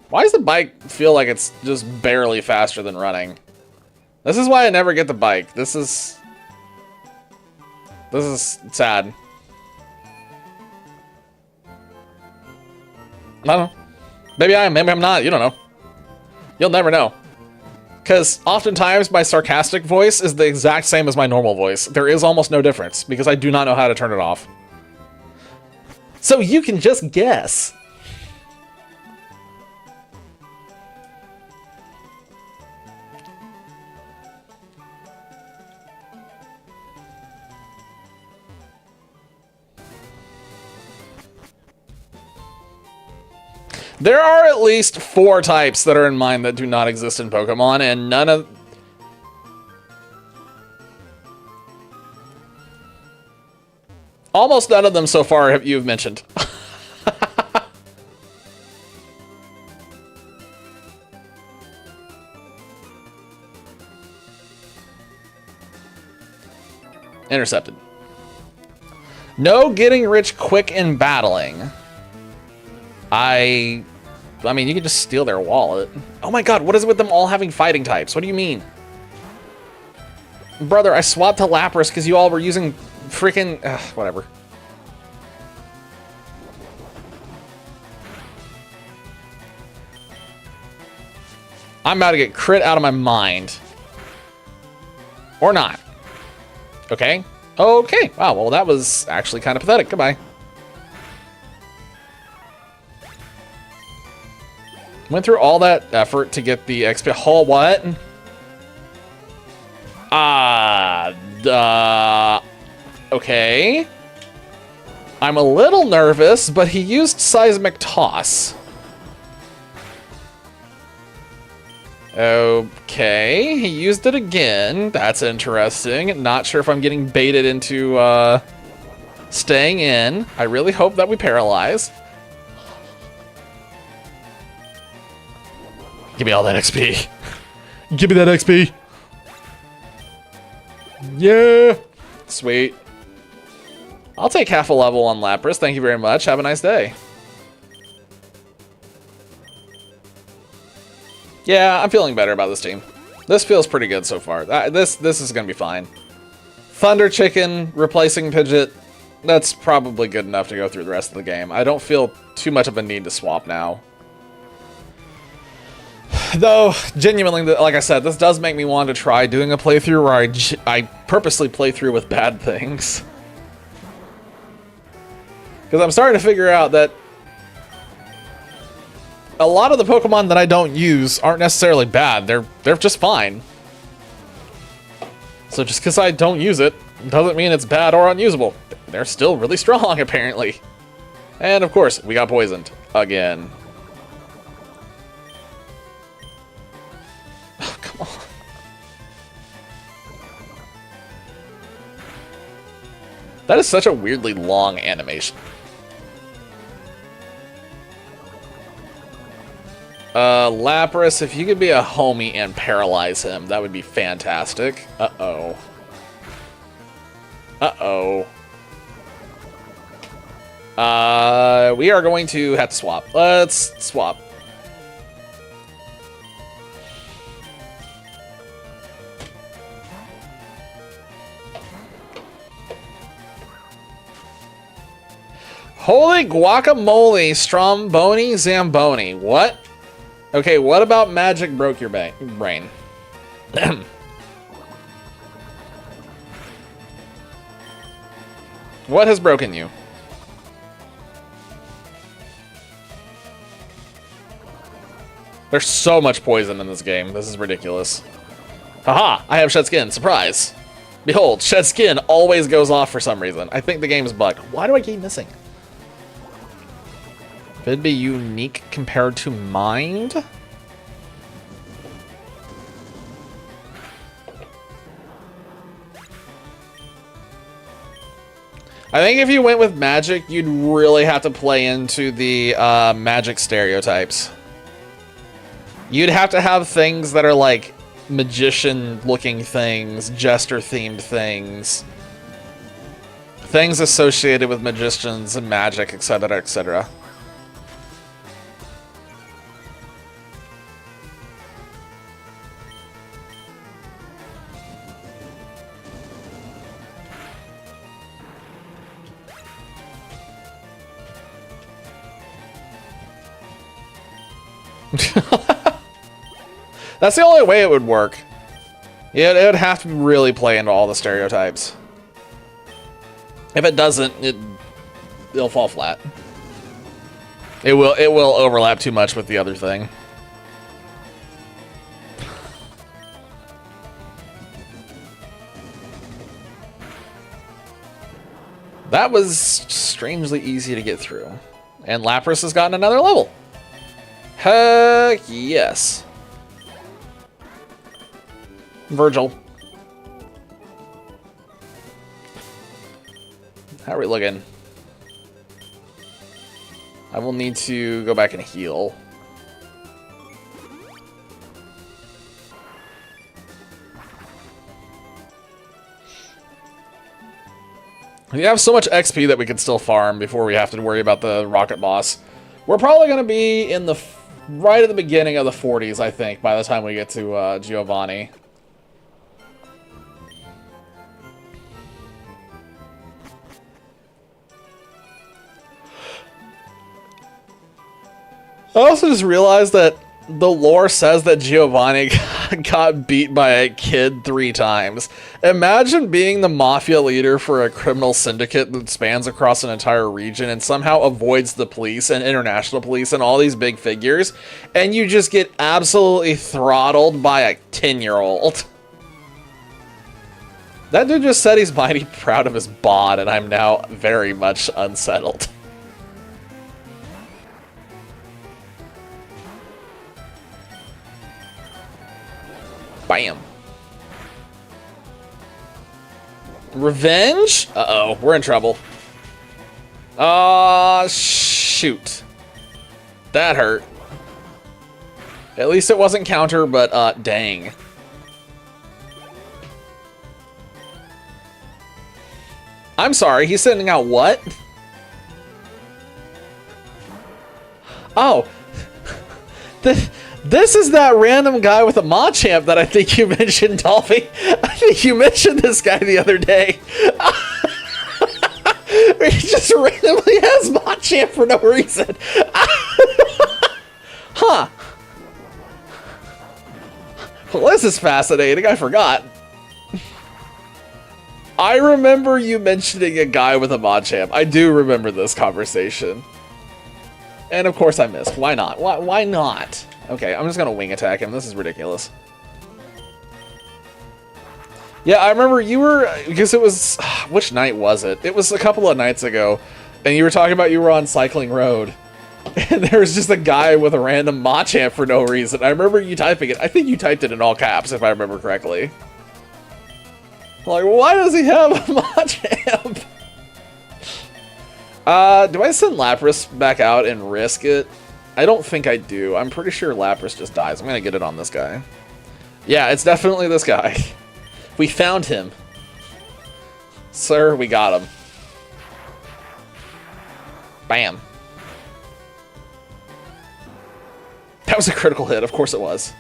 Why does the bike feel like it's just barely faster than running? This is why I never get the bike. This is sad. I don't know. Maybe I am, maybe I'm not. You don't know. You'll never know. Because oftentimes my sarcastic voice is the exact same as my normal voice. There is almost no difference because I do not know how to turn it off. So you can just guess. There are at least 4 types that are in mine that do not exist in Pokemon, and none of... Almost none of them so far have you've mentioned. Intercepted. No getting rich quick in battling. I mean, you can just steal their wallet. Oh my god, what is it with them all having fighting types? What do you mean? Brother, I swapped to Lapras because you all were using freaking... whatever. I'm about to get crit out of my mind. Or not. Okay. Okay. Wow, well, that was actually kind of pathetic. Goodbye. Went through all that effort to get the XP. Oh, what? Okay. I'm a little nervous, but he used Seismic Toss. Okay, he used it again. That's interesting. Not sure if I'm getting baited into staying in. I really hope that we paralyze. Give me all that XP. Give me that XP. Yeah. Sweet. I'll take half a level on Lapras. Thank you very much. Have a nice day. Yeah, I'm feeling better about this team. This feels pretty good so far. This is going to be fine. Thunder Chicken replacing Pidgeot. That's probably good enough to go through the rest of the game. I don't feel too much of a need to swap now. Though, genuinely, like I said, this does make me want to try doing a playthrough where I purposely play through with bad things. Because I'm starting to figure out that a lot of the Pokemon that I don't use aren't necessarily bad. They're just fine. So just because I don't use it doesn't mean it's bad or unusable. They're still really strong, apparently. And of course, we got poisoned again. Oh, come on. That is such a weirdly long animation. Lapras, if you could be a homie and paralyze him, that would be fantastic. Uh-oh. Uh-oh. We are going to have to swap. Let's swap. Holy guacamole, Stromboni, Zamboni. What? Okay, what about magic broke your brain? What has broken you? There's so much poison in this game. This is ridiculous. Haha, I have Shed Skin. Surprise. Behold, Shed Skin always goes off for some reason. I think the game is bugged. Why do I keep missing? It'd be unique compared to Mind? I think if you went with Magic, you'd really have to play into the Magic stereotypes. You'd have to have things that are like magician-looking things, jester-themed things, things associated with magicians and magic, etc., etc. That's the only way it would work. Yeah, it would have to really play into all the stereotypes. If it doesn't, it'll fall flat. It will overlap too much with the other thing. That was strangely easy to get through. And Lapras has gotten another level. Heck yes. Virgil. How are we looking? I will need to go back and heal. We have so much XP that we can still farm before we have to worry about the rocket boss. We're probably going to be in the right at the beginning of the 40s, I think, by the time we get to Giovanni. I also just realized that The lore says that Giovanni got beat by a kid 3 times. Imagine being the mafia leader for a criminal syndicate that spans across an entire region and somehow avoids the police and international police and all these big figures, and you just get absolutely throttled by a 10-year-old. That dude just said he's mighty proud of his bod, and I'm now very much unsettled. Bam. Revenge? Uh-oh, we're in trouble. Shoot. That hurt. At least it wasn't counter, but, dang. I'm sorry, he's sending out what? Oh. This is that random guy with a Machamp that I think you mentioned, Dolphy. I think you mentioned this guy the other day. He just randomly has Machamp for no reason. Huh. Well, this is fascinating. I forgot. I remember you mentioning a guy with a Machamp. I do remember this conversation. And of course I missed. Why not? Why not? Okay, I'm just gonna wing attack him. This is ridiculous. Yeah, I remember you were, because it was, which night was it? It was a couple of nights ago, and you were talking about you were on Cycling Road, and there was just a guy with a random Machamp for no reason. I remember you typing it. I think you typed it in all caps, if I remember correctly. Like, why does he have a Machamp? Do I send Lapras back out and risk it? I don't think I do. I'm pretty sure Lapras just dies. I'm gonna get it on this guy. Yeah, it's definitely this guy. We found him. Sir, we got him. Bam. That was a critical hit. Of course it was.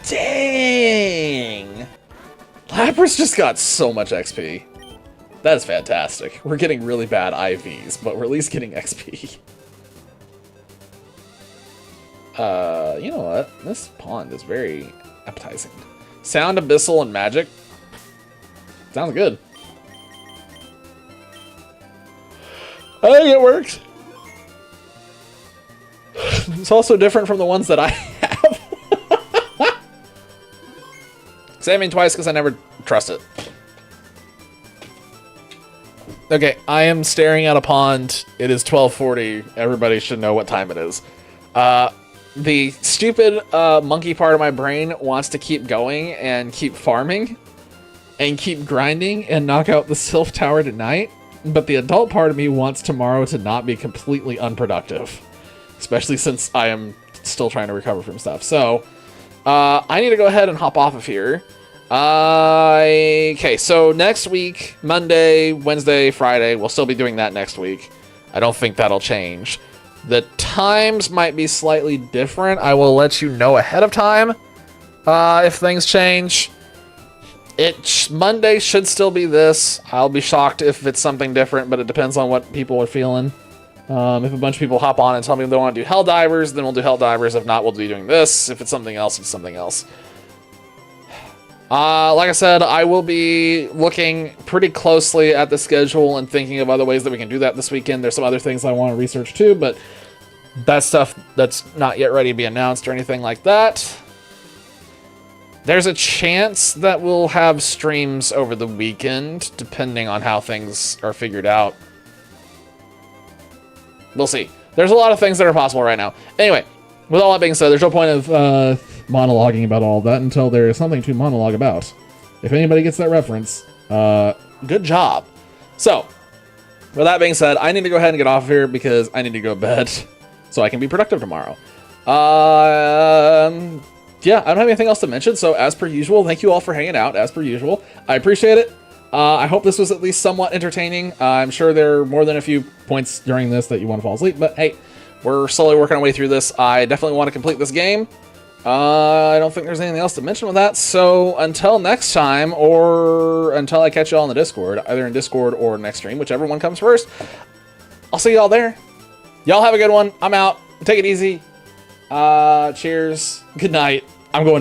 Dang! Lapras just got so much XP. That is fantastic. We're getting really bad IVs, but we're at least getting XP. You know what? This pond is very appetizing. Sound, Abyssal, and Magic. Sounds good. I think it works. It's also different from the ones that I have. Saving twice because I never trust it. Okay, I am staring at a pond. It is 12:40. Everybody should know what time it is. The stupid monkey part of my brain wants to keep going and keep farming and keep grinding and knock out the Sylph Tower tonight. But the adult part of me wants tomorrow to not be completely unproductive, especially since I am still trying to recover from stuff. So I need to go ahead and hop off of here. Okay, so next week, Monday, Wednesday, Friday, we'll still be doing that next week. I don't think that'll change. The times might be slightly different. I will let you know ahead of time if things change. Monday should still be this. I'll be shocked if it's something different, but it depends on what people are feeling. If a bunch of people hop on and tell me they want to do Helldivers, then we'll do Helldivers. If not, we'll be doing this. If it's something else, it's something else. Like I said, I will be looking pretty closely at the schedule and thinking of other ways that we can do that this weekend. There's some other things I want to research too, but that's stuff that's not yet ready to be announced or anything like that. There's a chance that we'll have streams over the weekend, depending on how things are figured out. We'll see. There's a lot of things that are possible right now. Anyway, with all that being said, there's no point of monologuing about all of that until there is something to monologue about. If anybody gets that reference, good job. So, with that being said, I need to go ahead and get off of here because I need to go to bed so I can be productive tomorrow. Yeah, I don't have anything else to mention, so as per usual, thank you all for hanging out, as per usual. I appreciate it. I hope this was at least somewhat entertaining. I'm sure there are more than a few points during this that you want to fall asleep, but hey, we're slowly working our way through this. I definitely want to complete this game. I don't think there's anything else to mention with that, so until next time, or until I catch y'all on the Discord, either in Discord or next stream, whichever one comes first, I'll see y'all there. Y'all have a good one. I'm out. Take it easy. Cheers. Good night. I'm going to